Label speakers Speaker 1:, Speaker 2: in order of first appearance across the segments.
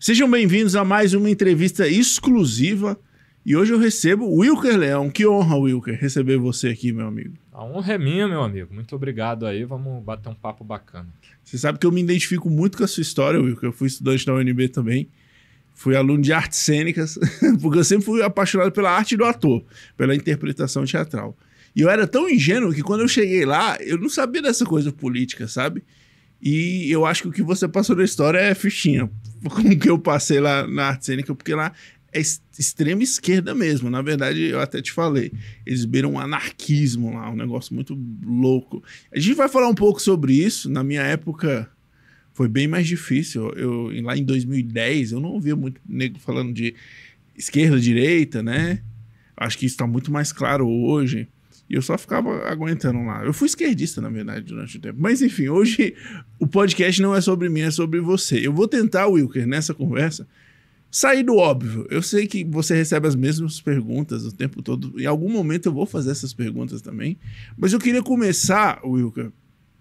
Speaker 1: Sejam bem-vindos a mais uma entrevista exclusiva. E hoje eu recebo o Wilker Leão. Que honra, Wilker, receber você aqui, meu amigo.
Speaker 2: A honra é minha, meu amigo. Muito obrigado aí. Vamos bater um papo bacana.
Speaker 1: Você sabe que eu me identifico muito com a sua história, Wilker. Eu fui estudante da UNB também. Fui aluno de artes cênicas, porque eu sempre fui apaixonado pela arte do ator, pela interpretação teatral. E eu era tão ingênuo que quando eu cheguei lá, eu não sabia dessa coisa política, sabe? E eu acho que o que você passou na história é fichinha, com o que eu passei lá na arte cênica, porque lá é extrema esquerda mesmo. Na verdade, eu até te falei, eles viram um anarquismo lá, um negócio muito louco. A gente vai falar um pouco sobre isso. Na minha época foi bem mais difícil. Lá em 2010, eu não ouvia muito nego falando de esquerda, direita, né? Acho que isso está muito mais claro hoje. E eu só ficava aguentando lá. Eu fui esquerdista, na verdade, durante o tempo. Mas, enfim, hoje o podcast não é sobre mim, é sobre você. Eu vou tentar, Wilker, nessa conversa, sair do óbvio. Eu sei que você recebe as mesmas perguntas o tempo todo. Em algum momento eu vou fazer essas perguntas também. Mas eu queria começar, Wilker,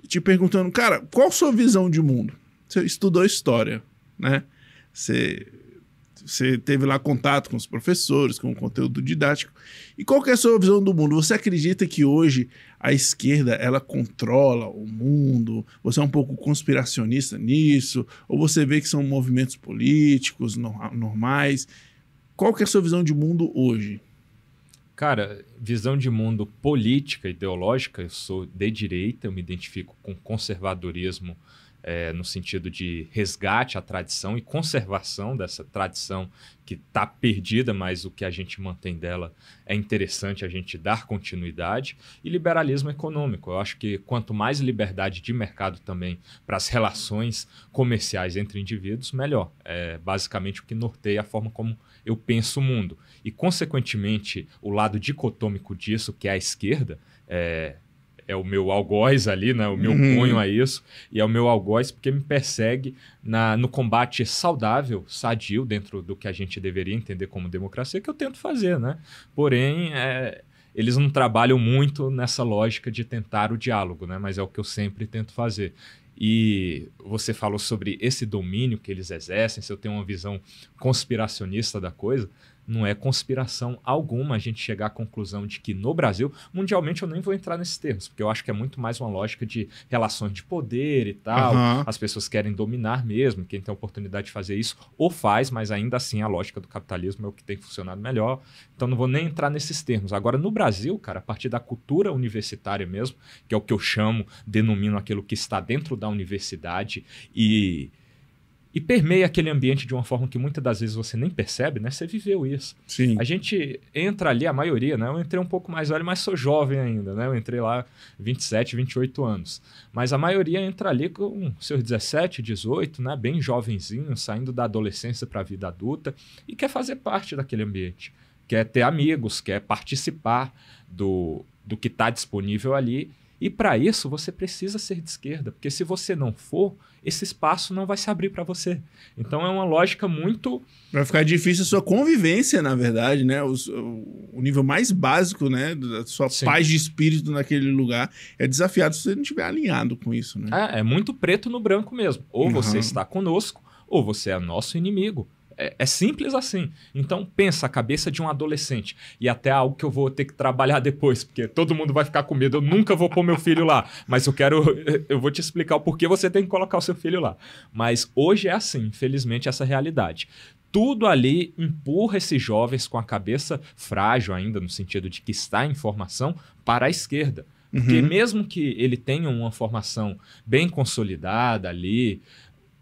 Speaker 1: te perguntando, cara, qual a sua visão de mundo? Você estudou história, né? Você teve lá contato com os professores, com o conteúdo didático. E qual que é a sua visão do mundo? Você acredita que hoje a esquerda ela controla o mundo? Você é um pouco conspiracionista nisso? Ou você vê que são movimentos políticos normais? Qual que é a sua visão de mundo hoje?
Speaker 2: Cara, visão de mundo política, ideológica, eu sou de direita, eu me identifico com conservadorismo no sentido de resgate à tradição e conservação dessa tradição que está perdida, mas o que a gente mantém dela é interessante a gente dar continuidade, e liberalismo econômico. Eu acho que quanto mais liberdade de mercado também para as relações comerciais entre indivíduos, melhor. É basicamente o que norteia a forma como eu penso o mundo. E, consequentemente, o lado dicotômico disso, que é a esquerda, é o meu algoz ali, né? O meu cunho a isso. E é o meu algoz porque me persegue no combate saudável, sadio, dentro do que a gente deveria entender como democracia, que eu tento fazer, né? Porém, eles não trabalham muito nessa lógica de tentar o diálogo, né? Mas é o que eu sempre tento fazer. E você falou sobre esse domínio que eles exercem, se eu tenho uma visão conspiracionista da coisa. Não é conspiração alguma a gente chegar à conclusão de que no Brasil, mundialmente eu nem vou entrar nesses termos, porque eu acho que é muito mais uma lógica de relações de poder e tal. As pessoas querem dominar mesmo, quem tem a oportunidade de fazer isso ou faz, mas ainda assim a lógica do capitalismo é o que tem funcionado melhor. Então não vou nem entrar nesses termos. Agora no Brasil, cara, a partir da cultura universitária mesmo, que é o que eu denomino aquilo que está dentro da universidade e permeia aquele ambiente de uma forma que muitas das vezes você nem percebe, né? Você viveu isso.
Speaker 1: Sim.
Speaker 2: A gente entra ali, a maioria, né? Eu entrei um pouco mais velho, mas sou jovem ainda, né? Eu entrei lá 27, 28 anos. Mas a maioria entra ali com seus 17, 18, né? Bem jovenzinho, saindo da adolescência para a vida adulta e quer fazer parte daquele ambiente. Quer ter amigos, quer participar do que está disponível ali. E para isso você precisa ser de esquerda, porque se você não for, esse espaço não vai se abrir para você. Então é uma lógica muito...
Speaker 1: Vai ficar difícil a sua convivência, na verdade, né? O nível mais básico, né, da sua paz de espírito naquele lugar é desafiado se você não estiver alinhado com isso, né?
Speaker 2: É muito preto no branco mesmo. Ou você está conosco, ou você é nosso inimigo. É simples assim. Então pensa a cabeça de um adolescente. E até algo que eu vou ter que trabalhar depois, porque todo mundo vai ficar com medo. Eu nunca vou pôr meu filho lá. Mas eu vou te explicar o porquê você tem que colocar o seu filho lá. Mas hoje é assim, infelizmente, essa realidade. Tudo ali empurra esses jovens com a cabeça frágil ainda, no sentido de que está em formação, para a esquerda. Porque mesmo que ele tenha uma formação bem consolidada ali...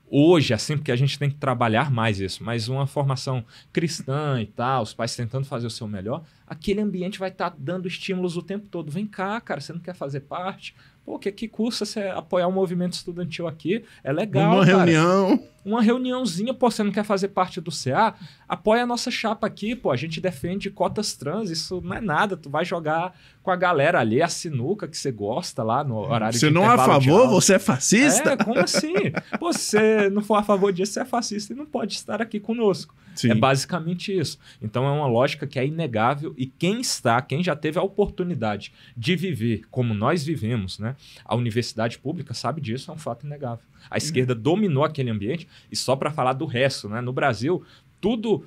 Speaker 2: Hoje, assim, porque a gente tem que trabalhar mais isso, mas uma formação cristã e tal, os pais tentando fazer o seu melhor, aquele ambiente vai estar dando estímulos o tempo todo. Vem cá, cara, você não quer fazer parte? Pô, que custa você apoiar um movimento estudantil aqui? É legal,
Speaker 1: Uma
Speaker 2: cara.
Speaker 1: reunião.
Speaker 2: Uma reuniãozinha, pô, você não quer fazer parte do CA? Apoia a nossa chapa aqui, pô, a gente defende cotas trans, isso não é nada, tu vai jogar com a galera ali, a sinuca que você gosta lá no horário de
Speaker 1: Você não é a favor? Você é fascista?
Speaker 2: Como assim? Pô, se você não for a favor disso, você é fascista e não pode estar aqui conosco.
Speaker 1: Sim.
Speaker 2: É basicamente isso. Então é uma lógica que é inegável e quem já teve a oportunidade de viver como nós vivemos, né? A universidade pública sabe disso, é um fato inegável. A esquerda dominou aquele ambiente. E só para falar do resto, né? No Brasil, tudo...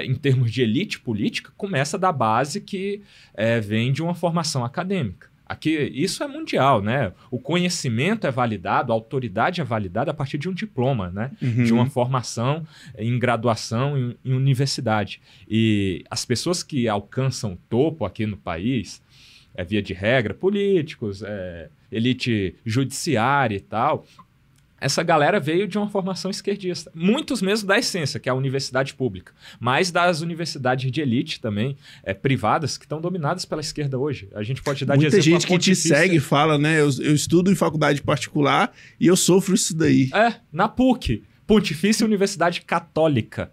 Speaker 2: em termos de elite política, começa da base que vem de uma formação acadêmica. Aqui, isso é mundial, né? O conhecimento é validado, a autoridade é validada a partir de um diploma, né? De uma formação em graduação em universidade. E as pessoas que alcançam o topo aqui no país, via de regra, políticos, elite judiciária e tal... Essa galera veio de uma formação esquerdista. Muitos mesmo da essência, que é a universidade pública. Mas das universidades de elite também, privadas, que estão dominadas pela esquerda hoje. A gente pode dar de exemplo...
Speaker 1: Muita gente que te segue fala, né? Eu estudo em faculdade particular e eu sofro isso daí.
Speaker 2: Na PUC, Pontifícia Universidade Católica.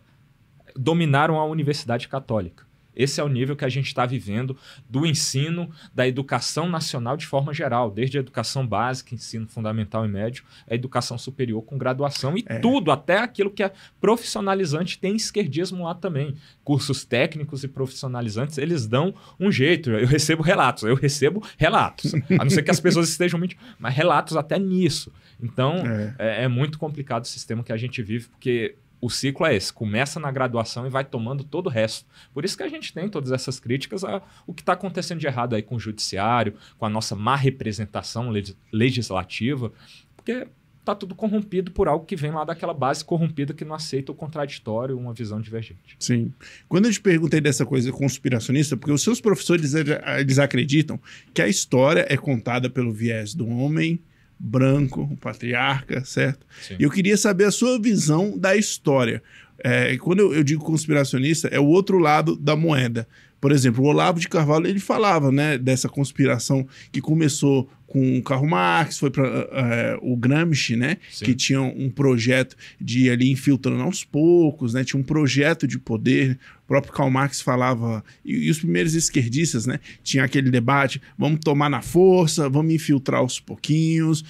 Speaker 2: Dominaram a Universidade Católica. Esse é o nível que a gente está vivendo do ensino da educação nacional de forma geral, desde a educação básica, ensino fundamental e médio, a educação superior com graduação e tudo, até aquilo que é profissionalizante, tem esquerdismo lá também. Cursos técnicos e profissionalizantes, eles dão um jeito. Eu recebo relatos, a não ser que as pessoas estejam mentindo, mas relatos até nisso. Então, é muito complicado o sistema que a gente vive, porque... O ciclo é esse, começa na graduação e vai tomando todo o resto. Por isso que a gente tem todas essas críticas ao que está acontecendo de errado aí com o judiciário, com a nossa má representação legislativa, porque está tudo corrompido por algo que vem lá daquela base corrompida que não aceita o contraditório, uma visão divergente.
Speaker 1: Sim. Quando eu te perguntei dessa coisa conspiracionista, porque os seus professores, eles acreditam que a história é contada pelo viés do homem branco, um patriarca, certo?
Speaker 2: Sim.
Speaker 1: E eu queria saber a sua visão da história. Quando eu digo conspiracionista, é o outro lado da moeda. Por exemplo, o Olavo de Carvalho, ele falava, né, dessa conspiração que começou com o Karl Marx, foi para o Gramsci, né, que tinha um projeto de ir ali infiltrando aos poucos, né, tinha um projeto de poder. O próprio Karl Marx falava, e os primeiros esquerdistas, né, tinha aquele debate, vamos tomar na força, vamos infiltrar aos pouquinhos.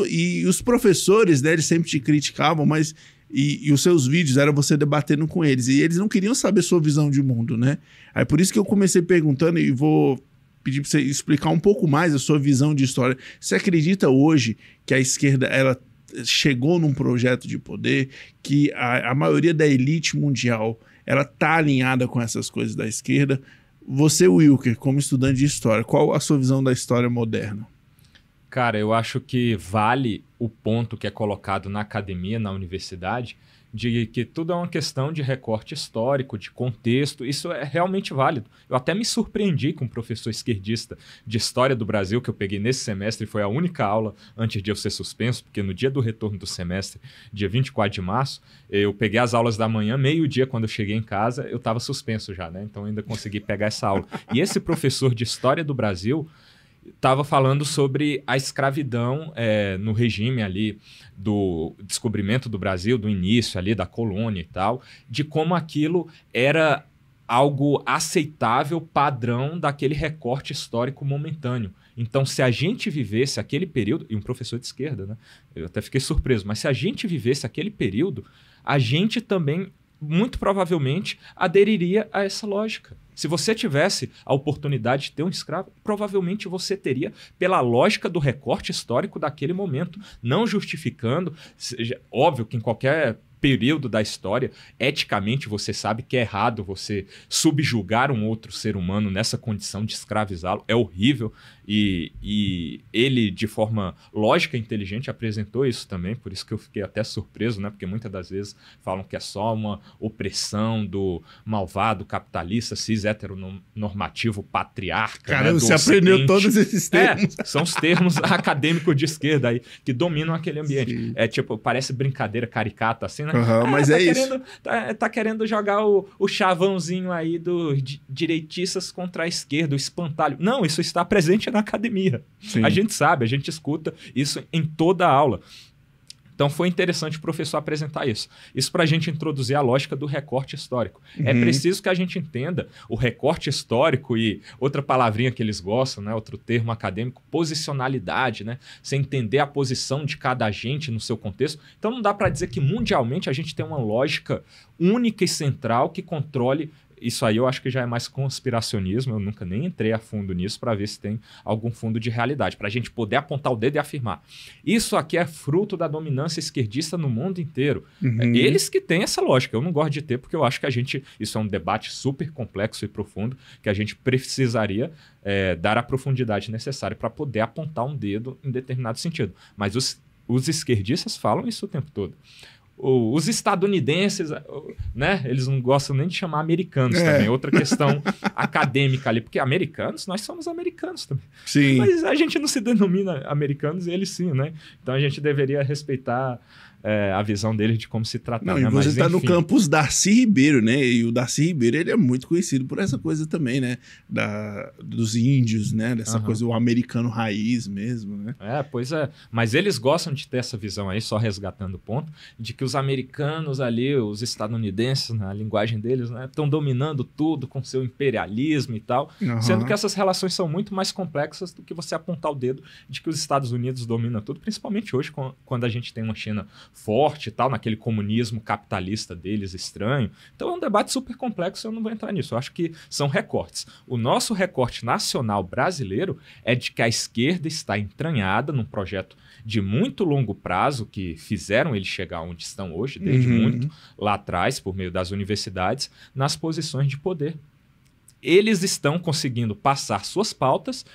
Speaker 1: E os professores, né, eles sempre te criticavam, mas... E os seus vídeos era você debatendo com eles. E eles não queriam saber sua visão de mundo, né? Aí por isso que eu comecei perguntando e vou pedir para você explicar um pouco mais a sua visão de história. Você acredita hoje que a esquerda ela chegou num projeto de poder, que a maioria da elite mundial ela tá alinhada com essas coisas da esquerda? Você, Wilker, como estudante de história, qual a sua visão da história moderna?
Speaker 2: Cara, eu acho que vale o ponto que é colocado na academia, na universidade, de que tudo é uma questão de recorte histórico, de contexto. Isso é realmente válido. Eu até me surpreendi com um professor esquerdista de História do Brasil que eu peguei nesse semestre, foi a única aula antes de eu ser suspenso, porque no dia do retorno do semestre, dia 24 de março, eu peguei as aulas da manhã, meio-dia, quando eu cheguei em casa, eu estava suspenso já, né? Então eu ainda consegui pegar essa aula. E esse professor de História do Brasil estava falando sobre a escravidão no regime ali do descobrimento do Brasil, do início ali da colônia e tal, de como aquilo era algo aceitável, padrão daquele recorte histórico momentâneo. Então, se a gente vivesse aquele período, e um professor de esquerda, né? Eu até fiquei surpreso, mas se a gente vivesse aquele período, a gente também, muito provavelmente, aderiria a essa lógica. Se você tivesse a oportunidade de ter um escravo, provavelmente você teria pela lógica do recorte histórico daquele momento, não justificando. Óbvio que em qualquer período da história, eticamente você sabe que é errado você subjugar um outro ser humano nessa condição de escravizá-lo. É horrível. E ele, de forma lógica e inteligente, apresentou isso também, por isso que eu fiquei até surpreso, né? Porque muitas das vezes falam que é só uma opressão do malvado capitalista, cis heteronormativo patriarca.
Speaker 1: Caramba,
Speaker 2: né?
Speaker 1: você aprendeu todos esses termos.
Speaker 2: São os termos acadêmicos de esquerda aí, que dominam aquele ambiente.
Speaker 1: Sim.
Speaker 2: Tipo, parece brincadeira caricata assim, né?
Speaker 1: Mas isso.
Speaker 2: Tá querendo jogar o chavãozinho aí dos direitistas contra a esquerda, o espantalho. Não, isso está presente na academia.
Speaker 1: Sim.
Speaker 2: A gente sabe, a gente escuta isso em toda a aula. Então foi interessante o professor apresentar isso. Isso para a gente introduzir a lógica do recorte histórico. É preciso que a gente entenda o recorte histórico e outra palavrinha que eles gostam, né? Outro termo acadêmico, posicionalidade, né? Você entender a posição de cada agente no seu contexto. Então não dá para dizer que mundialmente a gente tem uma lógica única e central que controle isso aí eu acho que já é mais conspiracionismo, eu nunca nem entrei a fundo nisso para ver se tem algum fundo de realidade, para a gente poder apontar o dedo e afirmar. Isso aqui é fruto da dominância esquerdista no mundo inteiro. Eles que têm essa lógica, eu não gosto de ter, porque eu acho que isso é um debate super complexo e profundo, que a gente precisaria dar a profundidade necessária para poder apontar um dedo em determinado sentido. Mas os esquerdistas falam isso o tempo todo. Os estadunidenses, né? Eles não gostam nem de chamar americanos também. Outra questão acadêmica ali, porque americanos, nós somos americanos também.
Speaker 1: Sim.
Speaker 2: Mas a gente não se denomina americanos e eles sim, né? Então a gente deveria respeitar a visão deles de como se tratar.
Speaker 1: Não,
Speaker 2: né?
Speaker 1: e você está no campus Darcy Ribeiro, né? E o Darcy Ribeiro, ele é muito conhecido por essa coisa também, né? Dos índios, né? Dessa coisa, o americano raiz mesmo, né?
Speaker 2: Pois é. Mas eles gostam de ter essa visão aí, só resgatando o ponto, de que os americanos ali, os estadunidenses, na linguagem deles, né? Estão dominando tudo com seu imperialismo e tal. Sendo que essas relações são muito mais complexas do que você apontar o dedo de que os Estados Unidos dominam tudo, principalmente hoje, quando a gente tem uma China forte e tal, naquele comunismo capitalista deles estranho. Então é um debate super complexo, eu não vou entrar nisso. Eu acho que são recortes. O nosso recorte nacional brasileiro é de que a esquerda está entranhada num projeto de muito longo prazo que fizeram eles chegar onde estão hoje, desde muito lá atrás, por meio das universidades, nas posições de poder. Eles estão conseguindo passar suas pautas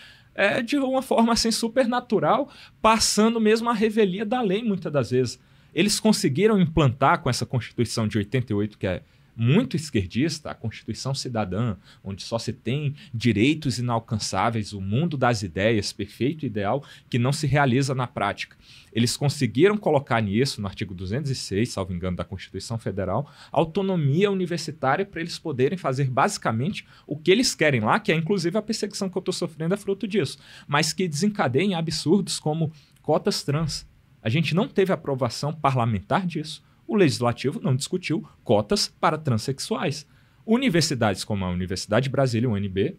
Speaker 2: de uma forma assim super natural, passando mesmo a revelia da lei muitas das vezes. Eles conseguiram implantar com essa Constituição de 88, que é muito esquerdista, a Constituição Cidadã, onde só se tem direitos inalcançáveis, o mundo das ideias, perfeito e ideal, que não se realiza na prática. Eles conseguiram colocar nisso, no artigo 206, salvo engano, da Constituição Federal, autonomia universitária para eles poderem fazer basicamente o que eles querem lá, que é inclusive a perseguição que eu estou sofrendo é fruto disso, mas que desencadeia em absurdos como cotas trans. A gente não teve aprovação parlamentar disso. O Legislativo não discutiu cotas para transexuais. Universidades como a Universidade de Brasília, UNB,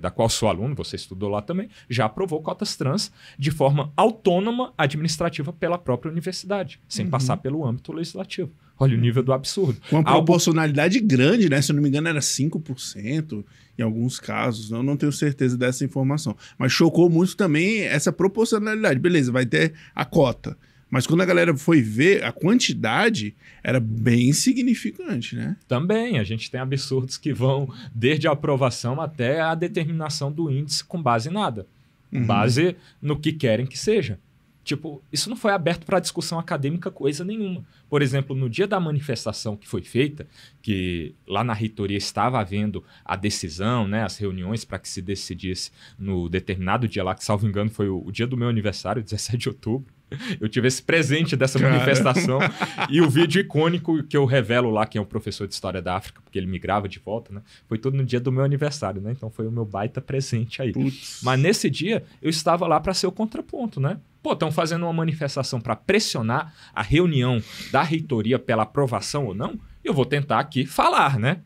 Speaker 2: da qual sou aluno, você estudou lá também, já aprovou cotas trans de forma autônoma administrativa pela própria universidade, sem passar pelo âmbito legislativo. Olha o nível do absurdo.
Speaker 1: Com uma proporcionalidade grande, né? Se eu não me engano, era 5% em alguns casos. Eu não tenho certeza dessa informação. Mas chocou muito também essa proporcionalidade. Beleza, vai ter a cota. Mas quando a galera foi ver, a quantidade era bem insignificante, né?
Speaker 2: Também, a gente tem absurdos que vão desde a aprovação até a determinação do índice com base em nada. Com base no que querem que seja. Tipo, isso não foi aberto para discussão acadêmica coisa nenhuma. Por exemplo, no dia da manifestação que foi feita, que lá na reitoria estava havendo a decisão, né, as reuniões para que se decidisse no determinado dia lá, que salvo engano foi o dia do meu aniversário, 17 de outubro. Eu tive esse presente dessa manifestação e o vídeo icônico que eu revelo lá, quem é o professor de História da África, porque ele migrava de volta, né? Foi tudo no dia do meu aniversário, né? Então foi o meu baita presente aí.
Speaker 1: Putz.
Speaker 2: Mas nesse dia eu estava lá para ser o contraponto, né? Pô, estão fazendo uma manifestação para pressionar a reunião da reitoria pela aprovação ou não? Eu vou tentar aqui falar, né?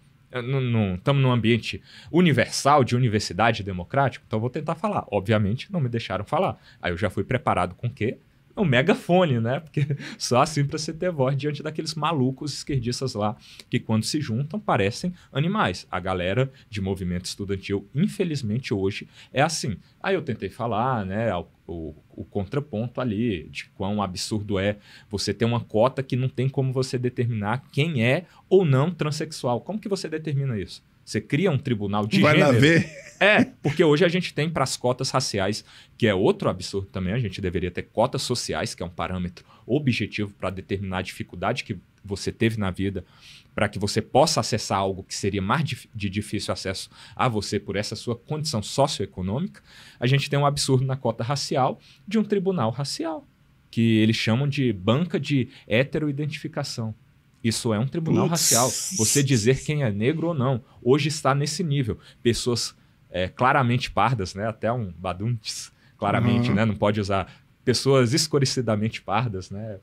Speaker 2: Estamos num ambiente universal, de universidade democrático, então eu vou tentar falar. Obviamente, não me deixaram falar. Aí eu já fui preparado com o quê? Um megafone, né? Porque só assim para você ter voz diante daqueles malucos esquerdistas lá, que quando se juntam parecem animais. A galera de movimento estudantil, infelizmente hoje, é assim. Aí eu tentei falar, né? O contraponto ali, de quão absurdo é você ter uma cota que não tem como você determinar quem é ou não transexual. Como que você determina isso? Você cria um tribunal de
Speaker 1: Vai
Speaker 2: gênero.
Speaker 1: lá ver.
Speaker 2: Porque hoje a gente tem para as cotas raciais, que é outro absurdo também, a gente deveria ter cotas sociais, que é um parâmetro objetivo para determinar a dificuldade que você teve na vida, para que você possa acessar algo que seria mais de difícil acesso a você por essa sua condição socioeconômica. A gente tem um absurdo na cota racial de um tribunal racial, que eles chamam de banca de heteroidentificação. Isso é um tribunal racial. Você dizer quem é negro ou não. Hoje está nesse nível. Pessoas claramente pardas, né? Até um baduntes, claramente, né? Não pode usar pessoas escurecidamente pardas, né?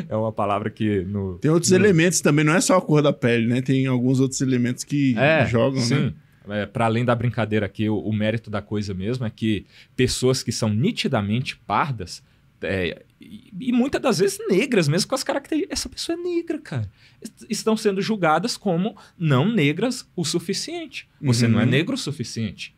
Speaker 2: É uma palavra que...
Speaker 1: Tem outros elementos também, não é só a cor da pele, né? Tem alguns outros elementos que jogam,
Speaker 2: sim.
Speaker 1: né?
Speaker 2: Para além da brincadeira aqui, o mérito da coisa mesmo é que pessoas que são nitidamente pardas e muitas das vezes negras, mesmo com as características. Essa pessoa é negra, cara. Estão sendo julgadas como não negras o suficiente. Você não é negro o suficiente.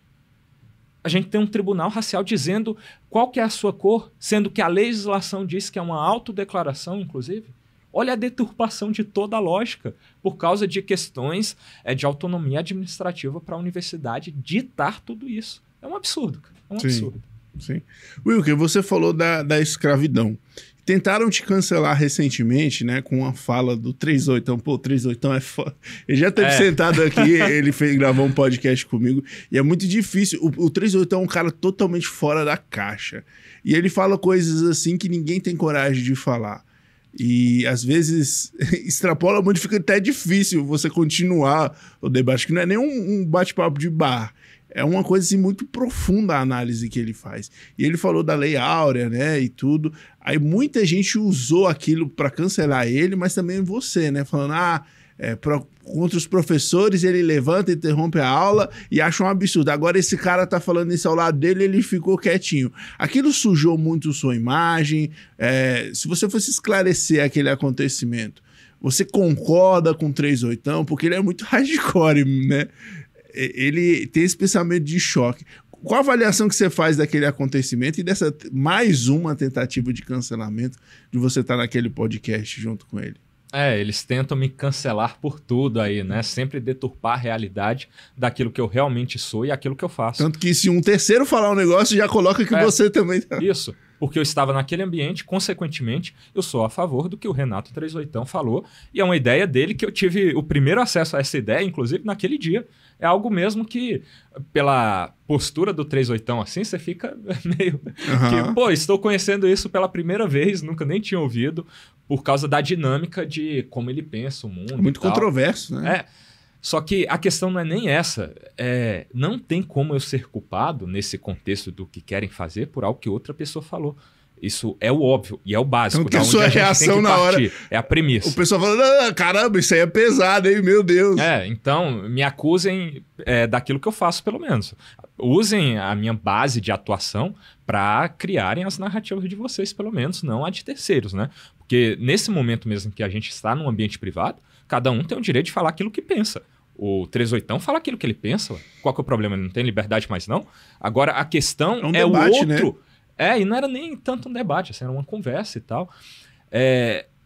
Speaker 2: A gente tem um tribunal racial dizendo qual que é a sua cor, sendo que a legislação diz que é uma autodeclaração, inclusive. Olha a deturpação de toda a lógica por causa de questões de autonomia administrativa para a universidade ditar tudo isso. É um absurdo, cara. É um absurdo.
Speaker 1: Sim. Wilker, você falou da escravidão. Tentaram te cancelar recentemente, né, com uma fala do 38. Pô, o 38 é foda. Ele já teve sentado aqui, ele gravou um podcast comigo, e é muito difícil. O 38 é um cara totalmente fora da caixa. E ele fala coisas assim que ninguém tem coragem de falar. E às vezes extrapola muito, fica até difícil você continuar o debate, que não é nem um bate-papo de bar. É uma coisa assim, muito profunda a análise que ele faz. E ele falou da Lei Áurea, né, e tudo. Aí muita gente usou aquilo para cancelar ele, mas também você, né, falando, contra os professores ele levanta, interrompe a aula e acha um absurdo. Agora esse cara tá falando isso ao lado dele, ele ficou quietinho. Aquilo sujou muito sua imagem. Se você fosse esclarecer aquele acontecimento, você concorda com o 38? Porque ele é muito hardcore, né? Ele tem esse pensamento de choque. Qual a avaliação que você faz daquele acontecimento e dessa mais uma tentativa de cancelamento de você estar naquele podcast junto com ele?
Speaker 2: Eles tentam me cancelar por tudo aí, né? Sempre deturpar a realidade daquilo que eu realmente sou e aquilo que eu faço.
Speaker 1: Tanto que se um terceiro falar um negócio, já coloca que você também tá.
Speaker 2: Isso. Porque eu estava naquele ambiente, consequentemente, eu sou a favor do que o Renato 38 falou. E é uma ideia dele que eu tive o primeiro acesso a essa ideia, inclusive, naquele dia. É algo mesmo que, pela postura do 38 assim, você fica meio... que, estou conhecendo isso pela primeira vez, nunca nem tinha ouvido, por causa da dinâmica de como ele pensa o mundo.
Speaker 1: Muito controverso, né?
Speaker 2: Só que a questão não é nem essa. Não tem como eu ser culpado nesse contexto do que querem fazer por algo que outra pessoa falou. Isso é o óbvio e é o básico.
Speaker 1: Então, que a sua reação na hora...
Speaker 2: É a premissa.
Speaker 1: O pessoal fala, caramba, isso aí é pesado, hein? Meu Deus.
Speaker 2: Então, me acusem daquilo que eu faço, pelo menos. Usem a minha base de atuação para criarem as narrativas de vocês, pelo menos, não a de terceiros, né? Porque nesse momento mesmo que a gente está num ambiente privado, cada um tem o direito de falar aquilo que pensa. O 38 fala aquilo que ele pensa. Qual que é o problema? Ele não tem liberdade mais, não? Agora, a questão
Speaker 1: é um debate,
Speaker 2: o outro...
Speaker 1: Né?
Speaker 2: E não era nem tanto um debate, assim, era uma conversa e tal.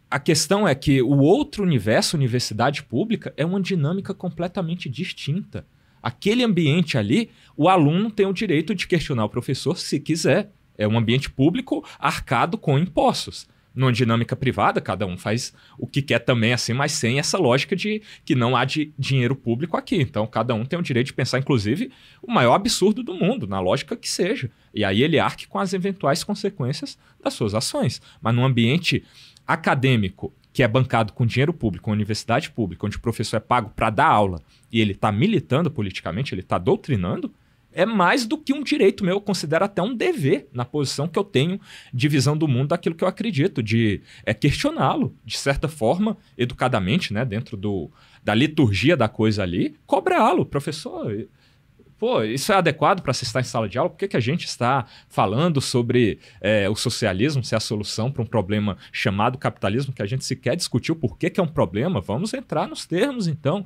Speaker 2: A questão é que o outro universo, universidade pública, é uma dinâmica completamente distinta. Aquele ambiente ali, o aluno tem o direito de questionar o professor se quiser. É um ambiente público arcado com impostos. Numa dinâmica privada, cada um faz o que quer também, assim, mas sem essa lógica de que não há dinheiro público aqui. Então, cada um tem o direito de pensar, inclusive, o maior absurdo do mundo, na lógica que seja. E aí ele arque com as eventuais consequências das suas ações. Mas num ambiente acadêmico, que é bancado com dinheiro público, uma universidade pública, onde o professor é pago para dar aula e ele está militando politicamente, ele está doutrinando, é mais do que um direito meu, eu considero até um dever na posição que eu tenho de visão do mundo daquilo que eu acredito, de questioná-lo, de certa forma, educadamente, né, dentro da liturgia da coisa ali, cobrá-lo. Professor, isso é adequado para se estar em sala de aula? Por que a gente está falando sobre o socialismo ser a solução para um problema chamado capitalismo, que a gente sequer discutiu por que é um problema? Vamos entrar nos termos, então.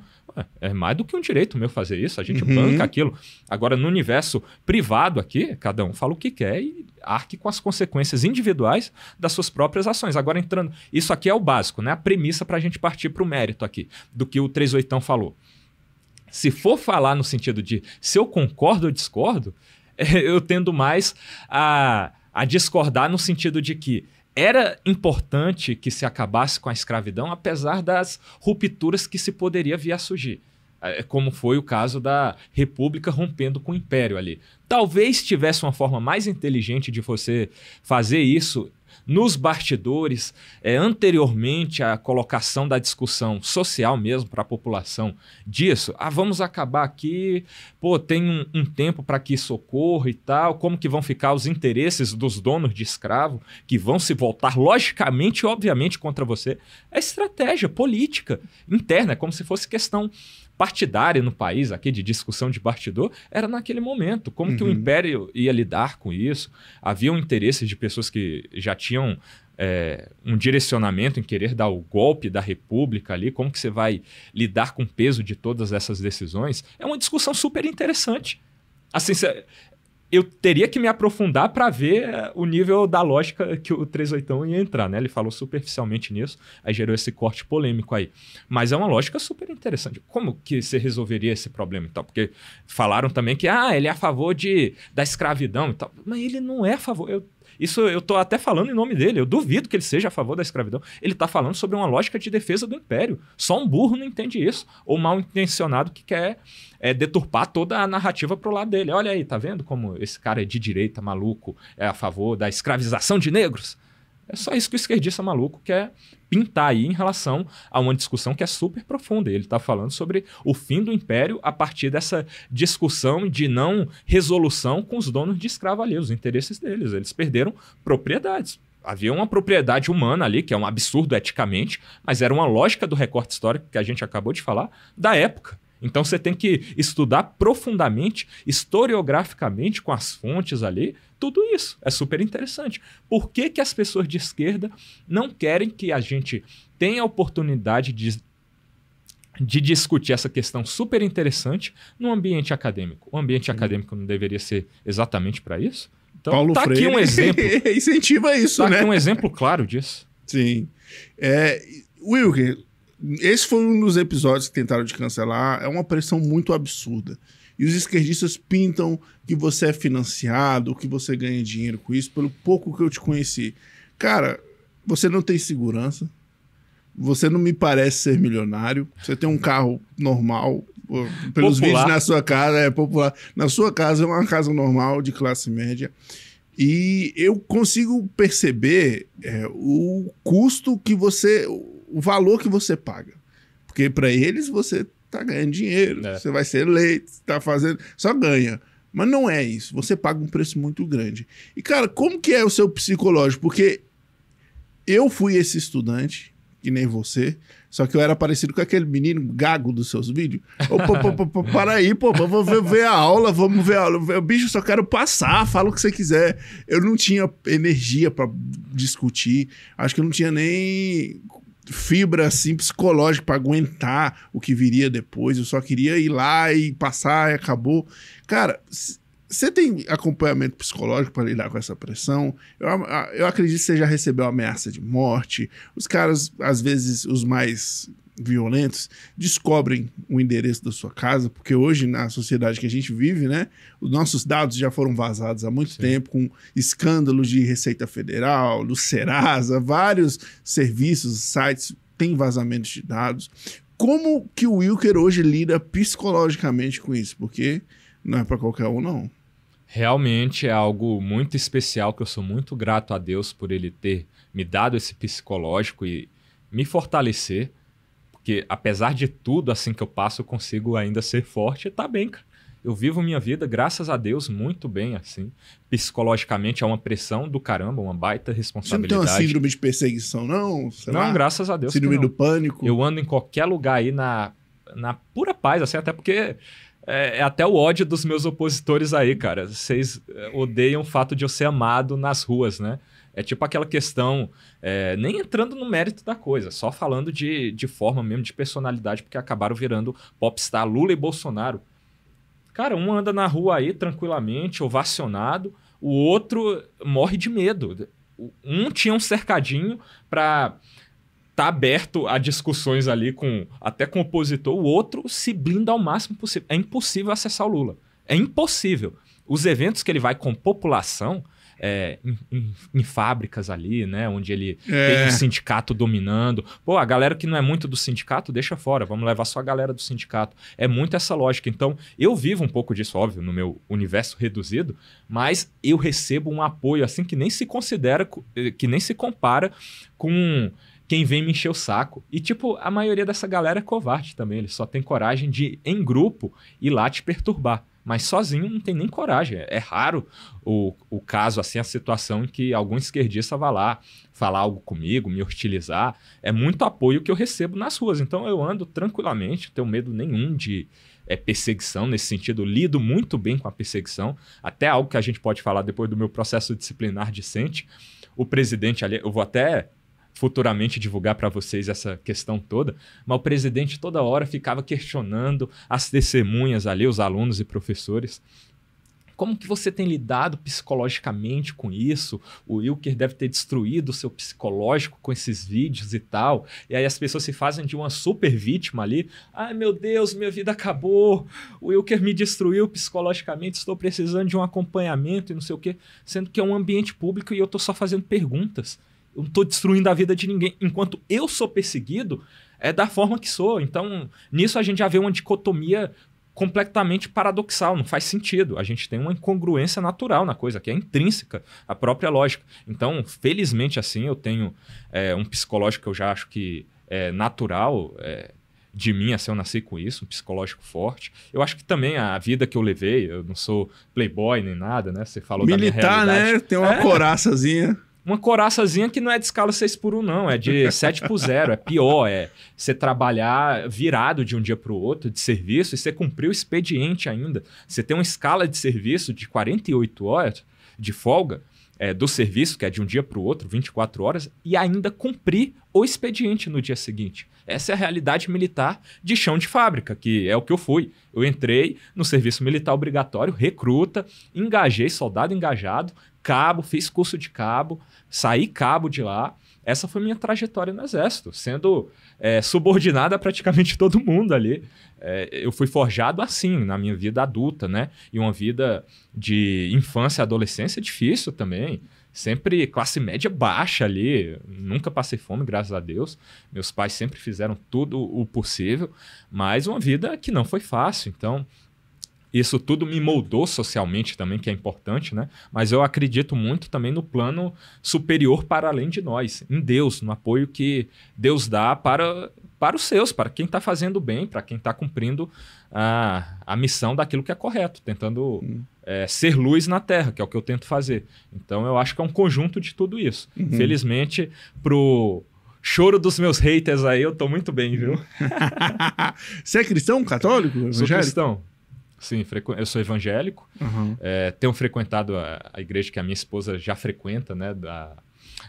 Speaker 2: É mais do que um direito meu fazer isso, a gente banca aquilo. Agora, no universo privado aqui, cada um fala o que quer e arque com as consequências individuais das suas próprias ações. Agora, entrando... Isso aqui é o básico, né? A premissa para a gente partir para o mérito aqui, do que o 38 falou. Se for falar no sentido de se eu concordo ou discordo, eu tendo mais a discordar no sentido de que era importante que se acabasse com a escravidão, apesar das rupturas que se poderia vir a surgir. Como foi o caso da República rompendo com o Império ali. Talvez tivesse uma forma mais inteligente de você fazer isso nos bastidores, anteriormente à colocação da discussão social mesmo para a população disso. Vamos acabar aqui, tem um tempo para que isso ocorra e tal, como que vão ficar os interesses dos donos de escravo, que vão se voltar logicamente e obviamente contra você. É estratégia política interna, é como se fosse questão partidária no país, aqui de discussão de bastidor, era naquele momento. Como que o Império ia lidar com isso? Havia um interesse de pessoas que já tinham um direcionamento em querer dar o golpe da República ali, como que você vai lidar com o peso de todas essas decisões, é uma discussão super interessante. Assim, eu teria que me aprofundar para ver o nível da lógica que o 381 ia entrar, né? Ele falou superficialmente nisso, aí gerou esse corte polêmico aí. Mas é uma lógica super interessante. Como que você resolveria esse problema e tal? Porque falaram também que ele é a favor da escravidão e tal. Mas ele não é a favor... Isso eu estou até falando em nome dele. Eu duvido que ele seja a favor da escravidão. Ele está falando sobre uma lógica de defesa do império. Só um burro não entende isso. Ou mal intencionado que quer deturpar toda a narrativa pro lado dele. Olha aí, tá vendo como esse cara é de direita, maluco, é a favor da escravização de negros? É só isso que o esquerdista maluco quer pintar aí em relação a uma discussão que é super profunda. Ele está falando sobre o fim do império a partir dessa discussão de não resolução com os donos de escravo ali, os interesses deles. Eles perderam propriedades. Havia uma propriedade humana ali, que é um absurdo eticamente, mas era uma lógica do recorte histórico que a gente acabou de falar, da época. Então você tem que estudar profundamente, historiograficamente, com as fontes ali, tudo isso. É super interessante. Por que que as pessoas de esquerda não querem que a gente tenha a oportunidade de discutir essa questão super interessante no ambiente acadêmico? O ambiente acadêmico não deveria ser exatamente para isso? Então,
Speaker 1: Paulo Freire
Speaker 2: aqui um exemplo.
Speaker 1: incentiva isso, né?
Speaker 2: Tá aqui um exemplo claro disso.
Speaker 1: Sim. Wilker, esse foi um dos episódios que tentaram te cancelar. É uma pressão muito absurda. E os esquerdistas pintam que você é financiado, que você ganha dinheiro com isso, pelo pouco que eu te conheci. Cara, você não tem segurança. Você não me parece ser milionário. Você tem um carro normal. Pelos
Speaker 2: popular.
Speaker 1: vídeos na sua casa, é popular. Na sua casa é uma casa normal, de classe média. E eu consigo perceber o custo que você... o valor que você paga. Porque para eles você tá ganhando dinheiro, você vai ser eleito, tá fazendo... Só ganha. Mas não é isso. Você paga um preço muito grande. E, cara, como que é o seu psicológico? Porque eu fui esse estudante, que nem você, só que eu era parecido com aquele menino gago dos seus vídeos. Para aí, pô, vamos ver a aula, vamos ver a aula. Bicho, só quero passar, fala o que você quiser. Eu não tinha energia para discutir. Acho que eu não tinha nem fibra assim psicológica para aguentar o que viria depois. Eu só queria ir lá e passar e acabou. Cara, você tem acompanhamento psicológico para lidar com essa pressão? Eu acredito que você já recebeu ameaça de morte. Os caras, às vezes, os mais violentos, descobrem o endereço da sua casa, porque hoje, na sociedade que a gente vive, né, os nossos dados já foram vazados há muito tempo, com escândalos de Receita Federal, do Serasa, vários serviços, sites têm vazamentos de dados. Como que o Wilker hoje lida psicologicamente com isso? Porque não é para qualquer um, não.
Speaker 2: Realmente é algo muito especial, que eu sou muito grato a Deus por ele ter me dado esse psicológico e me fortalecer. Porque apesar de tudo assim que eu passo, eu consigo ainda ser forte e tá bem, cara. Eu vivo minha vida, graças a Deus, muito bem, assim. Psicologicamente é uma pressão do caramba, uma baita responsabilidade.
Speaker 1: Você não tem uma síndrome de perseguição, não?
Speaker 2: Não, graças a Deus.
Speaker 1: Síndrome do pânico?
Speaker 2: Eu ando em qualquer lugar aí na pura paz, assim, até porque é até o ódio dos meus opositores aí, cara. Vocês odeiam o fato de eu ser amado nas ruas, né? É tipo aquela questão, nem entrando no mérito da coisa, só falando de forma mesmo, de personalidade, porque acabaram virando popstar Lula e Bolsonaro. Cara, um anda na rua aí tranquilamente, ovacionado, o outro morre de medo. Um tinha um cercadinho para tá aberto a discussões ali até com o opositor, o outro se blinda ao máximo possível. É impossível acessar o Lula. É impossível. Os eventos que ele vai com população... em fábricas ali, né? Onde ele tem um sindicato dominando. Pô, a galera que não é muito do sindicato, deixa fora. Vamos levar só a galera do sindicato. É muito essa lógica. Então, eu vivo um pouco disso, óbvio, no meu universo reduzido, mas eu recebo um apoio assim que nem se considera, que nem se compara com quem vem me encher o saco. E, tipo, a maioria dessa galera é covarde também. Eles só tem coragem de, em grupo, ir lá te perturbar. Mas sozinho não tem nem coragem. É raro o caso, assim, a situação em que algum esquerdista vai lá falar algo comigo, me hostilizar. É muito apoio que eu recebo nas ruas. Então eu ando tranquilamente, não tenho medo nenhum de perseguição nesse sentido. Eu lido muito bem com a perseguição. Até algo que a gente pode falar depois do meu processo disciplinar discente. o presidente ali, eu vou até futuramente divulgar para vocês essa questão toda, mas o presidente toda hora ficava questionando as testemunhas ali, os alunos e professores. Como que você tem lidado psicologicamente com isso? O Wilker deve ter destruído o seu psicológico com esses vídeos e tal. E aí as pessoas se fazem de uma super vítima ali. Ai, meu Deus, minha vida acabou. O Wilker me destruiu psicologicamente. Estou precisando de um acompanhamento e não sei o quê. Sendo que é um ambiente público e eu estou só fazendo perguntas. Eu não estou destruindo a vida de ninguém. Enquanto eu sou perseguido, é da forma que sou. Então, nisso a gente já vê uma dicotomia completamente paradoxal, não faz sentido. A gente tem uma incongruência natural na coisa, que é intrínseca à própria lógica. Então, felizmente, assim, eu tenho um psicológico que eu já acho que é natural de mim, assim, eu nasci com isso, um psicológico forte. Eu acho que também a vida que eu levei, eu não sou playboy nem nada, né? Você falou
Speaker 1: militar,
Speaker 2: da minha realidade.
Speaker 1: Né? Tem uma coraçazinha.
Speaker 2: Uma coraçazinha que não é de escala 6x1, não. É de 7x0. É pior. É você trabalhar virado de um dia para o outro de serviço e você cumprir o expediente ainda. Você tem uma escala de serviço de 48 horas de folga do serviço, que é de um dia para o outro, 24 horas, e ainda cumprir o expediente no dia seguinte. Essa é a realidade militar de chão de fábrica, que é o que eu fui. Eu entrei no serviço militar obrigatório, recruta, engajei, soldado engajado, cabo, fiz curso de cabo, saí cabo de lá. Essa foi minha trajetória no Exército, sendo subordinado a praticamente todo mundo ali. Eu fui forjado assim, na minha vida adulta, né? E uma vida de infância e adolescência difícil também. Sempre classe média baixa ali, nunca passei fome, graças a Deus. Meus pais sempre fizeram tudo o possível, mas uma vida que não foi fácil. Então, isso tudo me moldou socialmente também, que é importante, né? Mas eu acredito muito também no plano superior para além de nós, em Deus, no apoio que Deus dá para os seus, para quem está fazendo bem, para quem está cumprindo a missão daquilo que é correto, tentando ser luz na Terra, que é o que eu tento fazer. Então eu acho que é um conjunto de tudo isso. Felizmente, pro choro dos meus haters aí, eu tô muito bem, viu?
Speaker 1: Você é cristão, católico? Evangélico?
Speaker 2: Sou cristão. Sim, eu sou evangélico. Tenho frequentado a igreja que a minha esposa já frequenta, né? A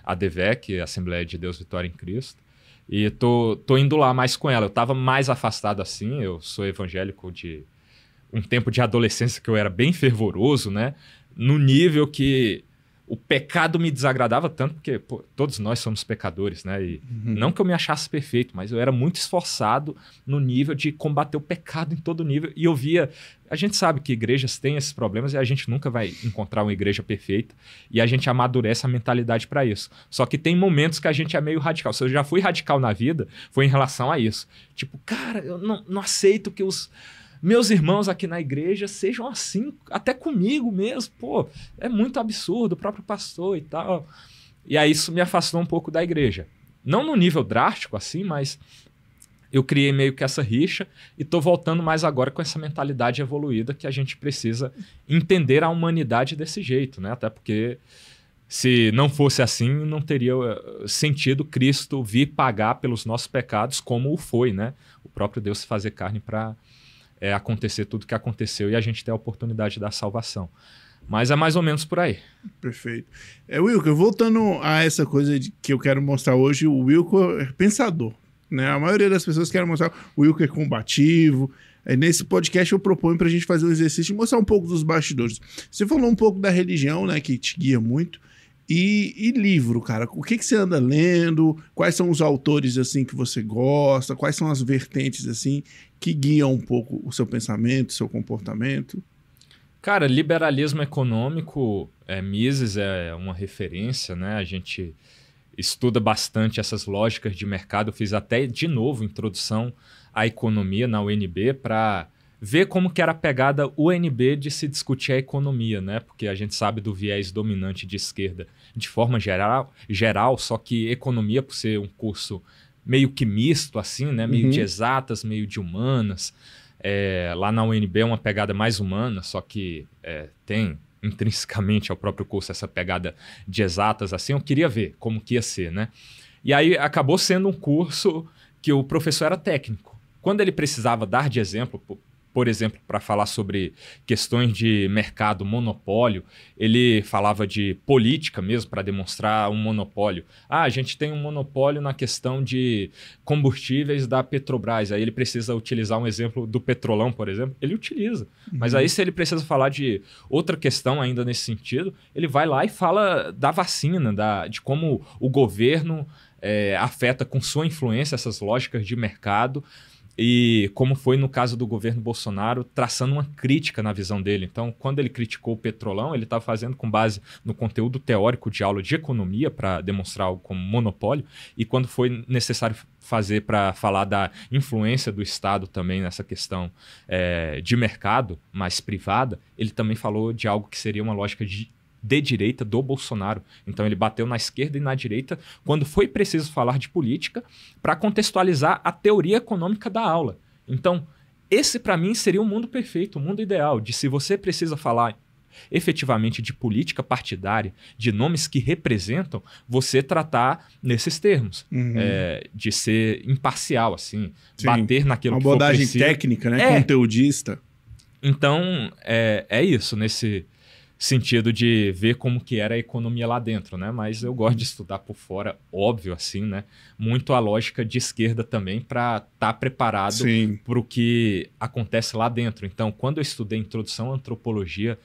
Speaker 2: ADVEC, Assembleia de Deus Vitória em Cristo. E tô indo lá mais com ela. Eu estava mais afastado assim. Eu sou evangélico de um tempo de adolescência que eu era bem fervoroso, né? No nível que o pecado me desagradava tanto, porque todos nós somos pecadores, né? E não que eu me achasse perfeito, mas eu era muito esforçado no nível de combater o pecado em todo nível. E eu via... A gente sabe que igrejas têm esses problemas e a gente nunca vai encontrar uma igreja perfeita. E a gente amadurece a mentalidade para isso. Só que tem momentos que a gente é meio radical. Se eu já fui radical na vida, foi em relação a isso. Tipo, cara, eu não aceito que os meus irmãos aqui na igreja sejam assim, até comigo mesmo. Pô, é muito absurdo, o próprio pastor e tal. E aí isso me afastou um pouco da igreja. Não no nível drástico assim, mas eu criei meio que essa rixa e tô voltando mais agora com essa mentalidade evoluída que a gente precisa entender a humanidade desse jeito, né? Até porque se não fosse assim, não teria sentido Cristo vir pagar pelos nossos pecados como o foi, né? O próprio Deus se fazer carne para acontecer tudo que aconteceu e a gente ter a oportunidade da salvação. Mas é mais ou menos por aí.
Speaker 1: Perfeito. Wilker, voltando a essa coisa que eu quero mostrar hoje, o Wilker é pensador, né? A maioria das pessoas querem mostrar o Wilker combativo. Nesse podcast eu proponho para a gente fazer um exercício e mostrar um pouco dos bastidores. Você falou um pouco da religião, né, que te guia muito. E livro, cara, o que você anda lendo? Quais são os autores, assim, que você gosta? Quais são as vertentes, assim, que guiam um pouco o seu pensamento, o seu comportamento?
Speaker 2: Cara, liberalismo econômico, Mises é uma referência, né? A gente estuda bastante essas lógicas de mercado. Eu fiz até, de novo, introdução à economia na UNB para ver como que era a pegada UNB de se discutir a economia, né? Porque a gente sabe do viés dominante de esquerda de forma geral, só que economia, por ser um curso meio que misto, assim, né? Meio de exatas, meio de humanas. Lá na UNB é uma pegada mais humana, só que tem intrinsecamente ao próprio curso essa pegada de exatas, assim. Eu queria ver como que ia ser, né? E aí acabou sendo um curso que o professor era técnico. Quando ele precisava dar de exemplo, por exemplo, para falar sobre questões de mercado, monopólio, ele falava de política mesmo, para demonstrar um monopólio. A gente tem um monopólio na questão de combustíveis da Petrobras, aí ele precisa utilizar um exemplo do Petrolão, por exemplo, ele utiliza. Mas aí se ele precisa falar de outra questão ainda nesse sentido, ele vai lá e fala da vacina, de como o governo afeta com sua influência essas lógicas de mercado, e como foi no caso do governo Bolsonaro, traçando uma crítica na visão dele. Então, quando ele criticou o Petrolão, ele estava fazendo com base no conteúdo teórico de aula de economia para demonstrar algo como monopólio, e quando foi necessário fazer para falar da influência do Estado também nessa questão de mercado mais privada, ele também falou de algo que seria uma lógica de direita do Bolsonaro. Então ele bateu na esquerda e na direita quando foi preciso falar de política para contextualizar a teoria econômica da aula. Então esse para mim seria o mundo perfeito, o mundo ideal, de se você precisa falar efetivamente de política partidária, de nomes que representam, você tratar nesses termos, de ser imparcial, assim, bater naquilo que for
Speaker 1: abordagem
Speaker 2: preciso.
Speaker 1: Técnica, né? Conteudista.
Speaker 2: Então é isso, nesse sentido de ver como que era a economia lá dentro, né? Mas eu gosto de estudar por fora, óbvio, assim, né? Muito a lógica de esquerda também para estar preparado para o que acontece lá dentro. Então, quando eu estudei Introdução à Antropologia,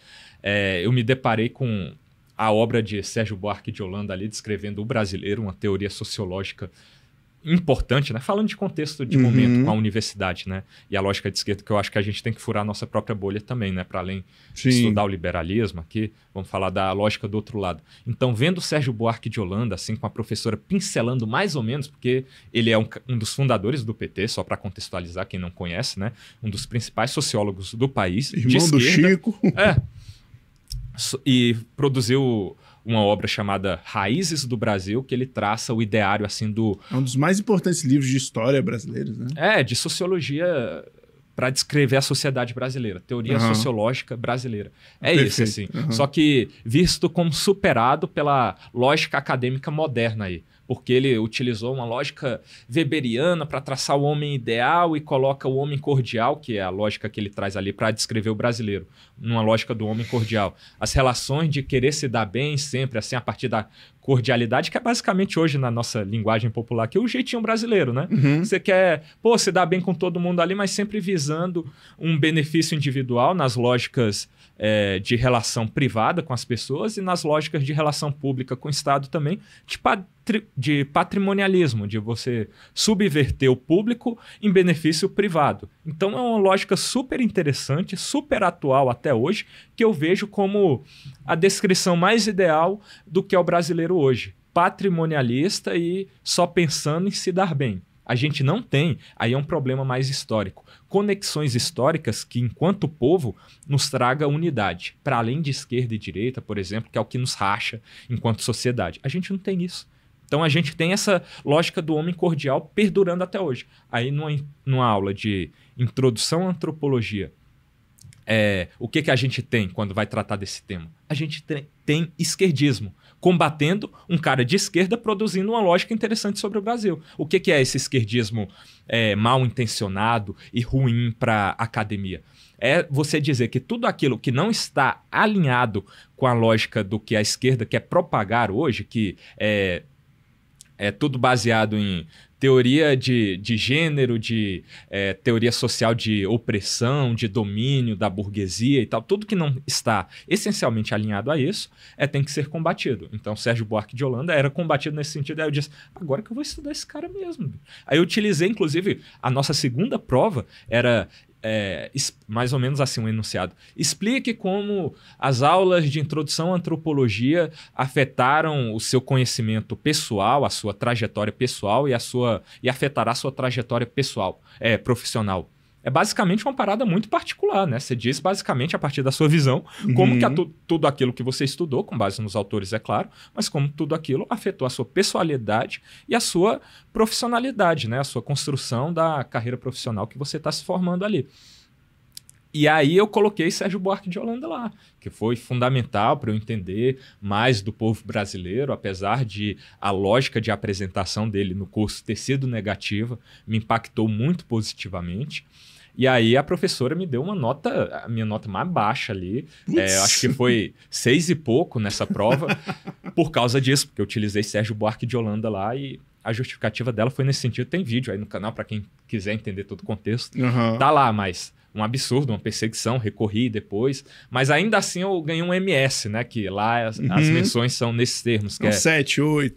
Speaker 2: eu me deparei com a obra de Sérgio Buarque de Holanda ali, descrevendo o brasileiro, uma teoria sociológica importante, né? Falando de contexto de momento com a universidade, né? E a lógica de esquerda, que eu acho que a gente tem que furar a nossa própria bolha também, né? Para além de estudar o liberalismo aqui, vamos falar da lógica do outro lado. Então, vendo o Sérgio Buarque de Holanda, assim, com a professora pincelando mais ou menos, porque ele é um dos fundadores do PT, só para contextualizar quem não conhece, né? Um dos principais sociólogos do país.
Speaker 1: Irmão do Chico.
Speaker 2: E produziu uma obra chamada Raízes do Brasil, que ele traça o ideário assim do...
Speaker 1: É um dos mais importantes livros de história brasileiros, né?
Speaker 2: De sociologia para descrever a sociedade brasileira, teoria sociológica brasileira.
Speaker 1: Perfeito.
Speaker 2: Isso, assim. Só que visto como superado pela lógica acadêmica moderna aí. Porque ele utilizou uma lógica weberiana para traçar o homem ideal e coloca o homem cordial, que é a lógica que ele traz ali para descrever o brasileiro, numa lógica do homem cordial. As relações de querer se dar bem sempre, assim, a partir da cordialidade, que é basicamente hoje na nossa linguagem popular, que é o jeitinho brasileiro, né? Você quer, se dar bem com todo mundo ali, mas sempre visando um benefício individual nas lógicas de relação privada com as pessoas e nas lógicas de relação pública com o Estado também, de patrimonialismo, de você subverter o público em benefício privado. Então é uma lógica super interessante, super atual até hoje, que eu vejo como a descrição mais ideal do que é o brasileiro hoje. Patrimonialista e só pensando em se dar bem. A gente não tem, aí é um problema mais histórico, conexões históricas que, enquanto povo, nos traga unidade. Para além de esquerda e direita, por exemplo, que é o que nos racha enquanto sociedade. A gente não tem isso. Então a gente tem essa lógica do homem cordial perdurando até hoje. Aí numa aula de Introdução à Antropologia, o que a gente tem quando vai tratar desse tema? A gente tem esquerdismo, combatendo um cara de esquerda produzindo uma lógica interessante sobre o Brasil. O que é esse esquerdismo mal intencionado e ruim para a academia? É você dizer que tudo aquilo que não está alinhado com a lógica do que a esquerda quer propagar hoje, que é tudo baseado em teoria de gênero, de teoria social de opressão, de domínio da burguesia e tal, tudo que não está essencialmente alinhado a isso tem que ser combatido. Então, Sérgio Buarque de Holanda era combatido nesse sentido. Aí eu disse, agora que eu vou estudar esse cara mesmo. Aí eu utilizei, inclusive, a nossa segunda prova era... mais ou menos assim um enunciado. Explique como as aulas de introdução à antropologia afetaram o seu conhecimento pessoal, a sua trajetória pessoal e afetará a sua trajetória pessoal, profissional. É basicamente uma parada muito particular, né? Você diz basicamente a partir da sua visão como que tudo aquilo que você estudou, com base nos autores, é claro, mas como tudo aquilo afetou a sua pessoalidade e a sua profissionalidade, né? A sua construção da carreira profissional que você está se formando ali. E aí eu coloquei Sérgio Buarque de Holanda lá, que foi fundamental para eu entender mais do povo brasileiro, apesar de a lógica de apresentação dele no curso ter sido negativa, me impactou muito positivamente. E aí a professora me deu a minha nota mais baixa ali, acho que foi 6 e pouco nessa prova, por causa disso, porque eu utilizei Sérgio Buarque de Holanda lá e a justificativa dela foi nesse sentido. Tem vídeo aí no canal para quem quiser entender todo o contexto. Tá lá, mas um absurdo, uma perseguição, recorri depois, mas ainda assim eu ganhei um MS, né, que lá as menções são nesses termos. Que
Speaker 1: 7, 8.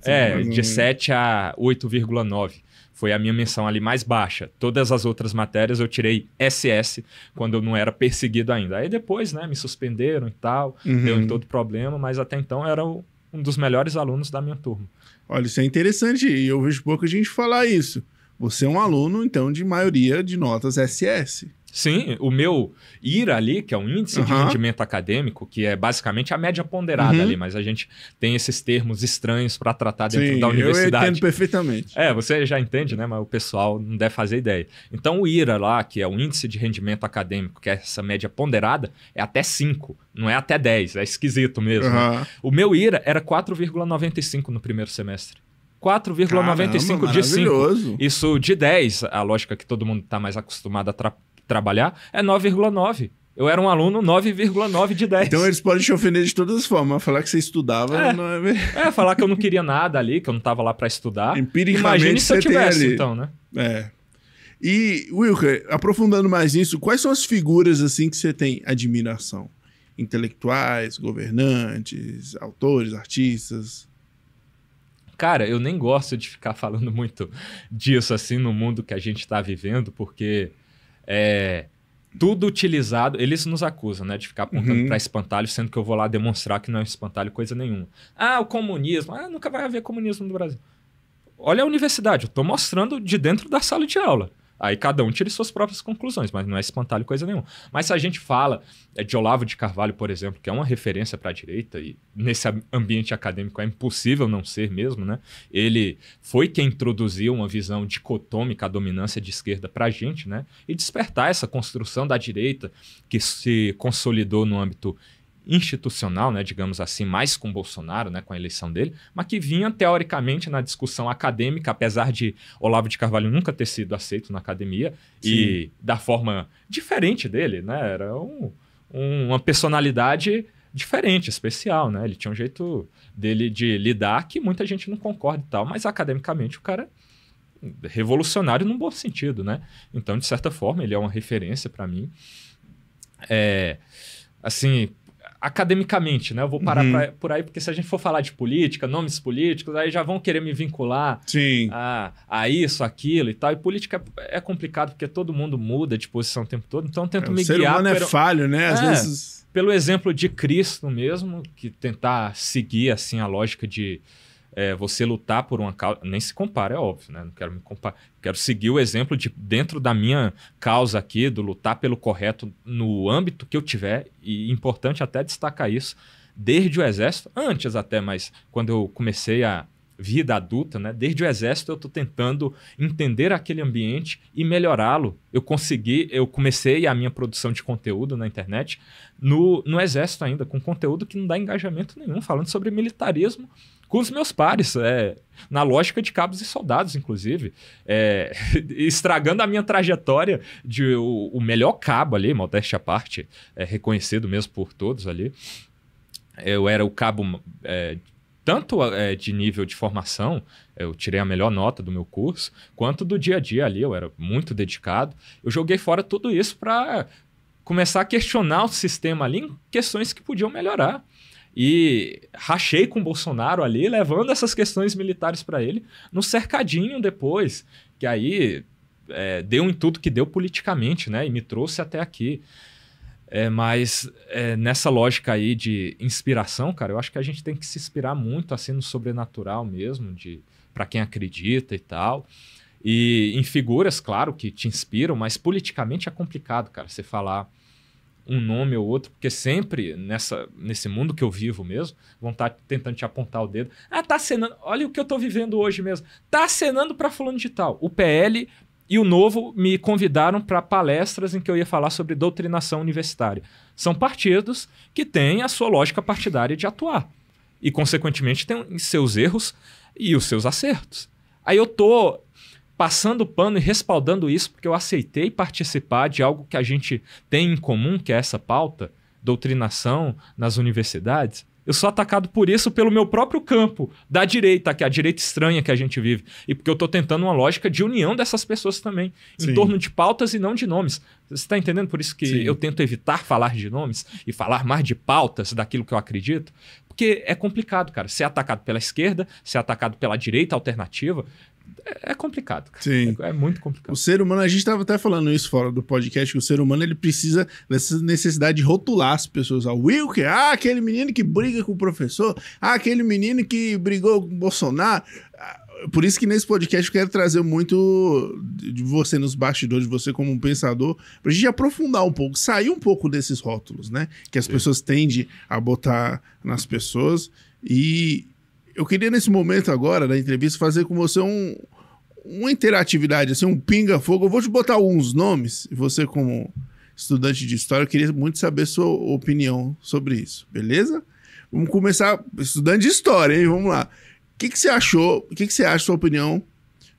Speaker 2: De 7 a 8,9. Foi a minha menção ali mais baixa. Todas as outras matérias eu tirei SS quando eu não era perseguido ainda. Aí depois, né, me suspenderam e tal, deu em todo problema, mas até então eu era um dos melhores alunos da minha turma.
Speaker 1: Olha, isso é interessante e eu vejo pouca gente falar isso. Você é um aluno, então, de maioria de notas SS.
Speaker 2: Sim, o meu IRA ali, que é um índice de rendimento acadêmico, que é basicamente a média ponderada ali, mas a gente tem esses termos estranhos para tratar dentro da universidade.
Speaker 1: Eu entendo perfeitamente.
Speaker 2: Você já entende, né? Mas o pessoal não deve fazer ideia. Então o IRA lá, que é o índice de rendimento acadêmico, que é essa média ponderada, é até 5, não é até 10, é esquisito mesmo. Né? O meu IRA era 4,95 no primeiro semestre. 4,95 de 5. Isso de 10, a lógica que todo mundo está mais acostumado a trabalhar, é 9,9. Eu era um aluno 9,9 de 10.
Speaker 1: Então eles podem te ofender de todas as formas. Falar que você estudava não é mesmo.
Speaker 2: Falar que eu não queria nada ali, que eu não estava lá para estudar.
Speaker 1: Empiricamente,
Speaker 2: imagine se eu tivesse,
Speaker 1: ali.
Speaker 2: Então, né?
Speaker 1: E, Wilker, aprofundando mais nisso, quais são as figuras assim que você tem admiração? Intelectuais, governantes, autores, artistas?
Speaker 2: Cara, eu nem gosto de ficar falando muito disso assim no mundo que a gente está vivendo, porque tudo utilizado... Eles nos acusam, né, de ficar apontando para espantalho, sendo que eu vou lá demonstrar que não é um espantalho coisa nenhuma. O comunismo. Nunca vai haver comunismo no Brasil. Olha a universidade, eu estou mostrando de dentro da sala de aula. Aí cada um tira suas próprias conclusões, mas não é espantalho coisa nenhuma. Mas se a gente fala de Olavo de Carvalho, por exemplo, que é uma referência para a direita, e nesse ambiente acadêmico é impossível não ser mesmo, né? Ele foi quem introduziu uma visão dicotômica, a dominância de esquerda para a gente, né? E despertar essa construção da direita que se consolidou no âmbito institucional, né, digamos assim, mais com Bolsonaro, né, com a eleição dele, mas que vinha teoricamente na discussão acadêmica, apesar de Olavo de Carvalho nunca ter sido aceito na academia e da forma diferente dele, né, era uma personalidade diferente, especial, né, ele tinha um jeito dele de lidar que muita gente não concorda e tal, mas academicamente o cara é revolucionário num bom sentido, né, então de certa forma ele é uma referência para mim, assim, academicamente, né? Eu vou parar por aí, porque se a gente for falar de política, nomes políticos, aí já vão querer me vincular a isso, aquilo e tal. E política é complicado, porque todo mundo muda de posição o tempo todo. Então eu tento me guiar... O ser humano
Speaker 1: é falho, né? Às vezes...
Speaker 2: Pelo exemplo de Cristo mesmo, que tentar seguir, assim, a lógica de você lutar por uma causa... Nem se compara, é óbvio, né? Não quero me comparar. Quero seguir o exemplo de, dentro da minha causa aqui, do lutar pelo correto no âmbito que eu tiver, e importante até destacar isso, desde o Exército, antes até, mas quando eu comecei a vida adulta, né? Desde o Exército eu estou tentando entender aquele ambiente e melhorá-lo. Eu comecei a minha produção de conteúdo na internet no Exército ainda, com conteúdo que não dá engajamento nenhum, falando sobre militarismo com os meus pares, na lógica de cabos e soldados, inclusive, estragando a minha trajetória de o melhor cabo ali, modéstia à parte, reconhecido mesmo por todos ali. Eu era o cabo, tanto de nível de formação, eu tirei a melhor nota do meu curso, quanto do dia a dia ali, eu era muito dedicado. Eu joguei fora tudo isso para começar a questionar o sistema ali em questões que podiam melhorar. E rachei com o Bolsonaro ali, levando essas questões militares para ele, no cercadinho depois, que aí deu em tudo que deu politicamente, né? E me trouxe até aqui. Mas nessa lógica aí de inspiração, cara, eu acho que a gente tem que se inspirar muito assim no sobrenatural mesmo, para quem acredita e tal. E em figuras, claro, que te inspiram, mas politicamente é complicado, cara, você falar um nome ou outro, porque sempre nesse mundo que eu vivo mesmo, vão estar tentando te apontar o dedo. Tá acenando, olha o que eu tô vivendo hoje mesmo. Tá acenando para fulano de tal. O PL e o Novo me convidaram para palestras em que eu ia falar sobre doutrinação universitária. São partidos que têm a sua lógica partidária de atuar e, consequentemente, têm seus erros e os seus acertos. Aí eu tô passando o pano e respaldando isso porque eu aceitei participar de algo que a gente tem em comum, que é essa pauta, doutrinação nas universidades. Eu sou atacado por isso pelo meu próprio campo, da direita, que é a direita estranha que a gente vive. E porque eu estou tentando uma lógica de união dessas pessoas também, em torno de pautas e não de nomes. Você está entendendo? Por isso que eu tento evitar falar de nomes e falar mais de pautas daquilo que eu acredito. Porque é complicado, cara. Ser atacado pela esquerda, ser atacado pela direita alternativa, é complicado, cara.
Speaker 1: Sim.
Speaker 2: É muito complicado.
Speaker 1: O ser humano, a gente estava até falando isso fora do podcast, que o ser humano ele precisa dessa necessidade de rotular as pessoas. O Wilker, aquele menino que briga com o professor, aquele menino que brigou com o Bolsonaro. Por isso que nesse podcast eu quero trazer muito de você nos bastidores, de você como um pensador, pra gente aprofundar um pouco, sair um pouco desses rótulos, né? Que as pessoas tendem a botar nas pessoas. E eu queria, nesse momento agora, da entrevista, fazer com você uma interatividade, assim, um pinga-fogo. Eu vou te botar alguns nomes, e você, como estudante de história, eu queria muito saber sua opinião sobre isso, beleza? Vamos começar, estudante de história, hein? Vamos lá. O que você achou, o que você acha, sua opinião,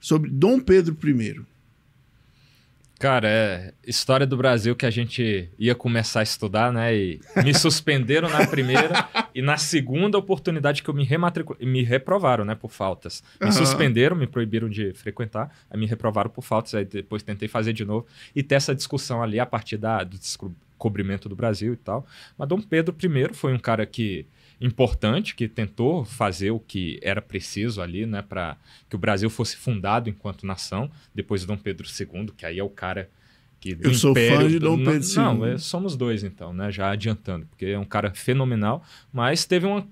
Speaker 1: sobre Dom Pedro I?
Speaker 2: Cara, é história do Brasil que a gente ia começar a estudar, né? E me suspenderam na primeira e na segunda oportunidade que eu me reprovaram, né? Por faltas. Me suspenderam, me proibiram de frequentar, aí me reprovaram por faltas, aí depois tentei fazer de novo e ter essa discussão ali a partir do descobrimento do Brasil e tal. Mas Dom Pedro I foi um cara importante, que tentou fazer o que era preciso ali, né, para que o Brasil fosse fundado enquanto nação, depois de Dom Pedro II, que aí é o cara que do
Speaker 1: Eu sou
Speaker 2: império,
Speaker 1: fã de Dom Pedro II.
Speaker 2: Não, somos dois então, né, já adiantando, porque é um cara fenomenal, mas teve uma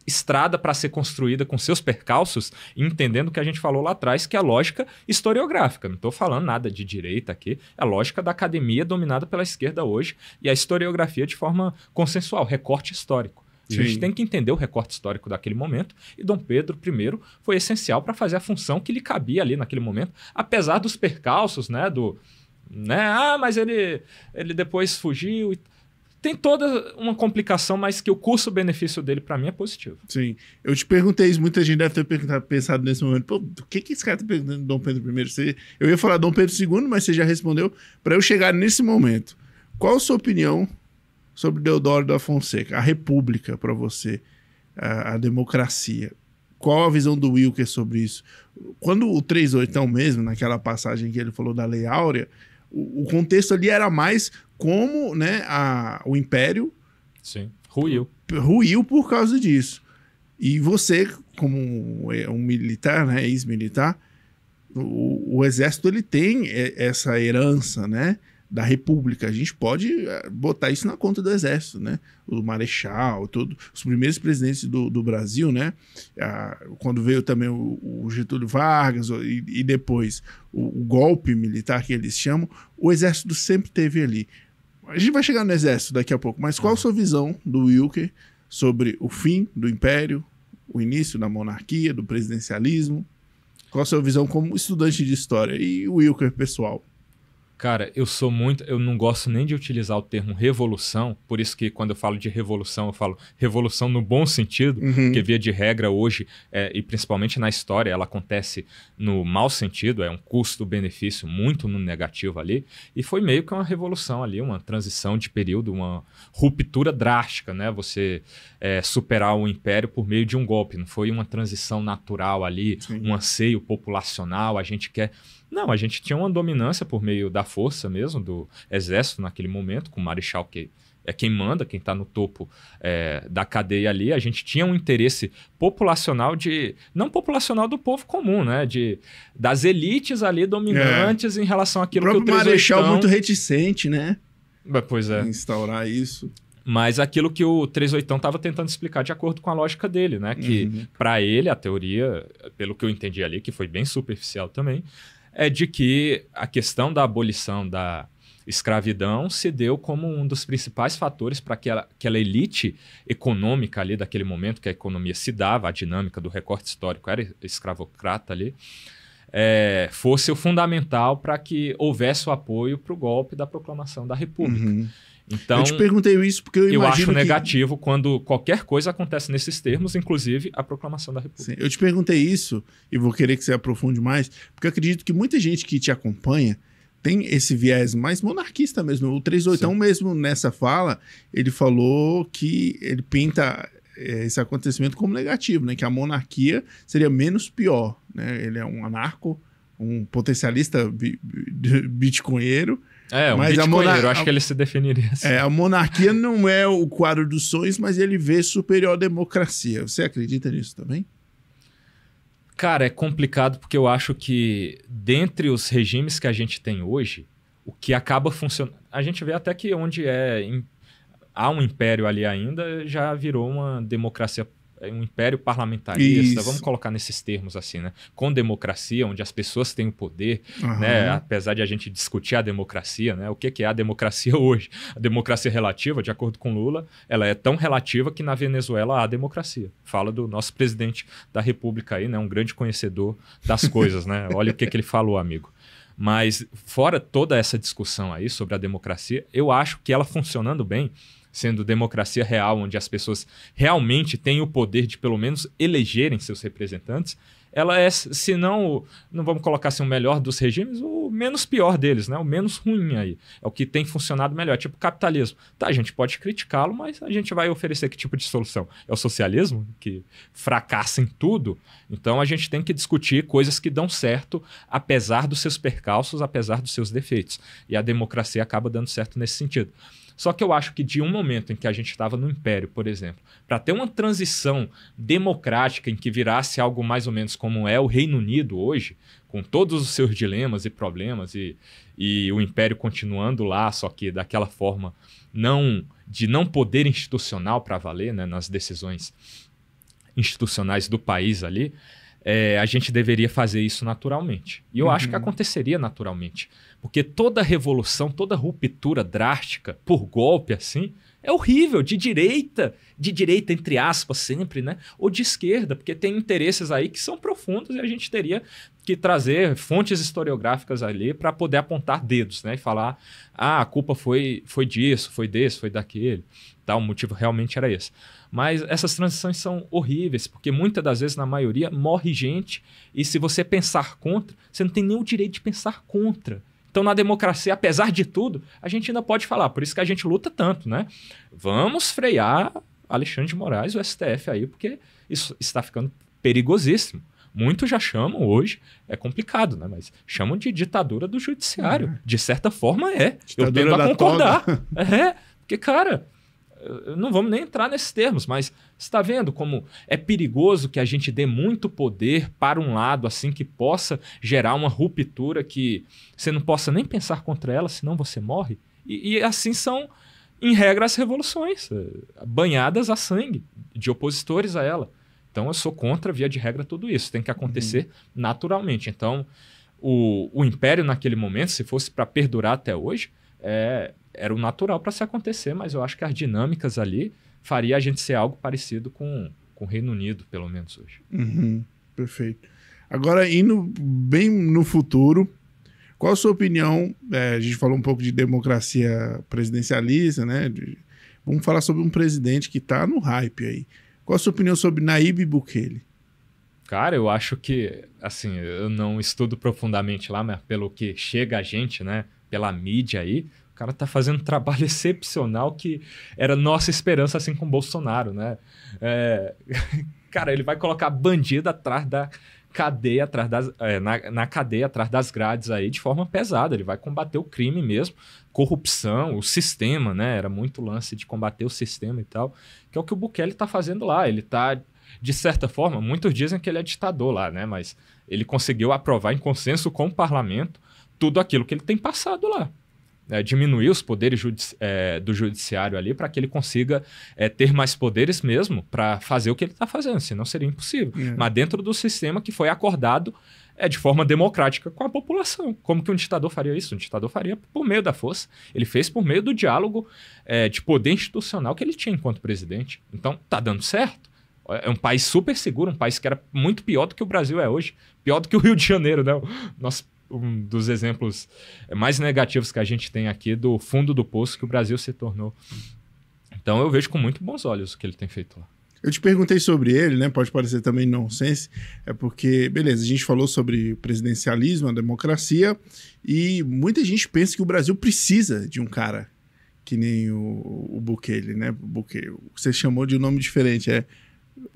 Speaker 2: estrada para ser construída com seus percalços, entendendo o que a gente falou lá atrás, que é a lógica historiográfica. Não estou falando nada de direita aqui, é a lógica da academia dominada pela esquerda hoje e a historiografia de forma consensual, recorte histórico. A gente tem que entender o recorte histórico daquele momento e Dom Pedro I foi essencial para fazer a função que lhe cabia ali naquele momento, apesar dos percalços, né, mas ele depois fugiu. Tem toda uma complicação, mas que o custo-benefício dele, para mim, é positivo.
Speaker 1: Sim. Eu te perguntei isso, muita gente deve ter pensado nesse momento. Pô, o que esse cara tá perguntando de Dom Pedro I? Eu ia falar Dom Pedro II, mas você já respondeu. Para eu chegar nesse momento, qual a sua opinião sobre Deodoro da Fonseca, a república para você, a democracia? Qual a visão do Wilker sobre isso? Quando o 38 mesmo, naquela passagem que ele falou da Lei Áurea, o contexto ali era mais como, né, o Império ruiu por causa disso. E você, como um militar, né, ex-militar, o Exército ele tem essa herança, né, da República. A gente pode botar isso na conta do Exército, né? O Marechal, os primeiros presidentes do Brasil, né? Quando veio também o Getúlio Vargas e depois o golpe militar que eles chamam, o Exército sempre teve ali. A gente vai chegar no Exército daqui a pouco, mas qual a sua visão do Wilker sobre o fim do Império, o início da monarquia, do presidencialismo? Qual a sua visão como estudante de história e o Wilker pessoal?
Speaker 2: Cara, eu não gosto nem de utilizar o termo revolução, por isso que quando eu falo de revolução, eu falo revolução no bom sentido, porque via de regra hoje, e principalmente na história, ela acontece no mau sentido, é um custo-benefício muito no negativo ali, e foi meio que uma revolução ali, uma transição de período, uma ruptura drástica, né? Você superar o império por meio de um golpe, não foi uma transição natural ali, um anseio populacional, a gente quer... Não, a gente tinha uma dominância por meio da força mesmo, do exército naquele momento, com o Marechal que é quem manda, quem está no topo da cadeia ali. A gente tinha um interesse populacional não populacional do povo comum, né? Das elites ali dominantes em relação àquilo que o 38...
Speaker 1: Marechal muito reticente, né?
Speaker 2: Pois é.
Speaker 1: Em instaurar isso.
Speaker 2: Mas aquilo que o 38 estava tentando explicar de acordo com a lógica dele, né? Que para ele, a teoria, pelo que eu entendi ali, que foi bem superficial também, é de que a questão da abolição da escravidão se deu como um dos principais fatores para que aquela elite econômica ali daquele momento, que a economia se dava, a dinâmica do recorte histórico era escravocrata ali, fosse o fundamental para que houvesse o apoio para o golpe da proclamação da República.
Speaker 1: Uhum.
Speaker 2: Então,
Speaker 1: eu te perguntei isso porque eu
Speaker 2: acho negativo quando qualquer coisa acontece nesses termos, inclusive a proclamação da República.
Speaker 1: Sim, eu te perguntei isso e vou querer que você aprofunde mais, porque eu acredito que muita gente que te acompanha tem esse viés mais monarquista mesmo. O 38 mesmo, nessa fala, ele falou que ele pinta esse acontecimento como negativo, né? Que a monarquia seria menos pior, né? Ele é um anarco, um potencialista bitcoinheiro.
Speaker 2: Mas bitcoinheiro, acho que ele se definiria assim.
Speaker 1: A monarquia não é o quadro dos sonhos, mas ele vê superior à democracia. Você acredita nisso também?
Speaker 2: Cara, é complicado porque eu acho que dentre os regimes que a gente tem hoje, o que acaba funcionando... A gente vê até que onde há um império ali ainda, já virou uma democracia, um império parlamentarista, vamos colocar nesses termos assim, né? Com democracia, onde as pessoas têm o poder, né? Apesar de a gente discutir a democracia, né? O que é a democracia hoje? A democracia relativa, de acordo com Lula, ela é tão relativa que na Venezuela há democracia. Fala do nosso presidente da República aí, né? Um grande conhecedor das coisas, né? Olha o que ele falou, amigo. Mas fora toda essa discussão aí sobre a democracia, eu acho que ela funcionando bem, sendo democracia real, onde as pessoas realmente têm o poder de pelo menos elegerem seus representantes, ela é, se não vamos colocar assim o melhor dos regimes, o menos pior deles, né? O menos ruim aí. É o que tem funcionado melhor, tipo o capitalismo. Tá, a gente pode criticá-lo, mas a gente vai oferecer que tipo de solução? É o socialismo, que fracassa em tudo? Então a gente tem que discutir coisas que dão certo, apesar dos seus percalços, apesar dos seus defeitos. E a democracia acaba dando certo nesse sentido. Só que eu acho que de um momento em que a gente estava no Império, por exemplo, para ter uma transição democrática em que virasse algo mais ou menos como é o Reino Unido hoje, com todos os seus dilemas e problemas e o Império continuando lá, só que daquela forma de não poder institucional para valer, né, nas decisões institucionais do país ali, a gente deveria fazer isso naturalmente. E eu acho que aconteceria naturalmente. Porque toda revolução, toda ruptura drástica por golpe assim, é horrível, de direita entre aspas sempre, né? Ou de esquerda, porque tem interesses aí que são profundos e a gente teria que trazer fontes historiográficas ali para poder apontar dedos, né? E falar, a culpa foi disso, foi desse, foi daquele. Tá? O motivo realmente era esse. Mas essas transições são horríveis, porque muitas das vezes, na maioria, morre gente e se você pensar contra, você não tem nem o direito de pensar contra. Então, na democracia, apesar de tudo, a gente ainda pode falar. Por isso que a gente luta tanto, né? Vamos frear Alexandre de Moraes, o STF aí, porque isso está ficando perigosíssimo. Muitos já chamam hoje, é complicado, né? Mas chamam de ditadura do judiciário. De certa forma eu tendo a concordar. Porque, cara, não vamos nem entrar nesses termos, mas você está vendo como é perigoso que a gente dê muito poder para um lado, assim, que possa gerar uma ruptura que você não possa nem pensar contra ela, senão você morre? E assim são, em regra, as revoluções, banhadas a sangue de opositores a ela. Então eu sou contra, via de regra, tudo isso. Tem que acontecer naturalmente. Então o Império naquele momento, se fosse para perdurar até hoje, era o natural para se acontecer, mas eu acho que as dinâmicas ali faria a gente ser algo parecido com o Reino Unido, pelo menos hoje.
Speaker 1: Perfeito. Agora, indo bem no futuro, qual a sua opinião? A gente falou um pouco de democracia presidencialista, né? Vamos falar sobre um presidente que está no hype aí. Qual a sua opinião sobre Nayib Bukele?
Speaker 2: Cara, eu acho que, assim, eu não estudo profundamente lá, mas pelo que chega a gente, né? Pela mídia aí, o cara tá fazendo um trabalho excepcional que era nossa esperança, assim, com o Bolsonaro, né? Cara, ele vai colocar bandido atrás da cadeia, na cadeia, atrás das grades aí, de forma pesada. Ele vai combater o crime mesmo, corrupção, o sistema, né? Era muito lance de combater o sistema e tal, que é o que o Bukele tá fazendo lá. Ele tá, de certa forma, muitos dizem que ele é ditador lá, né? Mas ele conseguiu aprovar em consenso com o parlamento tudo aquilo que ele tem passado lá. Diminuir os poderes do judiciário ali para que ele consiga ter mais poderes mesmo para fazer o que ele está fazendo, senão seria impossível. Mas dentro do sistema que foi acordado de forma democrática com a população. Como que um ditador faria isso? Um ditador faria por meio da força. Ele fez por meio do diálogo de poder institucional que ele tinha enquanto presidente. Então, tá dando certo? É um país super seguro, um país que era muito pior do que o Brasil é hoje. Pior do que o Rio de Janeiro, né? Um dos exemplos mais negativos que a gente tem aqui do fundo do poço que o Brasil se tornou. Então eu vejo com muito bons olhos o que ele tem feito lá.
Speaker 1: Eu te perguntei sobre ele, né? Pode parecer também nonsense, é porque, beleza, a gente falou sobre presidencialismo, a democracia, e muita gente pensa que o Brasil precisa de um cara que nem o Bukele, né? Bukele, você chamou de um nome diferente,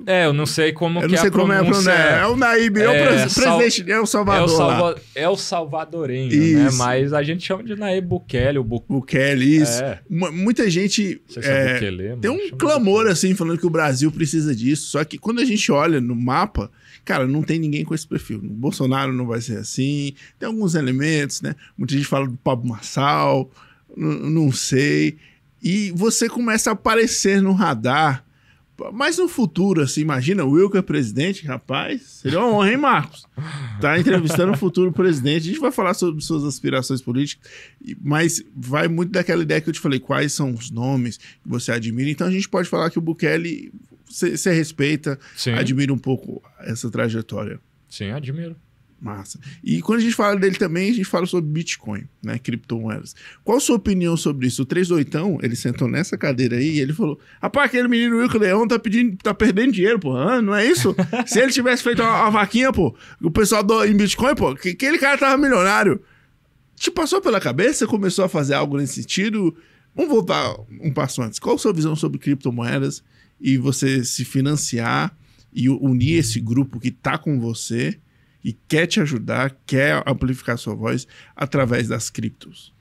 Speaker 2: eu não sei como
Speaker 1: eu não sei como é a pronúncia. É o Naíbe, é o presidente, é o Salvador.
Speaker 2: É o salvadorenho, né? Mas a gente chama de Naíbe Bukele.
Speaker 1: Bukele, isso. Muita gente
Speaker 2: Bukele,
Speaker 1: tem um clamor assim, falando que o Brasil precisa disso. Só que quando a gente olha no mapa, cara, não tem ninguém com esse perfil. O Bolsonaro não vai ser assim. Tem alguns elementos, né? Muita gente fala do Pablo Marçal, não sei. E você começa a aparecer no radar. Mas no futuro, assim, imagina o Wilker presidente, rapaz, seria uma honra, hein, Marcos? Tá entrevistando o futuro presidente. A gente vai falar sobre suas aspirações políticas, mas vai muito daquela ideia que eu te falei, quais são os nomes que você admira. Então a gente pode falar que o Bukele, você respeita, sim, admira um pouco essa trajetória.
Speaker 2: Sim, admiro.
Speaker 1: Massa. E quando a gente fala dele também, a gente fala sobre Bitcoin, né? Criptomoedas. Qual a sua opinião sobre isso? O 38, ele sentou nessa cadeira aí e ele falou: rapaz, aquele menino Wilker Leão tá perdendo dinheiro, pô. Não é isso? Se ele tivesse feito uma vaquinha, pô, o pessoal em Bitcoin, pô, aquele cara tava milionário. Te passou pela cabeça? Você começou a fazer algo nesse sentido? Vamos voltar um passo antes. Qual a sua visão sobre criptomoedas e você se financiar e unir esse grupo que tá com você e quer te ajudar, quer amplificar sua voz através das criptos?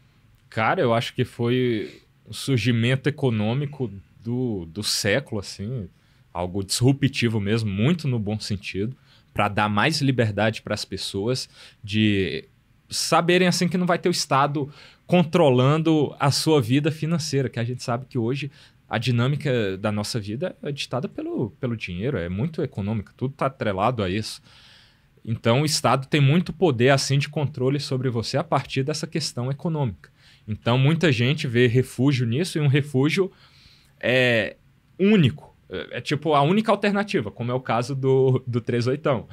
Speaker 2: Cara, eu acho que foi o surgimento econômico do século, assim, algo disruptivo mesmo, muito no bom sentido, para dar mais liberdade para as pessoas de saberem assim que não vai ter o Estado controlando a sua vida financeira, que a gente sabe que hoje a dinâmica da nossa vida é ditada pelo dinheiro, é muito econômica, tudo está atrelado a isso. Então, o Estado tem muito poder assim de controle sobre você a partir dessa questão econômica. Então, muita gente vê refúgio nisso e um refúgio único. É tipo a única alternativa, como é o caso do 38.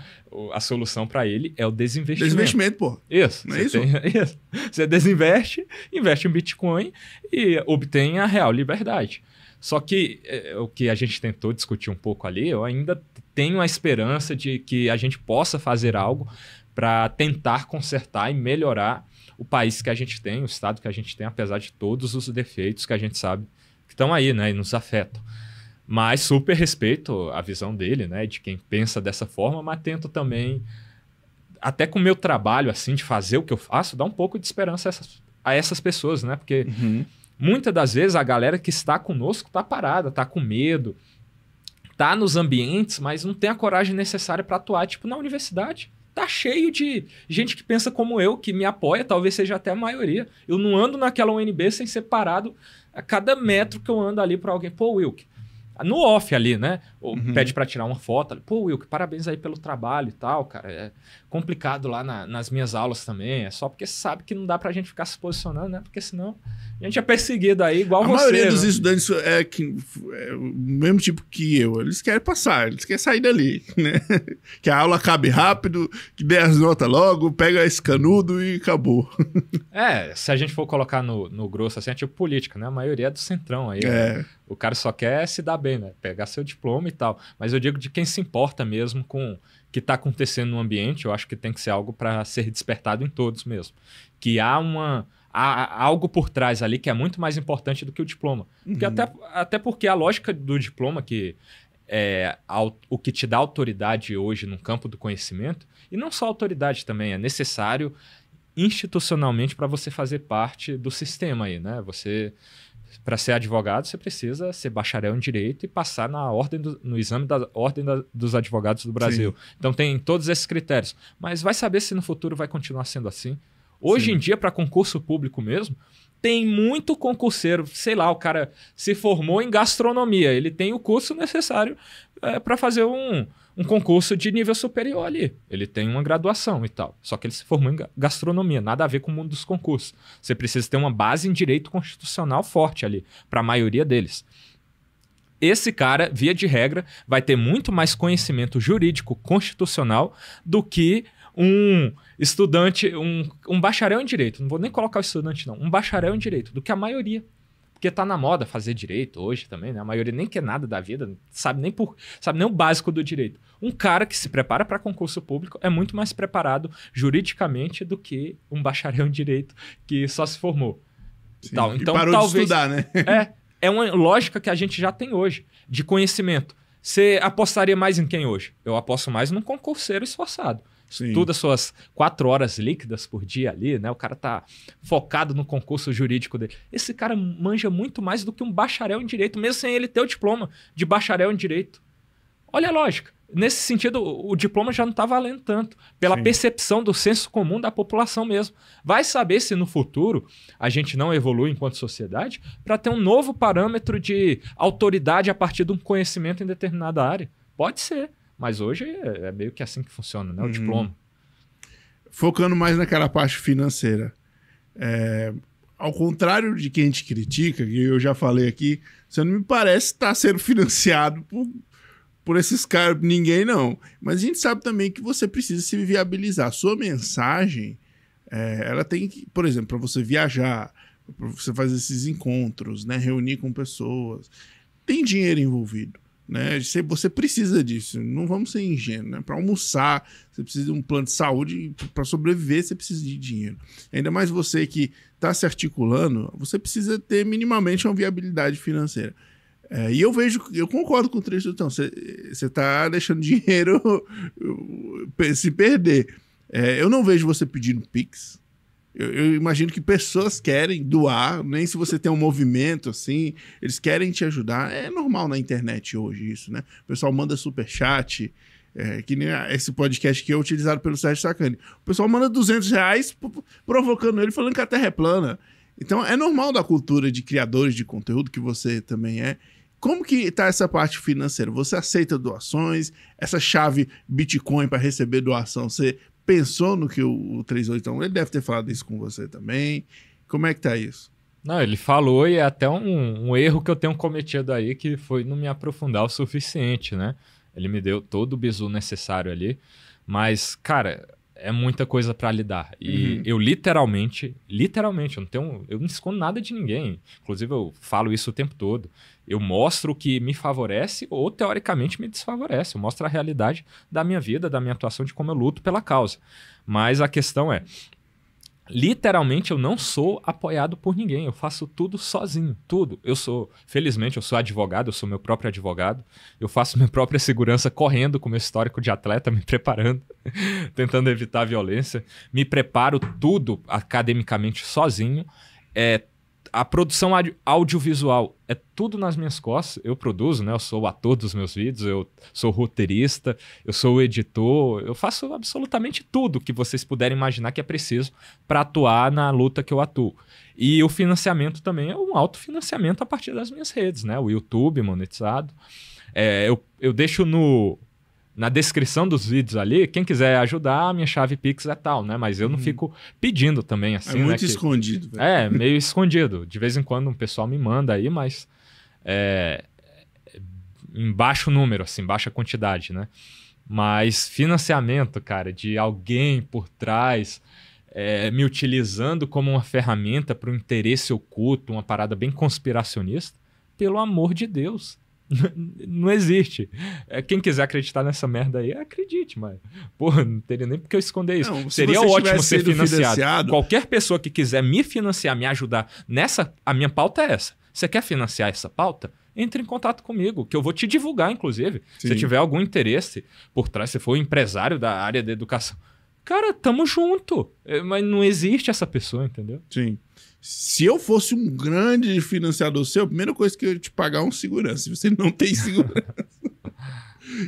Speaker 2: A solução para ele é o desinvestimento.
Speaker 1: Desinvestimento, pô.
Speaker 2: Isso.
Speaker 1: Não é isso?
Speaker 2: Isso. Você desinveste, investe em Bitcoin e obtém a real liberdade. Só que o que a gente tentou discutir um pouco ali, eu ainda tenho a esperança de que a gente possa fazer algo para tentar consertar e melhorar o país que a gente tem, o estado que a gente tem, apesar de todos os defeitos que a gente sabe que estão aí, né, e nos afetam. Mas super respeito a visão dele, né, de quem pensa dessa forma, mas tento também, até com o meu trabalho, assim, de fazer o que eu faço, dar um pouco de esperança a essas pessoas, né, porque muitas das vezes a galera que está conosco está parada, está com medo, está nos ambientes, mas não tem a coragem necessária para atuar, tipo na universidade. Tá cheio de gente que pensa como eu, que me apoia, talvez seja até a maioria. Eu não ando naquela UNB sem ser parado a cada metro que eu ando ali para alguém. Pô, Wilker, no off ali, né? Ou pede para tirar uma foto. Pô, Wilker, parabéns aí pelo trabalho e tal, cara. É complicado lá nas minhas aulas também. É só porque sabe que não dá pra gente ficar se posicionando, né? Porque senão a gente é perseguido aí igual você. A
Speaker 1: maioria dos estudantes é o mesmo tipo que eu. Eles querem passar, eles querem sair dali, né? Que a aula acabe rápido, que dê as notas logo, pega esse canudo e acabou.
Speaker 2: Se a gente for colocar no grosso assim, é tipo política, né? A maioria é do centrão aí. Né? O cara só quer se dar bem, né? Pegar seu diploma e tal. Mas eu digo de quem se importa mesmo com o que está acontecendo no ambiente, eu acho que tem que ser algo para ser despertado em todos mesmo. Que há algo por trás ali que é muito mais importante do que o diploma. Porque até porque a lógica do diploma, que é o que te dá autoridade hoje no campo do conhecimento, e não só autoridade também, é necessário institucionalmente para você fazer parte do sistema aí, né? Para ser advogado, você precisa ser bacharel em Direito e passar no exame da Ordem dos Advogados do Brasil. Sim. Então tem todos esses critérios. Mas vai saber se no futuro vai continuar sendo assim. Hoje em dia, para concurso público mesmo, tem muito concurseiro. Sei lá, o cara se formou em gastronomia. Ele tem o curso necessário para fazer um concurso de nível superior ali. Ele tem uma graduação e tal. Só que ele se formou em gastronomia. Nada a ver com o mundo dos concursos. Você precisa ter uma base em direito constitucional forte ali, para a maioria deles. esse cara, via de regra, vai ter muito mais conhecimento jurídico constitucional do que um estudante, um bacharel em direito. Não vou nem colocar o estudante, não. Um bacharel em direito, do que a maioria. Porque tá na moda fazer direito hoje também, né? A maioria nem quer nada da vida, sabe nem o básico do direito. Um cara que se prepara para concurso público é muito mais preparado juridicamente do que um bacharel em direito que só se formou.
Speaker 1: Então, parou talvez, de estudar, né?
Speaker 2: É uma lógica que a gente já tem hoje, de conhecimento. Você apostaria mais em quem hoje? Eu aposto mais num concurseiro esforçado. Estuda suas 4 horas líquidas por dia ali, né? O cara tá focado no concurso jurídico dele. Esse cara manja muito mais do que um bacharel em direito, mesmo sem ele ter o diploma de bacharel em direito. Olha a lógica. Nesse sentido, o diploma já não tá valendo tanto, pela percepção do senso comum da população mesmo. Vai saber se no futuro a gente não evolui enquanto sociedade para ter um novo parâmetro de autoridade a partir de um conhecimento em determinada área. Pode ser. Mas hoje é meio que assim que funciona, né? O diploma.
Speaker 1: Focando mais naquela parte financeira. Ao contrário de quem a gente critica, que eu já falei aqui, você não me parece estar sendo financiado por esses caras, ninguém não. Mas a gente sabe também que você precisa se viabilizar. A sua mensagem, ela tem que, por exemplo, para você viajar, para você fazer esses encontros, né? Reunir com pessoas, tem dinheiro envolvido. Né? Você precisa disso, não vamos ser ingênuos, né? Para almoçar, você precisa de um plano de saúde, para sobreviver, você precisa de dinheiro. Ainda mais você que está se articulando, você precisa ter minimamente uma viabilidade financeira. E eu concordo com o trecho, então, você está deixando dinheiro se perder. Eu não vejo você pedindo Pix. Eu imagino que pessoas querem doar, nem se você tem um movimento assim, eles querem te ajudar. É normal na internet hoje isso, né? O pessoal manda superchat, que nem esse podcast que é utilizado pelo Sérgio Sacani. O pessoal manda R$200 provocando ele, falando que a Terra é plana. Então é normal da cultura de criadores de conteúdo, que você também é. Como que tá essa parte financeira? Você aceita doações? Essa chave Bitcoin para receber doação, você pensou no que o 38, ele deve ter falado isso com você também. Como é que tá isso?
Speaker 2: Não, ele falou, e é até um erro que eu tenho cometido aí, que foi não me aprofundar o suficiente, né? Ele me deu todo o bizu necessário ali, mas, cara, é muita coisa para lidar. E eu literalmente, eu não escondo nada de ninguém. Inclusive, eu falo isso o tempo todo. Eu mostro o que me favorece ou, teoricamente, me desfavorece. Eu mostro a realidade da minha vida, da minha atuação, de como eu luto pela causa. Mas a questão é, literalmente, eu não sou apoiado por ninguém. Eu faço tudo sozinho, tudo. Felizmente, eu sou advogado, eu sou meu próprio advogado. Eu faço minha própria segurança correndo com meu histórico de atleta, me preparando, tentando evitar a violência. Me preparo tudo academicamente sozinho. A produção audiovisual é tudo nas minhas costas. Eu produzo, né? Eu sou o ator dos meus vídeos, eu sou roteirista, eu sou o editor, eu faço absolutamente tudo que vocês puderem imaginar que é preciso para atuar na luta que eu atuo. E o financiamento também é um autofinanciamento a partir das minhas redes, né? O YouTube monetizado. Eu deixo na descrição dos vídeos ali, quem quiser ajudar, a minha chave Pix é tal, né? Mas eu não fico pedindo também, assim,
Speaker 1: é muito escondido.
Speaker 2: Velho. Meio escondido. De vez em quando um pessoal me manda aí, mas em baixo número, assim, baixa quantidade, né? Mas financiamento, cara, de alguém por trás me utilizando como uma ferramenta para um interesse oculto, uma parada bem conspiracionista, pelo amor de Deus. Não existe. Quem quiser acreditar nessa merda aí, acredite, mas porra, não teria nem porque eu esconder isso. Não, seria ótimo ser financiado. Qualquer pessoa que quiser me financiar, me ajudar nessa, a minha pauta é essa. Você quer financiar essa pauta? Entre em contato comigo, que eu vou te divulgar, inclusive. Sim. Se tiver algum interesse por trás, se for empresário da área da educação. Cara, tamo junto. Mas não existe essa pessoa, entendeu?
Speaker 1: Sim. Se eu fosse um grande financiador seu, a primeira coisa que eu ia te pagar é um segurança. Se você não tem segurança.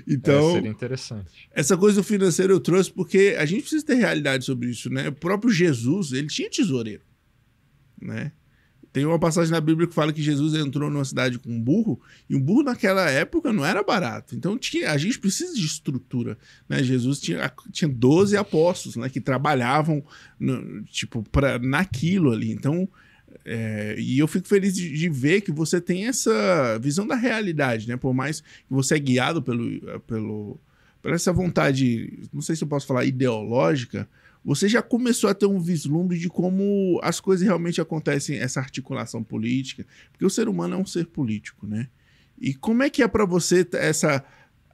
Speaker 1: Então,
Speaker 2: seria interessante.
Speaker 1: Essa coisa do financeiro eu trouxe porque a gente precisa ter realidade sobre isso, né? O próprio Jesus, ele tinha tesoureiro, né? Tem uma passagem na Bíblia que fala que Jesus entrou numa cidade com um burro, e um burro naquela época não era barato. Então a gente precisa de estrutura, né? Jesus tinha 12 apóstolos, né, que trabalhavam naquilo ali. Então E eu fico feliz de ver que você tem essa visão da realidade, né? Por mais que você é guiado por essa vontade, não sei se eu posso falar ideológica, você já começou a ter um vislumbre de como as coisas realmente acontecem, essa articulação política, porque o ser humano é um ser político, né? E como é que é para você essa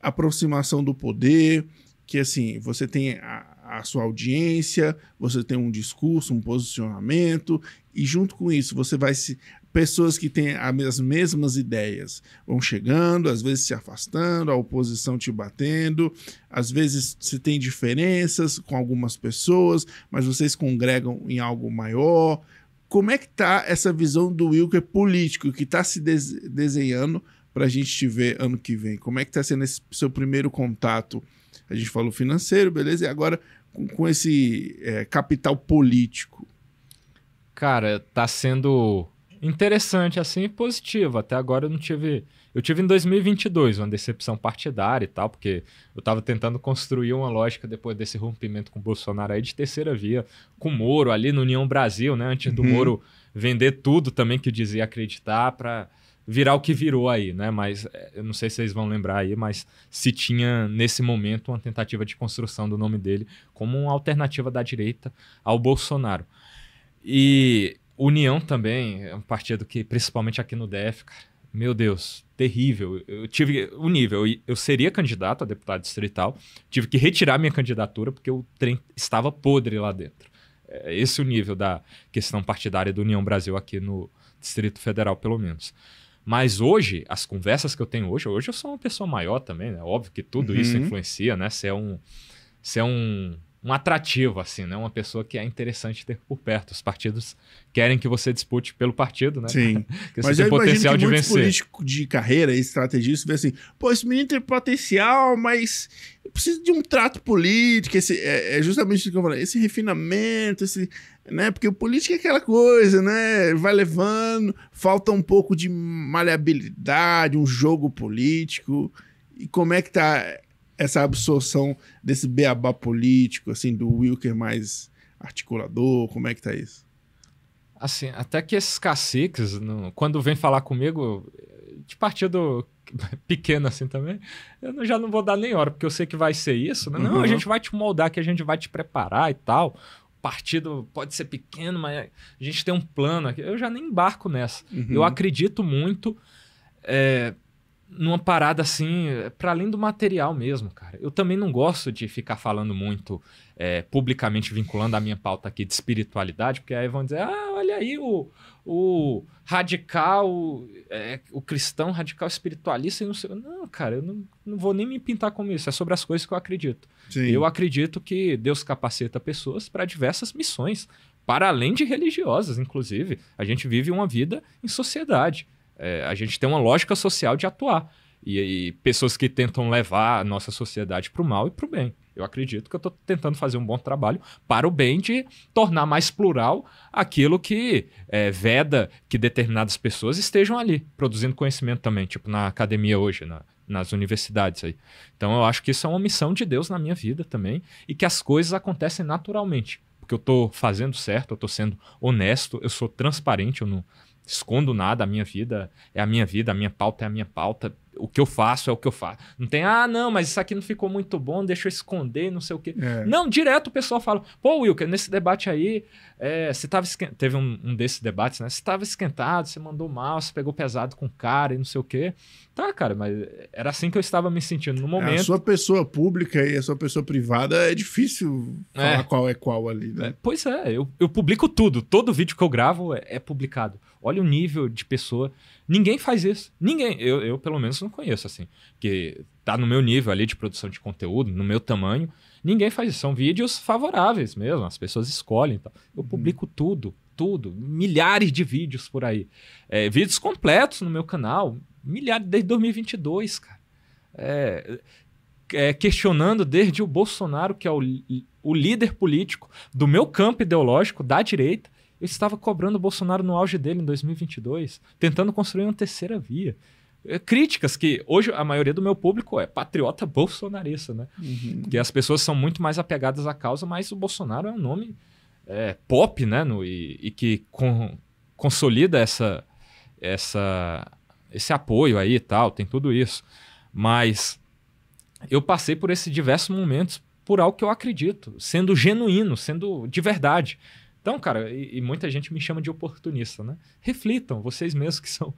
Speaker 1: aproximação do poder, que assim, você tem a sua audiência, você tem um discurso, um posicionamento, e junto com isso você vai pessoas que têm as mesmas ideias vão chegando, às vezes se afastando, a oposição te batendo, às vezes você tem diferenças com algumas pessoas, mas vocês congregam em algo maior. Como é que está essa visão do Wilker político que está se desenhando para a gente te ver ano que vem? Como é que está sendo esse seu primeiro contato? A gente falou financeiro, beleza? E agora com esse capital político?
Speaker 2: Cara, tá sendo interessante, assim, positivo. Até agora eu não tive... Eu tive em 2022 uma decepção partidária e tal, porque eu tava tentando construir uma lógica depois desse rompimento com o Bolsonaro aí de terceira via, com o Moro ali no União Brasil, né? Antes do Moro vender tudo também que dizia acreditar para virar o que virou aí, né? Mas eu não sei se vocês vão lembrar aí, mas se tinha nesse momento uma tentativa de construção do nome dele como uma alternativa da direita ao Bolsonaro. E União também é um partido que, principalmente aqui no DF, cara, meu Deus, terrível. Eu tive o nível, eu seria candidato a deputado distrital, tive que retirar minha candidatura porque o trem estava podre lá dentro. Esse é o nível da questão partidária do União Brasil aqui no Distrito Federal, pelo menos. Mas hoje, as conversas que eu tenho hoje eu sou uma pessoa maior também, né? Óbvio que tudo isso influencia, né? Você é um atrativo, assim, né? Uma pessoa que é interessante ter por perto. Os partidos querem que você dispute pelo partido, né?
Speaker 1: Sim.
Speaker 2: Que
Speaker 1: mas
Speaker 2: você tem
Speaker 1: eu
Speaker 2: potencial
Speaker 1: imagino que
Speaker 2: de
Speaker 1: muitos
Speaker 2: vencer.
Speaker 1: políticos de carreira e estrategistas vê assim, pô, esse menino tem potencial, mas eu preciso de um trato político, é justamente o que eu falei, esse refinamento, né? Porque o político é aquela coisa, né? Vai levando, falta um pouco de maleabilidade, um jogo político. E como é que tá essa absorção desse beabá político, assim, do Wilker mais articulador? Como é que tá isso?
Speaker 2: Assim, até que esses caciques, quando vem falar comigo, de partido pequeno assim também, eu já não vou dar nem hora, porque eu sei que vai ser isso, né? Não, a gente vai te moldar, que a gente vai te preparar e tal. O partido pode ser pequeno, mas a gente tem um plano aqui. Eu já nem embarco nessa. Eu acredito muito numa parada assim, para além do material mesmo, cara. Eu também não gosto de ficar falando muito publicamente vinculando a minha pauta aqui de espiritualidade, porque aí vão dizer, olha aí o radical, o cristão radical espiritualista e não sei. Não, cara, eu não vou nem me pintar como isso. É sobre as coisas que eu acredito.
Speaker 1: Sim.
Speaker 2: Eu acredito que Deus capacita pessoas para diversas missões, para além de religiosas, inclusive. A gente vive uma vida em sociedade. A gente tem uma lógica social de atuar. E pessoas que tentam levar a nossa sociedade para o mal e para o bem. Eu acredito que eu estou tentando fazer um bom trabalho para o bem de tornar mais plural aquilo que veda que determinadas pessoas estejam ali, produzindo conhecimento também, tipo na academia hoje, nas universidades aí. Então eu acho que isso é uma missão de Deus na minha vida também e que as coisas acontecem naturalmente. Porque eu estou fazendo certo, eu estou sendo honesto, eu sou transparente, eu não escondo nada, a minha vida é a minha vida, a minha pauta é a minha pauta, o que eu faço é o que eu faço. Não tem, não, mas isso aqui não ficou muito bom, deixa eu esconder, não sei o quê. Não, direto o pessoal fala, pô, Wilker, nesse debate aí, você tava teve um desses debates, né? Você tava esquentado, você mandou mal, você pegou pesado com o cara e não sei o quê. Tá, cara, mas era assim que eu estava me sentindo no momento.
Speaker 1: A sua pessoa pública e a sua pessoa privada é difícil falar qual é qual ali, né?
Speaker 2: Pois é, eu publico tudo. Todo vídeo que eu gravo é publicado. Olha o nível de pessoa. Ninguém faz isso. Ninguém. Eu pelo menos, não conheço, assim. Que tá no meu nível ali de produção de conteúdo, no meu tamanho. Ninguém faz isso. São vídeos favoráveis mesmo. As pessoas escolhem. Então. Eu publico tudo. Milhares de vídeos por aí. Vídeos completos no meu canal. Milhares, desde 2022, cara. Questionando desde o Bolsonaro, que é o líder político do meu campo ideológico, da direita. Eu estava cobrando o Bolsonaro no auge dele em 2022, tentando construir uma terceira via. Críticas que hoje a maioria do meu público é patriota bolsonarista, né? Porque as pessoas são muito mais apegadas à causa, mas o Bolsonaro é um nome pop, né? E que consolida esse apoio aí e tal, tem tudo isso. Mas eu passei por esses diversos momentos por algo que eu acredito, sendo genuíno, sendo de verdade. Então, cara, e muita gente me chama de oportunista, né? Reflitam, vocês mesmos que são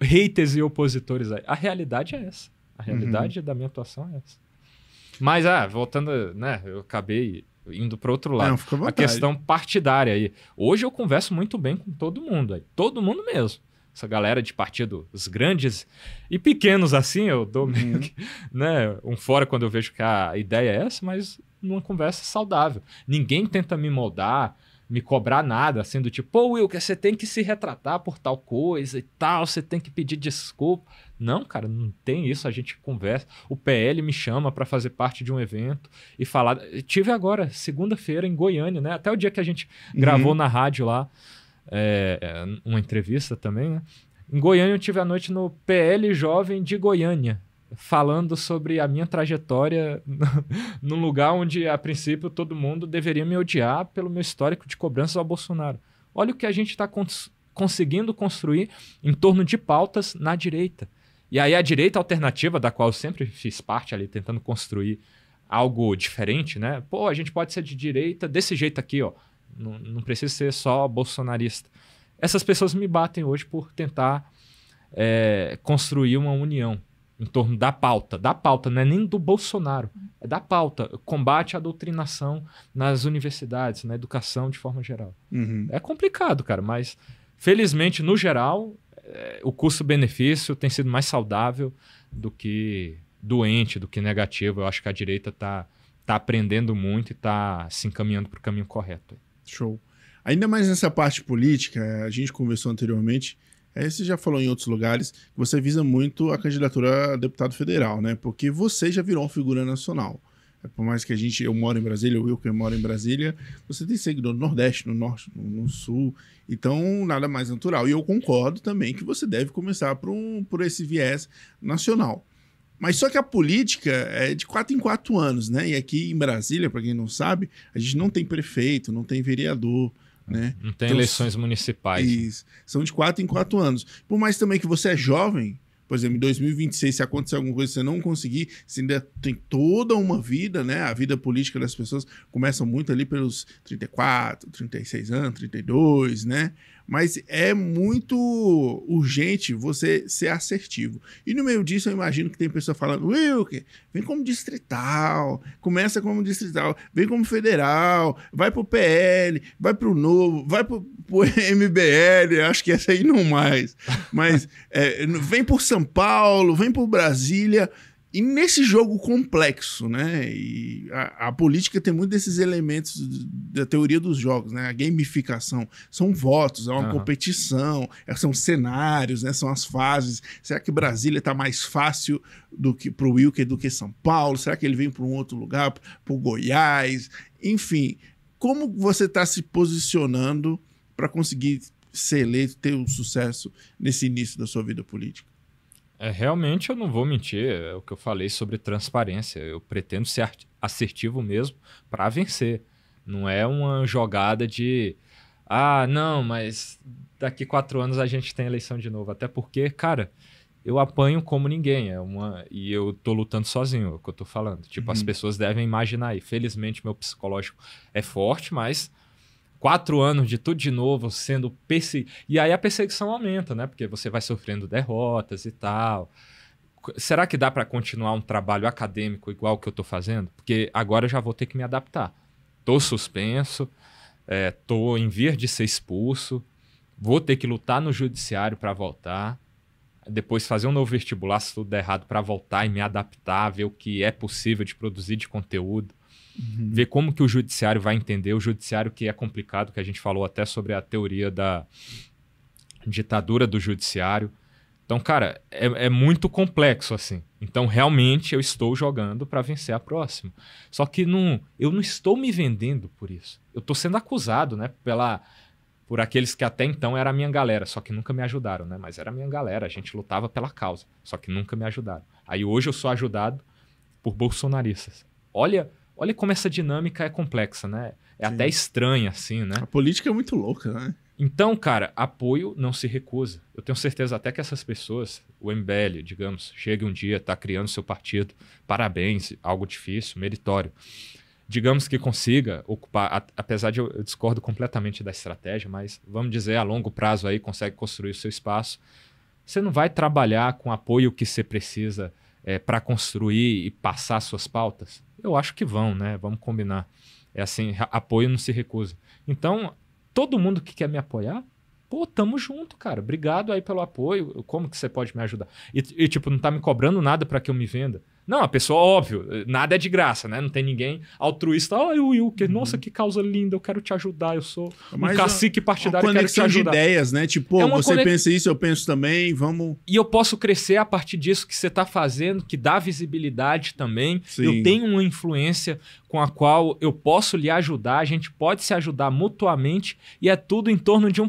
Speaker 2: haters e opositores aí. A realidade é essa. A realidade da minha atuação é essa. Mas, voltando, né? Eu acabei indo para outro lado.
Speaker 1: Não, fica à
Speaker 2: a
Speaker 1: vontade.
Speaker 2: questão partidária aí. Hoje eu converso muito bem com todo mundo aí. Todo mundo mesmo. Essa galera de partidos grandes e pequenos assim, eu dou meio que, né, um fora quando eu vejo que a ideia é essa, mas numa conversa saudável. Ninguém tenta me moldar, me cobrar nada, assim, do tipo, pô, Wilker, você tem que se retratar por tal coisa e tal, você tem que pedir desculpa. Não, cara, não tem isso, a gente conversa. O PL me chama para fazer parte de um evento e falar. Tive agora, segunda-feira, em Goiânia, né? Até o dia que a gente gravou na rádio lá, uma entrevista também, né? Em Goiânia eu tive a noite no PL Jovem de Goiânia, falando sobre a minha trajetória num lugar onde, a princípio, todo mundo deveria me odiar pelo meu histórico de cobranças ao Bolsonaro. Olha o que a gente está conseguindo construir em torno de pautas na direita. E aí a direita alternativa, da qual eu sempre fiz parte ali, tentando construir algo diferente, né? Pô, a gente pode ser de direita desse jeito aqui, ó. Não precisa ser só bolsonarista. Essas pessoas me batem hoje por tentar construir uma união em torno da pauta. Da pauta, não é nem do Bolsonaro. É da pauta. Combate à doutrinação nas universidades, na educação de forma geral. É complicado, cara, mas felizmente, no geral, o custo-benefício tem sido mais saudável do que doente, do que negativo. Eu acho que a direita tá aprendendo muito e está se encaminhando para o caminho correto.
Speaker 1: Show. Ainda mais nessa parte política, a gente conversou anteriormente, você já falou em outros lugares, que você visa muito a candidatura a deputado federal, né? Porque você já virou uma figura nacional. Por mais que eu moro em Brasília, o Wilker mora em Brasília, você tem seguidor no Nordeste, no Norte, no Sul, então nada mais natural. E eu concordo também que você deve começar por esse viés nacional. Mas só que a política é de 4 em 4 anos, né? E aqui em Brasília, para quem não sabe, a gente não tem prefeito, não tem vereador, né?
Speaker 2: Não tem eleições municipais.
Speaker 1: Isso. São de 4 em 4 anos. Por mais também que você é jovem, por exemplo, em 2026, se acontecer alguma coisa que você não conseguir, você ainda tem toda uma vida, né? A vida política das pessoas começa muito ali pelos 34, 36 anos, 32, né? Mas é muito urgente você ser assertivo. E no meio disso, eu imagino que tem pessoa falando, Wilker, vem como distrital, começa como distrital, vem como federal, vai pro PL, vai pro Novo, vai pro MBL, acho que essa aí não mais. Mas vem por São Paulo, vem por Brasília. E nesse jogo complexo, né? E a política tem muito desses elementos da teoria dos jogos, né? A gamificação. São votos, é uma competição, são cenários, né? São as fases. Será que Brasília está mais fácil para o Wilker do que São Paulo? Será que ele vem para um outro lugar, para o Goiás? Enfim, como você está se posicionando para conseguir ser eleito, ter um sucesso nesse início da sua vida política?
Speaker 2: Realmente eu não vou mentir, é o que eu falei sobre transparência. Eu pretendo ser assertivo mesmo para vencer. Não é uma jogada de não, mas daqui 4 anos a gente tem eleição de novo. Até porque, cara, eu apanho como ninguém. E eu tô lutando sozinho, é o que eu tô falando. Tipo, as pessoas devem imaginar aí. Felizmente meu psicológico é forte, mas 4 anos de tudo de novo, sendo perseguido. E aí a perseguição aumenta, né? Porque você vai sofrendo derrotas e tal. Será que dá para continuar um trabalho acadêmico igual que eu estou fazendo? Porque agora eu já vou ter que me adaptar. Estou suspenso, estou em vias de ser expulso, vou ter que lutar no judiciário para voltar, depois fazer um novo vestibular se tudo der errado para voltar e me adaptar, ver o que é possível de produzir de conteúdo. Ver como que o judiciário vai entender, o judiciário que é complicado, que a gente falou até sobre a teoria da ditadura do judiciário. Então, cara, é muito complexo, assim. Então, realmente, eu estou jogando para vencer a próxima. Só que eu não estou me vendendo por isso. Eu estou sendo acusado, né, por aqueles que até então era a minha galera, só que nunca me ajudaram, né? Mas era a minha galera, a gente lutava pela causa, só que nunca me ajudaram. Aí hoje eu sou ajudado por bolsonaristas. Olha como essa dinâmica é complexa, né? É Sim. Até estranha, assim, né?
Speaker 1: A política é muito louca, né?
Speaker 2: Então, cara, apoio não se recusa. Eu tenho certeza até que essas pessoas, o MBL, digamos, chegue um dia, está criando seu partido, parabéns, algo difícil, meritório. Digamos que consiga ocupar, apesar de eu discordo completamente da estratégia, mas vamos dizer, a longo prazo aí consegue construir o seu espaço. Você não vai trabalhar com o apoio que você precisa para construir e passar suas pautas? Eu acho que vão, né? Vamos combinar. É assim, apoio não se recusa. Então, todo mundo que quer me apoiar, pô, tamo junto, cara. Obrigado aí pelo apoio. Como que você pode me ajudar? E tipo, não tá me cobrando nada para que eu me venda. Não, a pessoa, óbvio, nada é de graça, né? Não tem ninguém altruísta. Will, nossa, que causa linda, eu quero te ajudar, eu sou um cacique partidário, eu quero te ajudar.
Speaker 1: De ideias, né? Tipo, você pensa isso, eu penso também, vamos...
Speaker 2: E eu posso crescer a partir disso que você tá fazendo, que dá visibilidade também. Sim. Eu tenho uma influência com a qual eu posso lhe ajudar, a gente pode se ajudar mutuamente e é tudo em torno de um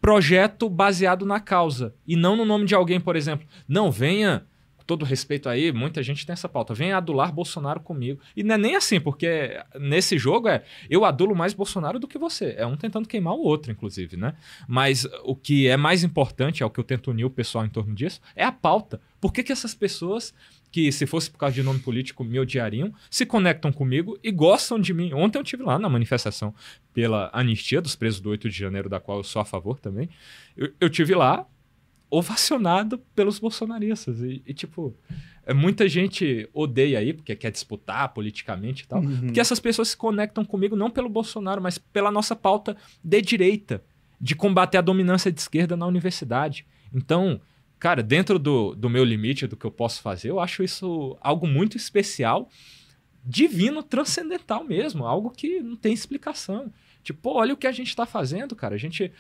Speaker 2: projeto baseado na causa e não no nome de alguém, por exemplo. Não, venha... todo respeito aí, muita gente tem essa pauta. Vem adular Bolsonaro comigo. E não é nem assim, porque nesse jogo eu adulo mais Bolsonaro do que você. É um tentando queimar o outro, inclusive, né? Mas o que é mais importante, é o que eu tento unir o pessoal em torno disso, é a pauta. Por que essas pessoas, que se fosse por causa de nome político me odiariam, se conectam comigo e gostam de mim? Ontem eu estive lá na manifestação pela anistia dos presos do 8 de janeiro, da qual eu sou a favor também. Eu estive lá, ovacionado pelos bolsonaristas. E tipo, muita gente odeia aí, porque quer disputar politicamente e tal, porque essas pessoas se conectam comigo não pelo Bolsonaro, mas pela nossa pauta de direita, de combater a dominância de esquerda na universidade. Então, cara, dentro do meu limite, do que eu posso fazer, eu acho isso algo muito especial, divino, transcendental mesmo, algo que não tem explicação. Tipo, olha o que a gente está fazendo, cara. A gente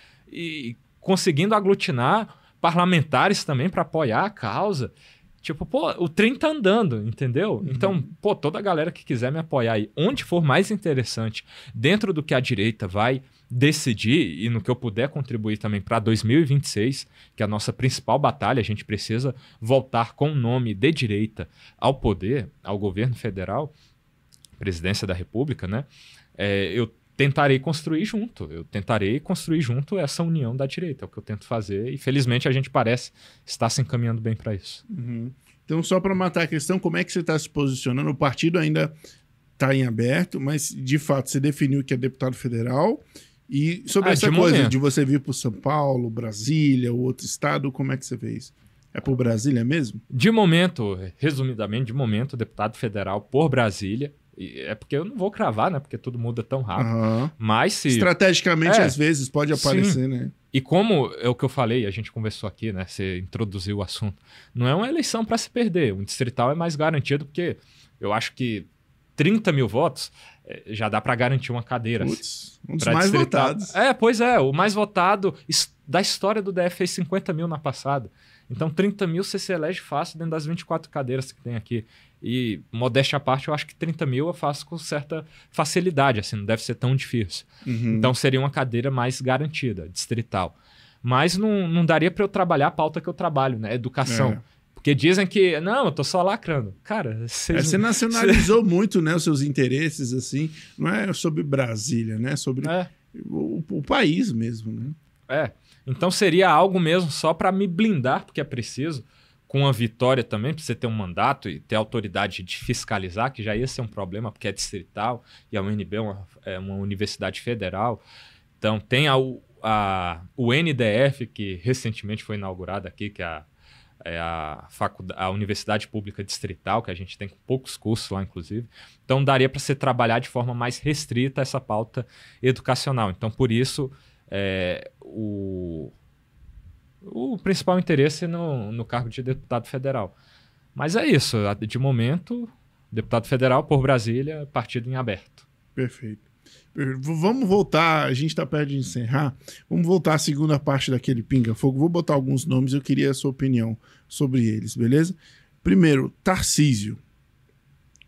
Speaker 2: conseguindo aglutinar parlamentares também para apoiar a causa. Tipo, pô, o trem tá andando, entendeu? Então, pô, toda a galera que quiser me apoiar aí, onde for mais interessante, dentro do que a direita vai decidir e no que eu puder contribuir também para 2026, que é a nossa principal batalha, a gente precisa voltar com o nome de direita ao poder, ao governo federal, presidência da República, né? Eu tentarei construir junto essa união da direita, é o que eu tento fazer, e felizmente a gente parece estar se encaminhando bem para isso.
Speaker 1: Então, só para matar a questão, como é que você está se posicionando? O partido ainda está em aberto, mas de fato você definiu que é deputado federal, e sobre essa coisa de você vir para São Paulo, Brasília, ou outro estado, como é que você vê isso? É por Brasília mesmo?
Speaker 2: De momento, resumidamente, deputado federal por Brasília. É porque eu não vou cravar, né? Porque tudo muda tão rápido. Mas se...
Speaker 1: estrategicamente, às vezes, pode aparecer, né?
Speaker 2: E como é o que eu falei, a gente conversou aqui, né? Você introduziu o assunto. Não é uma eleição para se perder. Um distrital é mais garantido, porque eu acho que 30 mil votos já dá para garantir uma cadeira.
Speaker 1: Putz, um dos mais votados.
Speaker 2: Pois é. O mais votado da história do DF fez 50 mil na passada. Então, 30 mil você se elege fácil dentro das 24 cadeiras que tem aqui. E, modéstia à parte, eu acho que 30 mil eu faço com certa facilidade, assim, não deve ser tão difícil. Então, seria uma cadeira mais garantida, distrital. Mas não daria para eu trabalhar a pauta que eu trabalho, né? Educação. Porque dizem que, não, eu tô só lacrando. Cara,
Speaker 1: você nacionalizou muito, né, os seus interesses, assim. Não é sobre Brasília, né? Sobre o país mesmo, né?
Speaker 2: Então seria algo mesmo só para me blindar, porque é preciso, com a vitória também, para você ter um mandato e ter autoridade de fiscalizar, que já ia ser um problema, porque é distrital, e a UNB é uma universidade federal. Então tem o NDF, que recentemente foi inaugurada aqui, que é a Universidade Pública Distrital, que a gente tem poucos cursos lá, inclusive. Então daria para você trabalhar de forma mais restrita essa pauta educacional. Então, por isso... o principal interesse no cargo de deputado federal. Mas é isso, de momento, deputado federal por Brasília, partido em aberto.
Speaker 1: Perfeito. Vamos voltar, a gente está perto de encerrar, vamos voltar à segunda parte daquele pinga-fogo. Vou botar alguns nomes, eu queria a sua opinião sobre eles, beleza? Primeiro, Tarcísio.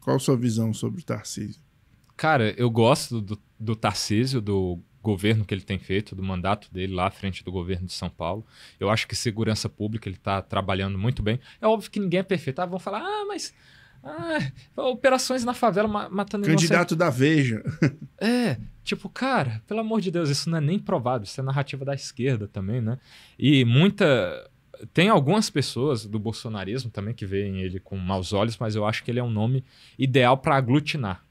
Speaker 1: Qual a sua visão sobre o Tarcísio?
Speaker 2: Cara, eu gosto do Tarcísio, do governo que ele tem feito, do mandato dele lá à frente do governo de São Paulo. Eu acho que segurança pública ele está trabalhando muito bem. É óbvio que ninguém é perfeito. Vão falar, mas Operações na favela matando
Speaker 1: Candidato da Veja.
Speaker 2: Tipo, cara, pelo amor de Deus, isso não é nem provável, isso é narrativa da esquerda também, né? E tem algumas pessoas do bolsonarismo também que veem ele com maus olhos, mas eu acho que ele é um nome ideal para aglutinar.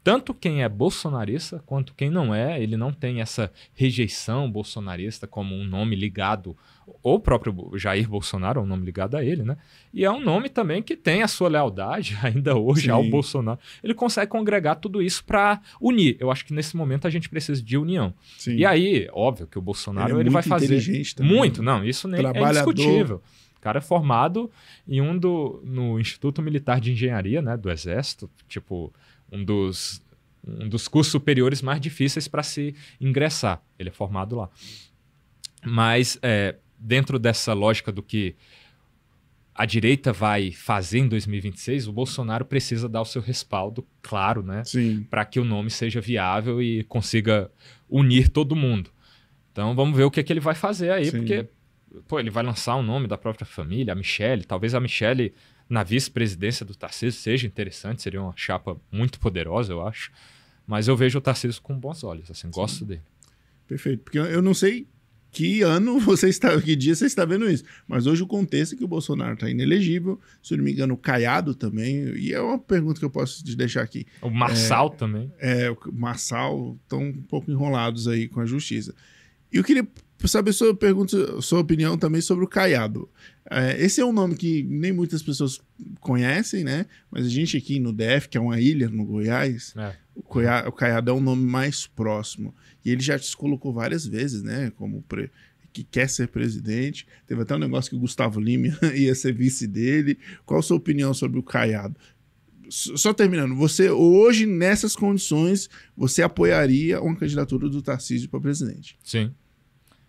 Speaker 2: Tanto quem é bolsonarista quanto quem não é, ele não tem essa rejeição bolsonarista como um nome ligado, ou o próprio Jair Bolsonaro é um nome ligado a ele, né? E é um nome também que tem a sua lealdade ainda hoje ao Bolsonaro. Ele consegue congregar tudo isso para unir. Eu acho que nesse momento a gente precisa de união. Sim. E aí, óbvio que o Bolsonaro ele vai fazer...
Speaker 1: inteligente também.
Speaker 2: Muito, não, isso nem é indiscutível. O cara é formado no Instituto Militar de Engenharia, né, do Exército, tipo... Um dos cursos superiores mais difíceis para se ingressar. Ele é formado lá. Mas, dentro dessa lógica do que a direita vai fazer em 2026, o Bolsonaro precisa dar o seu respaldo, claro, né? Para que o nome seja viável e consiga unir todo mundo. Então, vamos ver o que ele vai fazer aí, porque ele vai lançar o nome da própria família, a Michelle. Talvez a Michelle... na vice-presidência do Tarcísio seja interessante, seria uma chapa muito poderosa, eu acho. Mas eu vejo o Tarcísio com bons olhos, assim, gosto dele.
Speaker 1: Perfeito, porque eu não sei que dia você está vendo isso, mas hoje o contexto é que o Bolsonaro está inelegível, se não me engano o Caiado também, e é uma pergunta que eu posso te deixar aqui.
Speaker 2: O Marçal também.
Speaker 1: O Marçal estão um pouco enrolados aí com a justiça. E eu queria saber sua opinião também sobre o Caiado. Esse é um nome que nem muitas pessoas conhecem, né? Mas a gente aqui no DF, que é uma ilha no Goiás, o Caiado é um nome mais próximo. E ele já se colocou várias vezes, né? Como que quer ser presidente. Teve até um negócio que o Gustavo Lima ia ser vice dele. Qual a sua opinião sobre o Caiado? Só terminando, você hoje, nessas condições, você apoiaria uma candidatura do Tarcísio para presidente?
Speaker 2: Sim.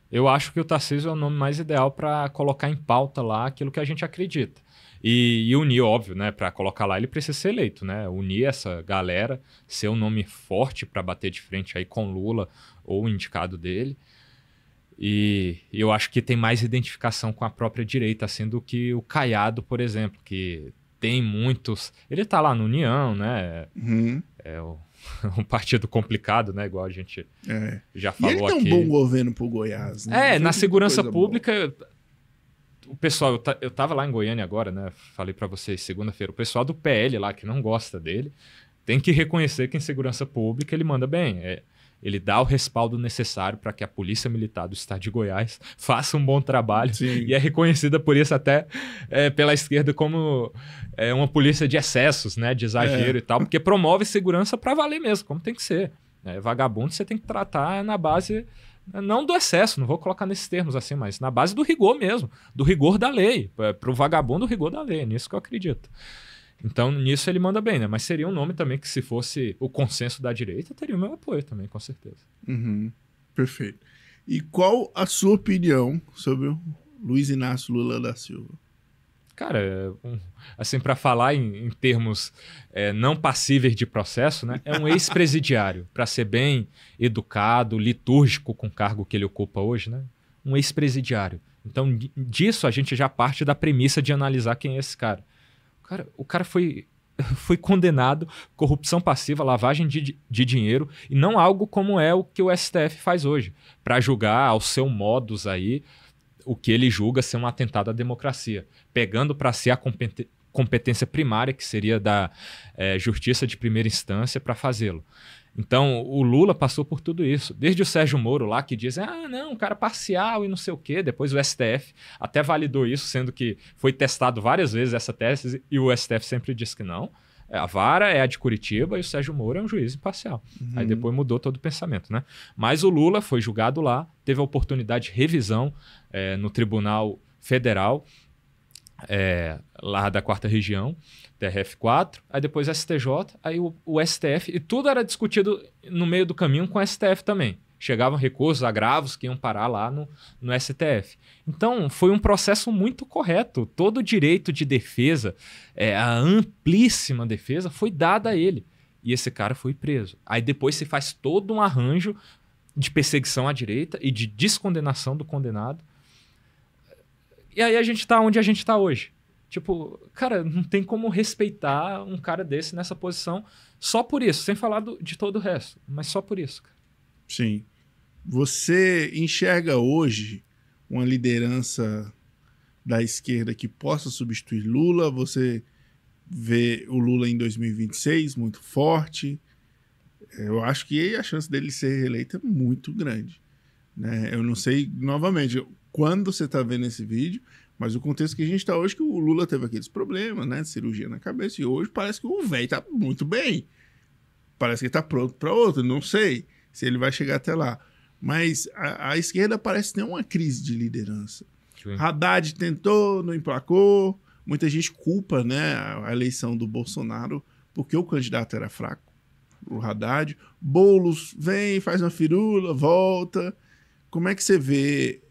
Speaker 2: Eu acho que o Tarcísio é o nome mais ideal para colocar em pauta lá aquilo que a gente acredita. E unir, óbvio, né? Para colocar lá, ele precisa ser eleito, né? Unir essa galera, ser um nome forte para bater de frente aí com Lula ou o indicado dele. E eu acho que tem mais identificação com a própria direita, assim, do que o Caiado, por exemplo, que tem muitos... Ele tá lá no União, né? Um partido complicado, né? Igual a gente já falou aqui. E ele
Speaker 1: tem um bom governo pro Goiás, né?
Speaker 2: Na segurança pública, o pessoal... Eu tava lá em Goiânia agora, né? Falei para vocês segunda-feira. O pessoal do PL lá, que não gosta dele, tem que reconhecer que em segurança pública ele manda bem. Ele dá o respaldo necessário para que a Polícia Militar do Estado de Goiás faça um bom trabalho. Sim. E é reconhecida por isso até pela esquerda como uma polícia de excessos, né, de exagero e tal, porque promove segurança para valer mesmo, como tem que ser. Vagabundo você tem que tratar na base, não do excesso, não vou colocar nesses termos assim, mas na base do rigor mesmo, do rigor da lei. Para o vagabundo, o rigor da lei, é nisso que eu acredito. Então, nisso ele manda bem, né? Mas seria um nome também que, se fosse o consenso da direita, teria o meu apoio também, com certeza.
Speaker 1: Perfeito. E qual a sua opinião sobre o Luiz Inácio Lula da Silva?
Speaker 2: Cara, assim, para falar em termos não passíveis de processo, né? É um ex-presidiário, para ser bem educado, litúrgico com o cargo que ele ocupa hoje, né? Um ex-presidiário. Então, disso a gente já parte da premissa de analisar quem é esse cara. O cara foi condenado, corrupção passiva, lavagem de dinheiro, e não algo como é o que o STF faz hoje, para julgar ao seu modus aí o que ele julga ser um atentado à democracia, pegando para si a competência primária, que seria da justiça de primeira instância, para fazê-lo. Então, o Lula passou por tudo isso. Desde o Sérgio Moro lá, que diz, não, um cara parcial e não sei o quê. Depois o STF até validou isso, sendo que foi testado várias vezes essa tese e o STF sempre disse que não. A vara é a de Curitiba e o Sérgio Moro é um juiz imparcial. Aí depois mudou todo o pensamento, né? Mas o Lula foi julgado lá, teve a oportunidade de revisão no Tribunal Federal, lá da 4ª Região, TRF4, aí depois STJ, aí o STF, e tudo era discutido no meio do caminho com o STF também. Chegavam recursos, agravos que iam parar lá no STF. Então, foi um processo muito correto. Todo o direito de defesa, a amplíssima defesa, foi dada a ele. E esse cara foi preso. Aí depois se faz todo um arranjo de perseguição à direita e de descondenação do condenado. E aí a gente está onde a gente está hoje. Tipo, cara, não tem como respeitar um cara desse nessa posição só por isso, sem falar de todo o resto, mas só por isso. Cara.
Speaker 1: Sim. Você enxerga hoje uma liderança da esquerda que possa substituir Lula? Você vê o Lula em 2026 muito forte? Eu acho que a chance dele ser reeleito é muito grande, né? Eu não sei, novamente, quando você está vendo esse vídeo, mas o contexto que a gente está hoje, que o Lula teve aqueles problemas, né? Cirurgia na cabeça, e hoje parece que o velho está muito bem. Parece que ele está pronto para outro. Não sei se ele vai chegar até lá. Mas a esquerda parece ter uma crise de liderança. Sim. Haddad tentou, não emplacou. Muita gente culpa, né, a eleição do Bolsonaro porque o candidato era fraco, o Haddad. Boulos vem, faz uma firula, volta. Como é que você vê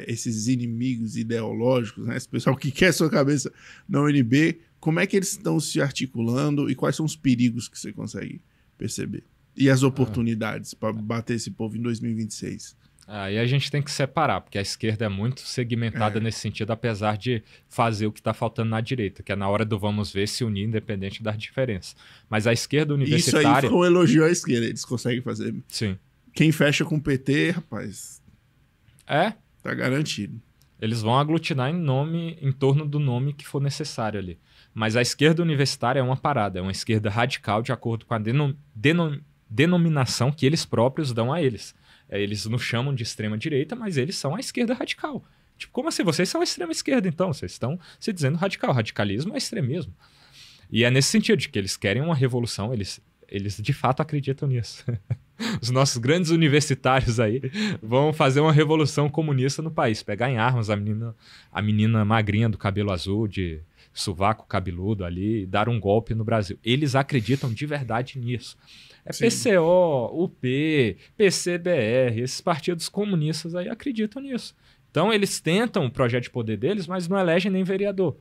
Speaker 1: esses inimigos ideológicos, né, esse pessoal que quer sua cabeça na UNB, como é que eles estão se articulando e quais são os perigos que você consegue perceber? E as oportunidades para bater esse povo em 2026?
Speaker 2: Aí a gente tem que separar, porque a esquerda é muito segmentada nesse sentido, apesar de fazer o que está faltando na direita, que é na hora do vamos ver se unir independente das diferenças. Mas a esquerda universitária...
Speaker 1: Isso aí foi um elogio à esquerda, eles conseguem fazer.
Speaker 2: Sim.
Speaker 1: Quem fecha com o PT, rapaz... Tá garantido.
Speaker 2: Eles vão aglutinar em torno do nome que for necessário ali. Mas a esquerda universitária é uma parada, é uma esquerda radical de acordo com a denominação que eles próprios dão a eles. Eles nos chamam de extrema-direita, mas eles são a esquerda radical. Tipo, como assim? Vocês são a extrema-esquerda, então. Vocês estão se dizendo radical. Radicalismo é extremismo. E é nesse sentido, de que eles querem uma revolução, eles de fato acreditam nisso. Os nossos grandes universitários aí vão fazer uma revolução comunista no país. Pegar em armas a menina magrinha do cabelo azul, de sovaco cabeludo ali, e dar um golpe no Brasil. Eles acreditam de verdade nisso.
Speaker 1: Sim.
Speaker 2: PCO, UP, PCBR, esses partidos comunistas aí acreditam nisso. Então eles tentam o projeto de poder deles, mas não elegem nem vereador.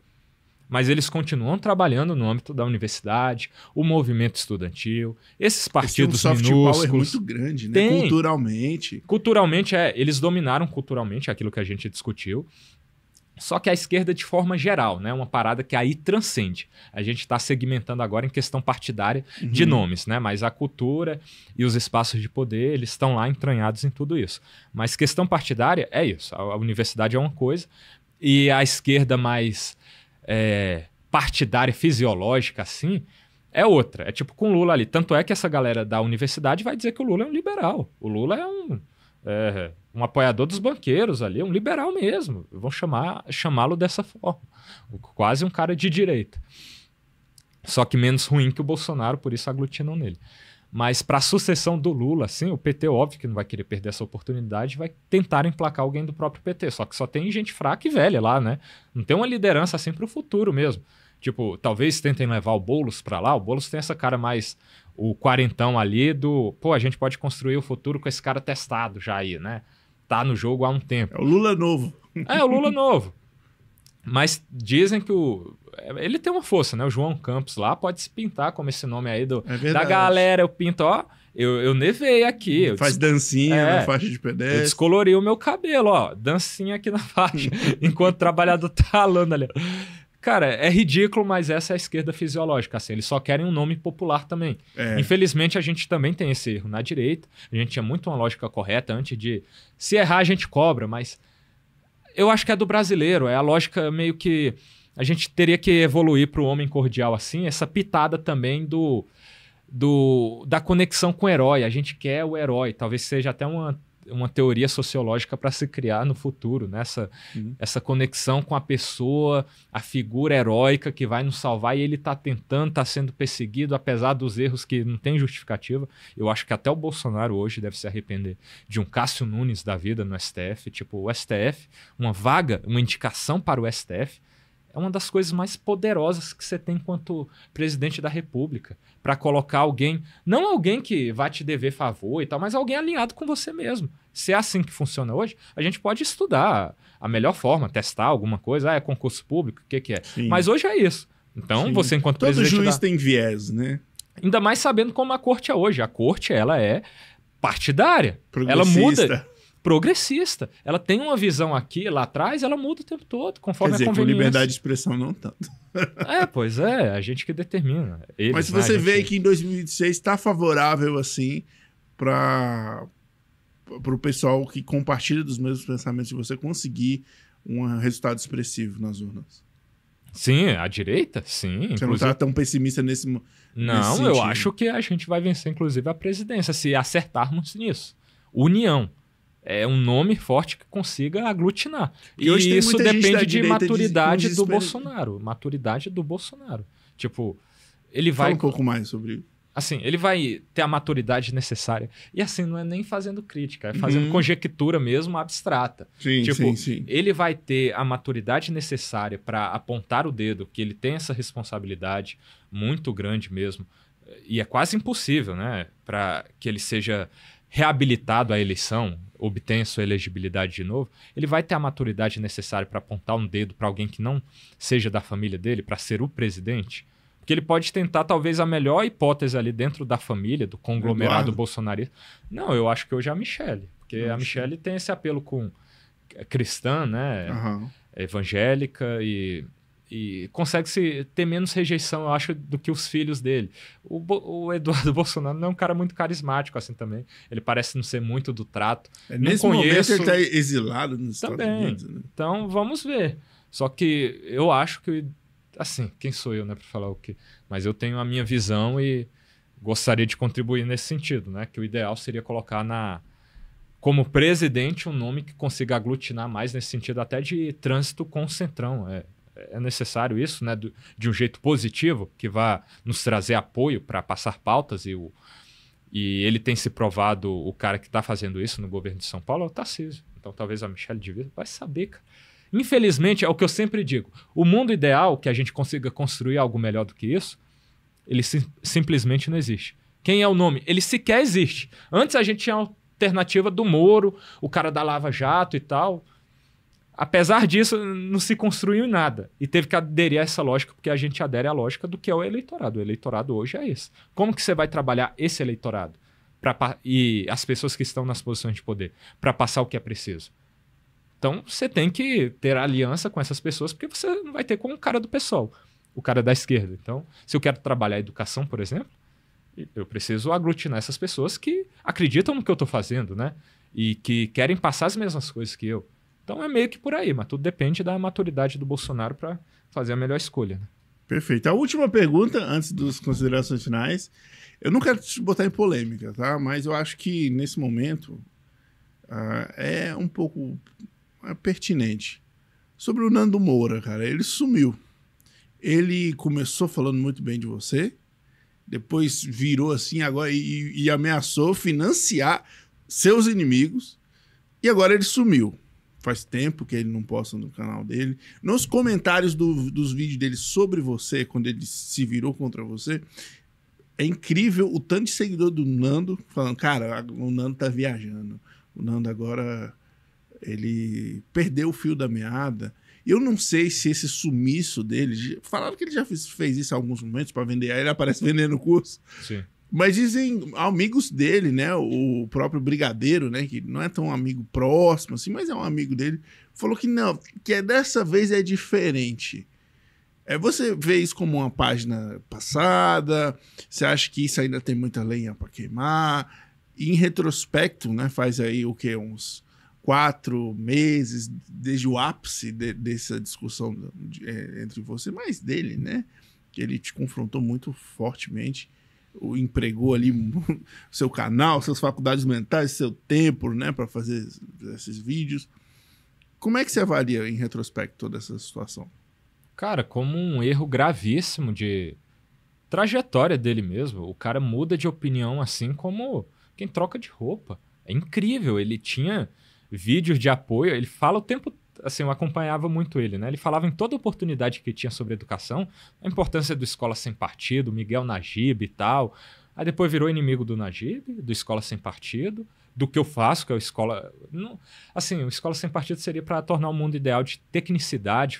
Speaker 2: Mas eles continuam trabalhando no âmbito da universidade, o movimento estudantil, esses partidos minúsculos.
Speaker 1: Tem um soft power muito grande, né? Culturalmente.
Speaker 2: Culturalmente, eles dominaram culturalmente aquilo que a gente discutiu. Só que a esquerda de forma geral, né? Uma parada que aí transcende. A gente está segmentando agora em questão partidária de nomes, né? Mas a cultura e os espaços de poder, eles estão lá entranhados em tudo isso. Mas questão partidária é isso. A universidade é uma coisa e a esquerda mais partidária, fisiológica, assim, é outra. É tipo com o Lula ali. Tanto é que essa galera da universidade vai dizer que o Lula é um liberal. O Lula é um apoiador dos banqueiros ali, um liberal mesmo. Vão chamá-lo dessa forma. Quase um cara de direita. Só que menos ruim que o Bolsonaro, por isso aglutinam nele. Mas para a sucessão do Lula, assim, o PT, óbvio que não vai querer perder essa oportunidade, vai tentar emplacar alguém do próprio PT. Só que só tem gente fraca e velha lá, né? Não tem uma liderança assim para o futuro mesmo. Tipo, talvez tentem levar o Boulos para lá. O Boulos tem essa cara mais... O quarentão ali do... Pô, a gente pode construir o futuro com esse cara testado já aí, né? Tá no jogo há um tempo.
Speaker 1: É o Lula novo.
Speaker 2: É o Lula novo. Mas dizem que ele tem uma força, né? O João Campos lá pode se pintar como esse nome aí da galera. Eu pinto, ó... Eu nevei aqui.
Speaker 1: Faz dancinha na faixa de pedestre.
Speaker 2: Eu descolori o meu cabelo, ó. Dancinha aqui na faixa. Enquanto o trabalhador tá ralando ali. Cara, é ridículo, mas essa é a esquerda fisiológica. Assim, eles só querem um nome popular também. Infelizmente, a gente também tem esse erro na direita. A gente tinha muito uma lógica correta antes de... Se errar, a gente cobra, mas... Eu acho que é do brasileiro. É a lógica meio que... A gente teria que evoluir para o homem cordial assim. Essa pitada também da conexão com o herói. A gente quer o herói. Talvez seja até uma teoria sociológica para se criar no futuro, né? Essa conexão com a pessoa, a figura heróica que vai nos salvar, e ele está tentando, está sendo perseguido, apesar dos erros que não tem justificativa. Eu acho que até o Bolsonaro hoje deve se arrepender de um Cássio Nunes da vida no STF. Tipo, o STF, uma vaga, uma indicação para o STF, é uma das coisas mais poderosas que você tem enquanto presidente da República, para colocar alguém, não alguém que vai te dever favor e tal, mas alguém alinhado com você mesmo. Se é assim que funciona hoje, a gente pode estudar a melhor forma, testar alguma coisa, é concurso público, o que é. Sim. Mas hoje é isso. Então, você enquanto presidente...
Speaker 1: Todo juiz tem viés, né?
Speaker 2: Ainda mais sabendo como a corte é hoje. A corte, ela é partidária. Ela muda... progressista. Ela tem uma visão aqui, lá atrás, ela muda o tempo todo, conforme
Speaker 1: Quer dizer,
Speaker 2: a conveniência.
Speaker 1: com liberdade de expressão não tanto.
Speaker 2: Pois é, a gente que determina. Eles,
Speaker 1: mas se
Speaker 2: né,
Speaker 1: você vê que em 2026 está favorável, assim, para o pessoal que compartilha dos mesmos pensamentos de você conseguir um resultado expressivo nas urnas.
Speaker 2: Sim, a direita, sim.
Speaker 1: Você não está tão pessimista nesse
Speaker 2: Não, eu acho que a gente vai vencer, inclusive, a presidência, se acertarmos nisso. União. É um nome forte que consiga aglutinar. E isso depende de maturidade do Bolsonaro. Maturidade do Bolsonaro. Tipo, ele vai...
Speaker 1: Fala um pouco mais sobre isso.
Speaker 2: Assim, ele vai ter a maturidade necessária. E assim, não é nem fazendo crítica, é fazendo conjectura mesmo abstrata.
Speaker 1: Sim,
Speaker 2: tipo,
Speaker 1: sim.
Speaker 2: Ele vai ter a maturidade necessária para apontar o dedo, que ele tem essa responsabilidade muito grande mesmo. E é quase impossível, né? Para que ele seja reabilitado à eleição, obtenha sua elegibilidade de novo, ele vai ter a maturidade necessária para apontar um dedo para alguém que não seja da família dele, para ser o presidente. Porque ele pode tentar, talvez, a melhor hipótese ali dentro da família, do conglomerado bolsonarista. Não, eu acho que hoje é a Michelle. Porque a Michelle tem esse apelo com cristã, né? Evangélica e consegue ter menos rejeição, eu acho, do que os filhos dele. O Eduardo Bolsonaro não é um cara muito carismático assim também. Ele parece não ser muito do trato.
Speaker 1: Nesse momento ele está exilado nos Estados Unidos. Né?
Speaker 2: Então, vamos ver. Só que eu acho que... Assim, quem sou eu, né, para falar o quê? Mas eu tenho a minha visão e gostaria de contribuir nesse sentido, né? Que o ideal seria colocar como presidente um nome que consiga aglutinar mais nesse sentido até de trânsito com o Centrão. É necessário isso, né? De um jeito positivo, que vá nos trazer apoio para passar pautas e ele tem se provado o cara que está fazendo isso no governo de São Paulo é o Tarcísio. Então talvez a Michelle devia... Vai saber, cara. Infelizmente, é o que eu sempre digo. O mundo ideal, que a gente consiga construir algo melhor do que isso, ele simplesmente não existe. Quem é o nome? Ele sequer existe. Antes a gente tinha a alternativa do Moro, o cara da Lava Jato e tal. Apesar disso, não se construiu nada. E teve que aderir a essa lógica, porque a gente adere à lógica do que é o eleitorado. O eleitorado hoje é esse. Como que você vai trabalhar esse eleitorado? E as pessoas que estão nas posições de poder, para passar o que é preciso? Então, você tem que ter aliança com essas pessoas, porque você não vai ter com o cara do PSOL, o cara da esquerda. Então, se eu quero trabalhar a educação, por exemplo, eu preciso aglutinar essas pessoas que acreditam no que eu estou fazendo, né? E que querem passar as mesmas coisas que eu. Então, é meio que por aí, mas tudo depende da maturidade do Bolsonaro para fazer a melhor escolha. Né?
Speaker 1: Perfeito. A última pergunta, antes das considerações finais, eu não quero te botar em polêmica, tá? Mas eu acho que, nesse momento, é um pouco... pertinente. Sobre o Nando Moura, cara, ele sumiu. Ele começou falando muito bem de você, depois virou assim agora e ameaçou financiar seus inimigos, e agora ele sumiu. Faz tempo que ele não posta no canal dele. Nos comentários dos vídeos dele sobre você, quando ele se virou contra você, é incrível o tanto de seguidor do Nando falando, cara, o Nando tá viajando. O Nando agora... ele perdeu o fio da meada. Eu não sei se esse sumiço dele... Falaram que ele já fez isso em alguns momentos para vender. Aí ele aparece vendendo o curso.
Speaker 2: Sim.
Speaker 1: Mas dizem amigos dele, né? O próprio Brigadeiro, né? Que não é tão amigo próximo assim, mas é um amigo dele. Falou que não, que dessa vez é diferente. Você vê isso como uma página passada? Você acha que isso ainda tem muita lenha para queimar? E em retrospecto, né? Faz aí o quê? Uns 4 meses desde o ápice dessa discussão entre você, mas dele, né? Que ele te confrontou muito fortemente, empregou ali seu canal, suas faculdades mentais, seu tempo, né? Para fazer esses vídeos. Como é que você avalia em retrospecto toda essa situação?
Speaker 2: Cara, como um erro gravíssimo de trajetória dele mesmo. O cara muda de opinião assim como quem troca de roupa. É incrível, ele tinha... vídeos de apoio, ele fala o tempo... Assim, eu acompanhava muito ele, né? Ele falava em toda oportunidade que tinha sobre educação, a importância do Escola Sem Partido, Miguel Najib e tal. Aí depois virou inimigo do Najib, do Escola Sem Partido, do que eu faço, que é a escola... Não, assim, a escola sem partido seria para tornar o mundo ideal de tecnicidade,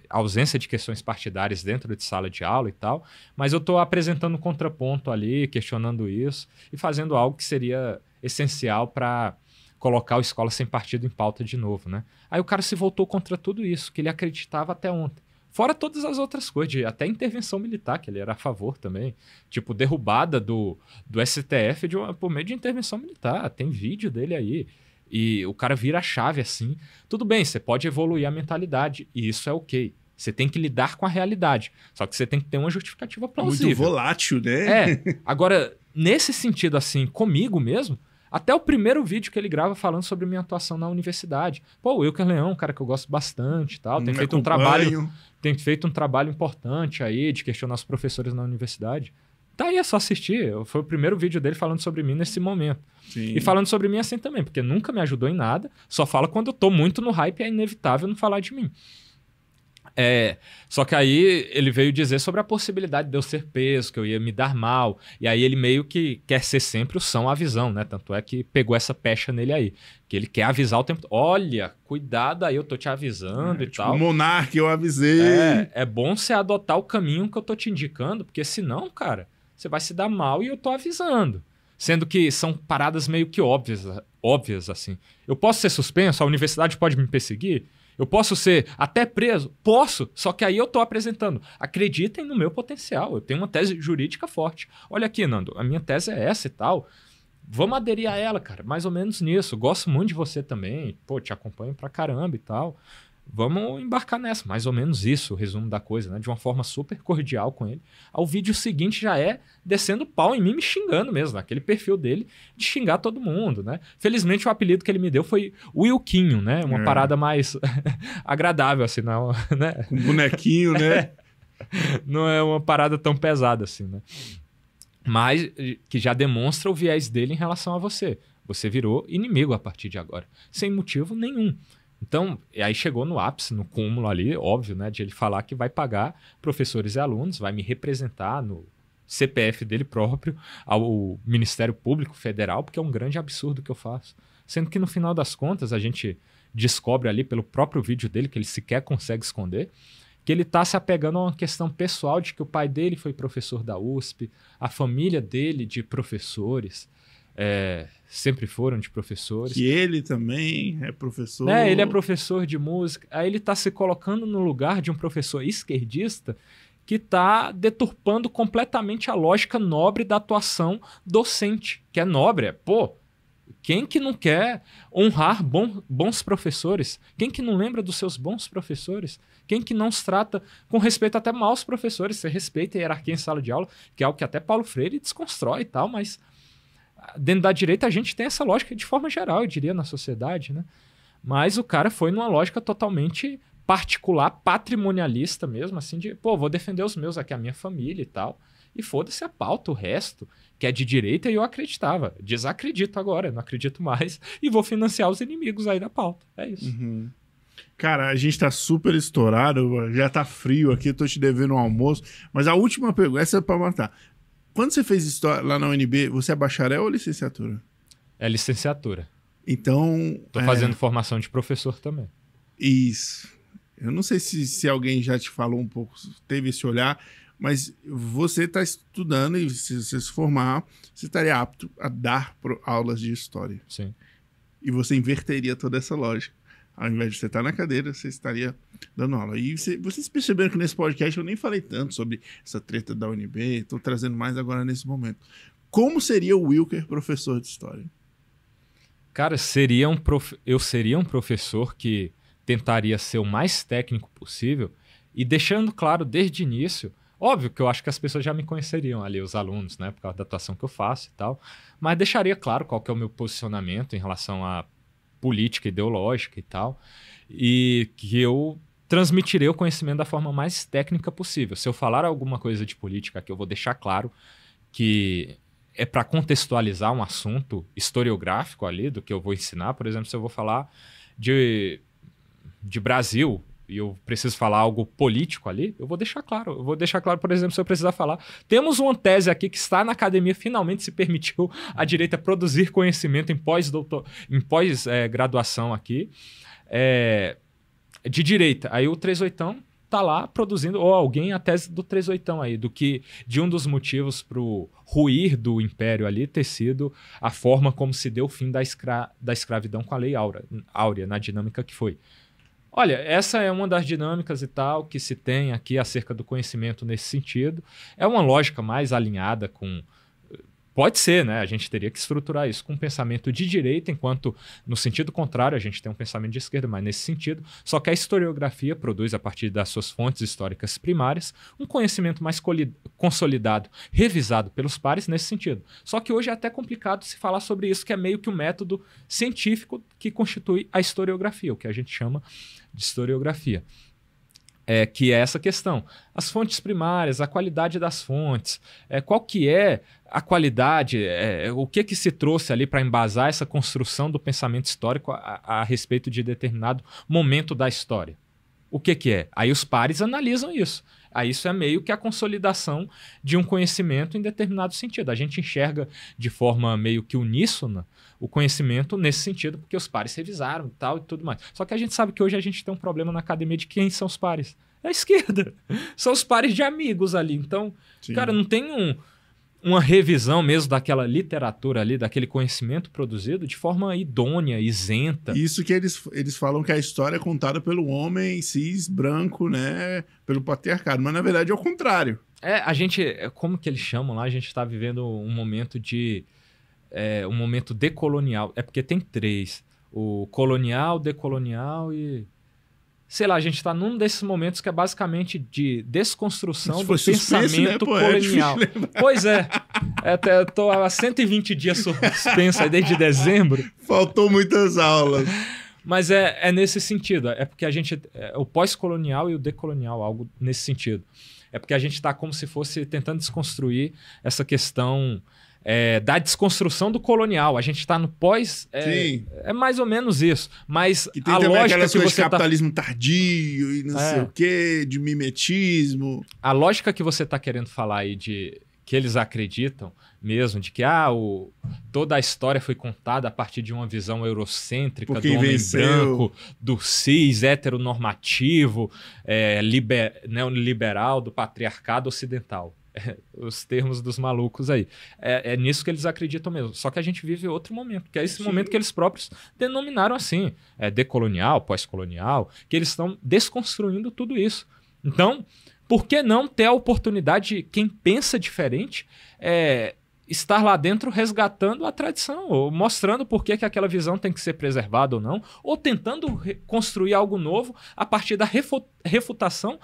Speaker 2: ausência de questões partidárias dentro de sala de aula e tal, mas eu estou apresentando um contraponto ali, questionando isso e fazendo algo que seria essencial para colocar a escola sem partido em pauta de novo, né? Aí o cara se voltou contra tudo isso, que ele acreditava até ontem. Fora todas as outras coisas, até intervenção militar, que ele era a favor também. Tipo, derrubada do STF por meio de intervenção militar. Tem vídeo dele aí. E o cara vira a chave assim. Tudo bem, você pode evoluir a mentalidade. E isso é ok. Você tem que lidar com a realidade. Só que você tem que ter uma justificativa plausível.
Speaker 1: Muito volátil, né?
Speaker 2: Agora, nesse sentido assim, comigo mesmo... Até o primeiro vídeo que ele grava falando sobre minha atuação na universidade. Pô, o Wilker Leão, um cara que eu gosto bastante e tal, tem feito um trabalho importante aí de questionar os professores na universidade. Tá aí, é só assistir. Foi o primeiro vídeo dele falando sobre mim nesse momento.
Speaker 1: Sim.
Speaker 2: E falando sobre mim assim também, porque nunca me ajudou em nada, só fala quando eu tô muito no hype e é inevitável não falar de mim. Só que aí ele veio dizer sobre a possibilidade de eu ser preso, que eu ia me dar mal. E aí ele meio que quer ser sempre o são avisão, né? Tanto é que pegou essa pecha nele aí. Que ele quer avisar o tempo todo. Olha, cuidado aí, eu tô te avisando e
Speaker 1: tipo,
Speaker 2: tal.
Speaker 1: O monarca, eu avisei.
Speaker 2: É bom você adotar o caminho que eu tô te indicando, porque senão, cara, você vai se dar mal e eu tô avisando. Sendo que são paradas meio que óbvias assim. Eu posso ser suspenso, a universidade pode me perseguir? Eu posso ser até preso? Posso, só que aí eu estou apresentando. Acreditem no meu potencial, eu tenho uma tese jurídica forte. Olha aqui, Nando, a minha tese é essa e tal. Vamos aderir a ela, cara, mais ou menos nisso. Gosto muito de você também, pô, te acompanho pra caramba e tal. Vamos embarcar nessa, mais ou menos isso, o resumo da coisa, né? De uma forma super cordial com ele. Ao vídeo seguinte já é descendo pau em mim, me xingando mesmo, naquele perfil dele, de xingar todo mundo, né? Felizmente o apelido que ele me deu foi Wilquinho, né? Uma parada mais agradável, assim, não, né?
Speaker 1: Um bonequinho, né?
Speaker 2: Não é uma parada tão pesada assim, né? Mas que já demonstra o viés dele em relação a você. Você virou inimigo a partir de agora, sem motivo nenhum. Então, aí chegou no ápice, no cúmulo ali, óbvio, né, de ele falar que vai pagar professores e alunos, vai me representar no CPF dele próprio ao Ministério Público Federal, porque é um grande absurdo que eu faço. Sendo que no final das contas a gente descobre ali pelo próprio vídeo dele, que ele sequer consegue esconder, que ele está se apegando a uma questão pessoal de que o pai dele foi professor da USP, a família dele de professores, sempre foram de professores.
Speaker 1: Que ele também é professor.
Speaker 2: Ele é professor de música. Aí ele está se colocando no lugar de um professor esquerdista que está deturpando completamente a lógica nobre da atuação docente, que é nobre. Quem que não quer honrar bons professores? Quem que não lembra dos seus bons professores? Quem que não os trata com respeito até maus professores? Você respeita a hierarquia em sala de aula, que é algo que até Paulo Freire desconstrói e tal, mas dentro da direita a gente tem essa lógica de forma geral, eu diria, na sociedade, né? Mas o cara foi numa lógica totalmente particular, patrimonialista mesmo, assim, de, vou defender os meus aqui, a minha família e tal. E foda-se a pauta, o resto, que é de direita, e eu acreditava. Desacredito agora, não acredito mais, e vou financiar os inimigos aí da pauta. É isso.
Speaker 1: Uhum. Cara, a gente tá super estourado, já tá frio aqui, tô te devendo um almoço. Mas a última pergunta, essa é pra matar. Quando você fez história lá na UNB, você é bacharel ou licenciatura?
Speaker 2: É licenciatura.
Speaker 1: Então...
Speaker 2: Tô fazendo formação de professor também.
Speaker 1: Isso. Eu não sei se alguém já te falou um pouco, teve esse olhar, mas você está estudando e se você se formar, você estaria apto a dar aulas de história.
Speaker 2: Sim.
Speaker 1: E você inverteria toda essa lógica. Ao invés de você estar na cadeira, você estaria dando aula. E vocês perceberam que nesse podcast eu nem falei tanto sobre essa treta da UNB, estou trazendo mais agora nesse momento. Como seria o Wilker professor de história?
Speaker 2: Cara, eu seria um professor que tentaria ser o mais técnico possível e deixando claro desde o início, óbvio que eu acho que as pessoas já me conheceriam ali, os alunos, né, por causa da atuação que eu faço e tal, mas deixaria claro qual que é o meu posicionamento em relação à política ideológica e tal, e que eu transmitirei o conhecimento da forma mais técnica possível. Se eu falar alguma coisa de política aqui, eu vou deixar claro que é para contextualizar um assunto historiográfico ali do que eu vou ensinar. Por exemplo, se eu vou falar de Brasil, eu preciso falar algo político ali, eu vou deixar claro. Eu vou deixar claro, por exemplo, se eu precisar falar. Temos uma tese aqui que está na academia, finalmente se permitiu a direita produzir conhecimento em pós-graduação aqui, de direita. Aí o 38ão tá lá produzindo, ou alguém, a tese do 38ão aí, de um dos motivos para o ruir do império ali ter sido a forma como se deu o fim da escravidão com a Lei Áurea, na dinâmica que foi. Olha, essa é uma das dinâmicas e tal que se tem aqui acerca do conhecimento nesse sentido. É uma lógica mais alinhada com... Pode ser, né? A gente teria que estruturar isso com um pensamento de direita, enquanto no sentido contrário a gente tem um pensamento de esquerda, mas nesse sentido. Só que a historiografia produz, a partir das suas fontes históricas primárias, um conhecimento mais consolidado, revisado pelos pares nesse sentido. Só que hoje é até complicado se falar sobre isso, que é meio que um método científico que constitui a historiografia, o que a gente chama de historiografia. Que é essa questão. As fontes primárias, a qualidade das fontes, qual que é a qualidade, o que se trouxe ali para embasar essa construção do pensamento histórico a respeito de determinado momento da história. O que é? Aí os pares analisam isso. Aí isso é meio que a consolidação de um conhecimento em determinado sentido. A gente enxerga de forma meio que uníssona o conhecimento nesse sentido, porque os pares revisaram e tudo mais. Só que a gente sabe que hoje a gente tem um problema na academia de quem são os pares. É a esquerda. São os pares de amigos ali. Então, sim, cara, não tem uma revisão mesmo daquela literatura ali, daquele conhecimento produzido de forma idônea, isenta.
Speaker 1: Isso que eles falam que a história é contada pelo homem cis, branco, né? Pelo patriarcado. Mas, na verdade, é o contrário.
Speaker 2: A gente... Como que eles chamam lá? A gente está vivendo um momento um momento decolonial. É porque tem 3. O colonial, decolonial e... Sei lá, a gente está num desses momentos que é basicamente de desconstrução do pensamento colonial. Pois é. Estou há 120 dias suspenso aí desde dezembro.
Speaker 1: Faltou muitas aulas.
Speaker 2: Mas é nesse sentido. É porque a gente... o pós-colonial e o decolonial, algo nesse sentido. É porque a gente está como se fosse tentando desconstruir essa questão... da desconstrução do colonial. A gente está no pós... É mais ou menos isso. Mas
Speaker 1: que tem a lógica que você de capitalismo tardio e não sei o quê, de mimetismo.
Speaker 2: A lógica que você está querendo falar aí de que eles acreditam mesmo, de que toda a história foi contada a partir de uma visão eurocêntrica do homem branco, do cis, heteronormativo, neoliberal, do patriarcado ocidental. Os termos dos malucos aí. É nisso que eles acreditam mesmo. Só que a gente vive outro momento, que é esse momento que eles próprios denominaram assim, decolonial, pós-colonial, que eles estão desconstruindo tudo isso. Então, por que não ter a oportunidade de quem pensa diferente estar lá dentro resgatando a tradição, ou mostrando por que aquela visão tem que ser preservada ou não, ou tentando construir algo novo a partir da refutação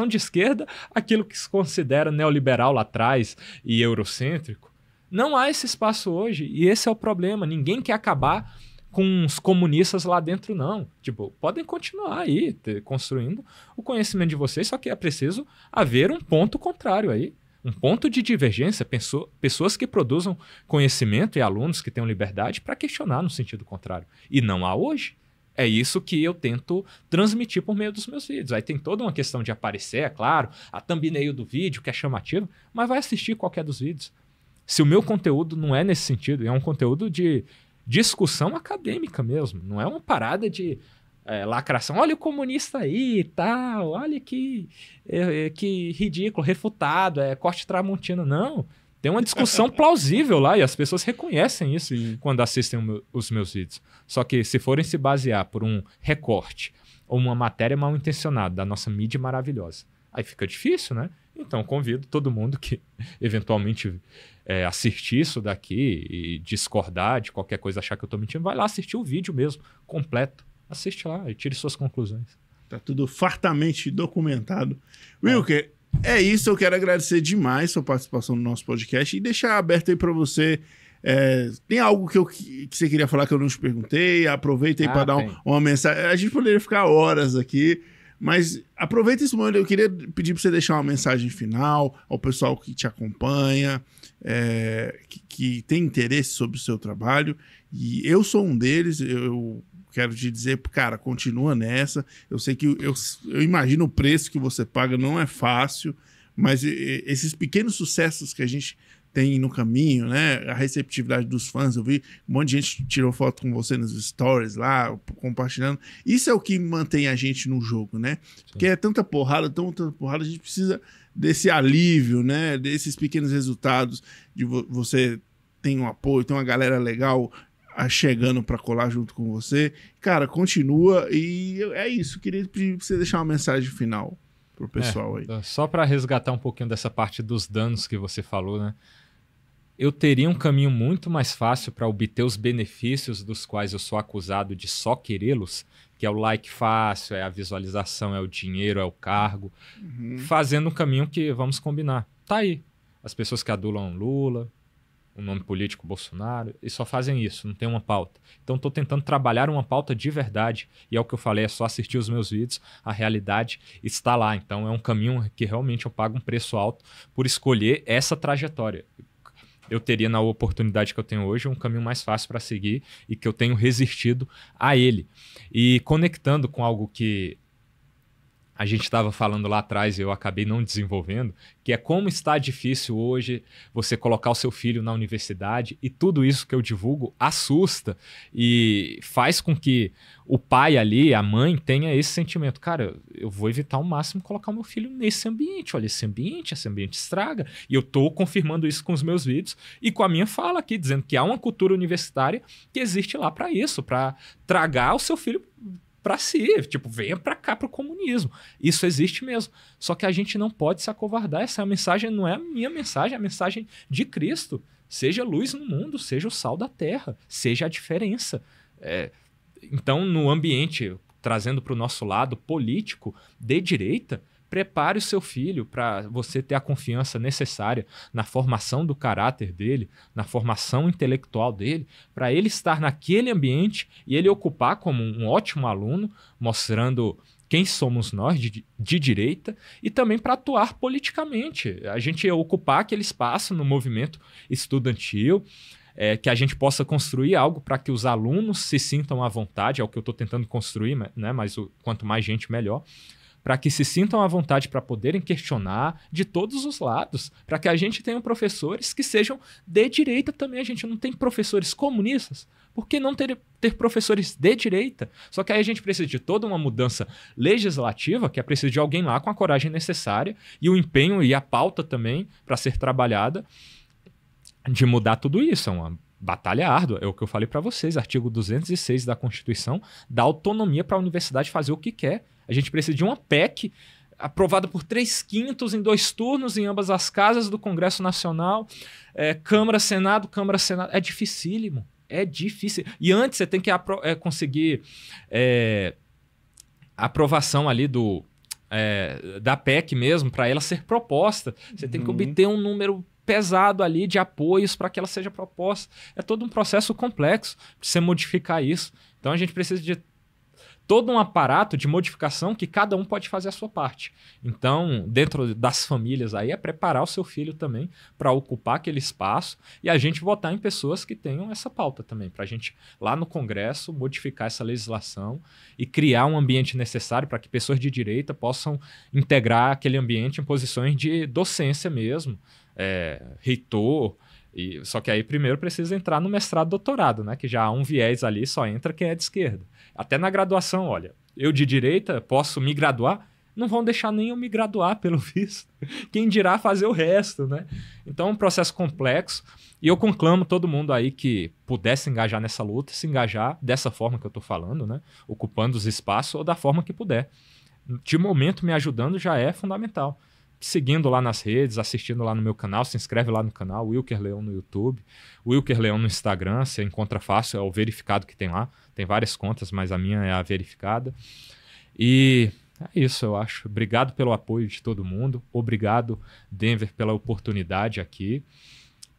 Speaker 2: de esquerda, aquilo que se considera neoliberal lá atrás e eurocêntrico. Não há esse espaço hoje, e esse é o problema. Ninguém quer acabar com os comunistas lá dentro, não. Tipo, podem continuar aí construindo o conhecimento de vocês, só que é preciso haver um ponto contrário aí. Um ponto de divergência, pessoas que produzam conhecimento e alunos que tenham liberdade para questionar no sentido contrário. E não há hoje. É isso que eu tento transmitir por meio dos meus vídeos. Aí tem toda uma questão de aparecer, é claro, a thumbnail do vídeo, que é chamativo, mas vai assistir qualquer dos vídeos. Se o meu conteúdo não é nesse sentido, é um conteúdo de discussão acadêmica mesmo, não é uma parada de... lacração, olha o comunista aí e tal, olha que ridículo, refutado, corte tramontina. Não, tem uma discussão plausível lá e as pessoas reconhecem isso quando assistem os meus vídeos. Só que se forem se basear por um recorte ou uma matéria mal intencionada da nossa mídia maravilhosa, aí fica difícil, né? Então convido todo mundo que eventualmente assistir isso daqui e discordar de qualquer coisa, achar que eu estou mentindo, vai lá assistir o vídeo mesmo, completo. Assiste lá e tire suas conclusões.
Speaker 1: Tá tudo fartamente documentado. Wilker, é isso. Eu quero agradecer demais a sua participação no nosso podcast e deixar aberto aí para você. Tem algo que você queria falar que eu não te perguntei? Aproveita aí para dar uma mensagem. A gente poderia ficar horas aqui, mas aproveita esse momento. Eu queria pedir para você deixar uma mensagem final ao pessoal que te acompanha, que tem interesse sobre o seu trabalho. E eu sou um deles. Eu quero te dizer, cara, continua nessa. Eu sei que eu imagino o preço que você paga, não é fácil, mas esses pequenos sucessos que a gente tem no caminho, né? A receptividade dos fãs, eu vi um monte de gente tirou foto com você nos stories lá, compartilhando. Isso é o que mantém a gente no jogo, né? Sim. Porque é tanta porrada, a gente precisa desse alívio, né? Desses pequenos resultados, de você tem um apoio, tem uma galera legal chegando para colar junto com você. Cara, continua e é isso. Queria pedir pra você deixar uma mensagem final pro pessoal aí.
Speaker 2: Só para resgatar um pouquinho dessa parte dos danos que você falou, né? Eu teria um caminho muito mais fácil para obter os benefícios dos quais eu sou acusado de só querê-los, que é o like fácil, é a visualização, é o dinheiro, é o cargo, fazendo um caminho que, vamos combinar, tá aí. As pessoas que adulam Lula, o nome político Bolsonaro, e só fazem isso, não tem uma pauta. Então estou tentando trabalhar uma pauta de verdade, e é o que eu falei, é só assistir os meus vídeos, a realidade está lá. Então é um caminho que realmente eu pago um preço alto por escolher essa trajetória. Eu teria, na oportunidade que eu tenho hoje, um caminho mais fácil para seguir e que eu tenho resistido a ele. E conectando com algo que a gente estava falando lá atrás e eu acabei não desenvolvendo, que é como está difícil hoje você colocar o seu filho na universidade, e tudo isso que eu divulgo assusta e faz com que o pai ali, a mãe, tenha esse sentimento. Cara, eu vou evitar ao máximo colocar o meu filho nesse ambiente. Olha, esse ambiente estraga. E eu estou confirmando isso com os meus vídeos e com a minha fala aqui, dizendo que há uma cultura universitária que existe lá para isso, para tragar o seu filho para si, tipo, venha para cá pro comunismo. Isso existe mesmo. Só que a gente não pode se acovardar. Essa mensagem não é a minha mensagem, é a mensagem de Cristo. Seja luz no mundo, seja o sal da terra, seja a diferença. Então, no ambiente, trazendo para o nosso lado político de direita, prepare o seu filho para você ter a confiança necessária na formação do caráter dele, na formação intelectual dele, para ele estar naquele ambiente e ele ocupar como um ótimo aluno, mostrando quem somos nós de direita, e também para atuar politicamente. A gente ocupar aquele espaço no movimento estudantil, que a gente possa construir algo para que os alunos se sintam à vontade, é o que eu estou tentando construir, né? Mas quanto mais gente, melhor. Para que se sintam à vontade para poderem questionar de todos os lados, para que a gente tenha professores que sejam de direita também. A gente não tem professores comunistas, por que não ter professores de direita? Só que aí a gente precisa de toda uma mudança legislativa, que é preciso de alguém lá com a coragem necessária e o empenho e a pauta também para ser trabalhada de mudar tudo isso. É uma batalha árdua, é o que eu falei para vocês, artigo 206 da Constituição dá autonomia para a universidade fazer o que quer. A gente precisa de uma PEC aprovada por 3/5 em 2 turnos em ambas as casas do Congresso Nacional, Câmara, Senado. É dificílimo, é difícil. E antes você tem que conseguir a aprovação ali da PEC mesmo, para ela ser proposta. Você tem que obter um número pesado ali de apoios para que ela seja proposta. É todo um processo complexo para você modificar isso. Então a gente precisa de todo um aparato de modificação que cada um pode fazer a sua parte. Então, dentro das famílias aí, é preparar o seu filho também para ocupar aquele espaço e a gente votar em pessoas que tenham essa pauta também, para a gente, lá no Congresso, modificar essa legislação e criar um ambiente necessário para que pessoas de direita possam integrar aquele ambiente em posições de docência mesmo, reitor. Só que aí primeiro precisa entrar no mestrado, doutorado, né? Que já há um viés ali, só entra quem é de esquerda. Até na graduação, olha, eu de direita posso me graduar? Não vão deixar nem eu me graduar, pelo visto. Quem dirá fazer o resto, né? Então é um processo complexo e eu conclamo todo mundo aí que pudesse engajar nessa luta, se engajar dessa forma que eu estou falando, né? Ocupando os espaços ou da forma que puder. De momento, me ajudando já é fundamental. Seguindo lá nas redes, assistindo lá no meu canal, se inscreve lá no canal, Wilker Leão no YouTube, Wilker Leão no Instagram, você encontra fácil, é o verificado que tem lá, tem várias contas, mas a minha é a verificada. E é isso, eu acho. Obrigado pelo apoio de todo mundo, obrigado, Denver, pela oportunidade aqui,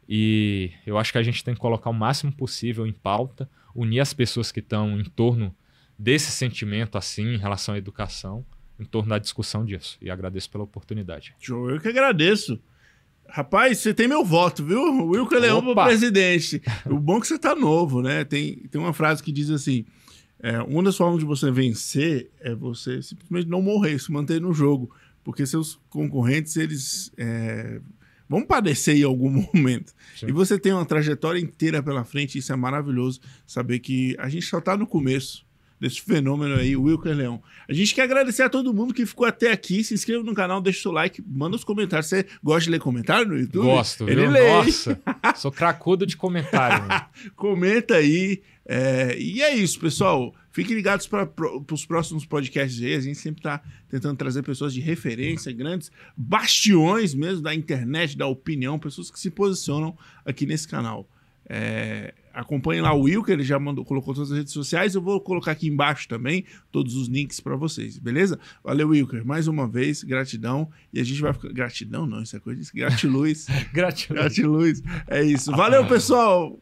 Speaker 2: e eu acho que a gente tem que colocar o máximo possível em pauta, unir as pessoas que estão em torno desse sentimento assim, em relação à educação, em torno da discussão disso. E agradeço pela oportunidade.
Speaker 1: Show, eu que agradeço. Rapaz, você tem meu voto, viu? O Wilker Leão para presidente. O bom é que você tá novo, né? Tem uma frase que diz assim, uma das formas de você vencer é você simplesmente não morrer, se manter no jogo. Porque seus concorrentes, eles vão padecer em algum momento. Sim. E você tem uma trajetória inteira pela frente, isso é maravilhoso. Saber que a gente só está no começo desse fenômeno aí, o Wilker Leão. A gente quer agradecer a todo mundo que ficou até aqui. Se inscreva no canal, deixa o seu like, manda os comentários. Você gosta de ler comentário no YouTube?
Speaker 2: Gosto,
Speaker 1: Ele
Speaker 2: viu?
Speaker 1: lê.
Speaker 2: Nossa, sou cracudo de comentário.
Speaker 1: Comenta aí. E é isso, pessoal. Fiquem ligados para os próximos podcasts aí. A gente sempre está tentando trazer pessoas de referência, grandes bastiões mesmo da internet, da opinião, pessoas que se posicionam aqui nesse canal. Acompanhem lá o Wilker, ele já colocou todas as redes sociais. Eu vou colocar aqui embaixo também todos os links para vocês, beleza? Valeu, Wilker. Mais uma vez, gratidão. E a gente vai ficar... Gratidão não, isso é coisa disso. Gratiluz.
Speaker 2: Gratiluz.
Speaker 1: Gratiluz. É isso. Valeu, pessoal!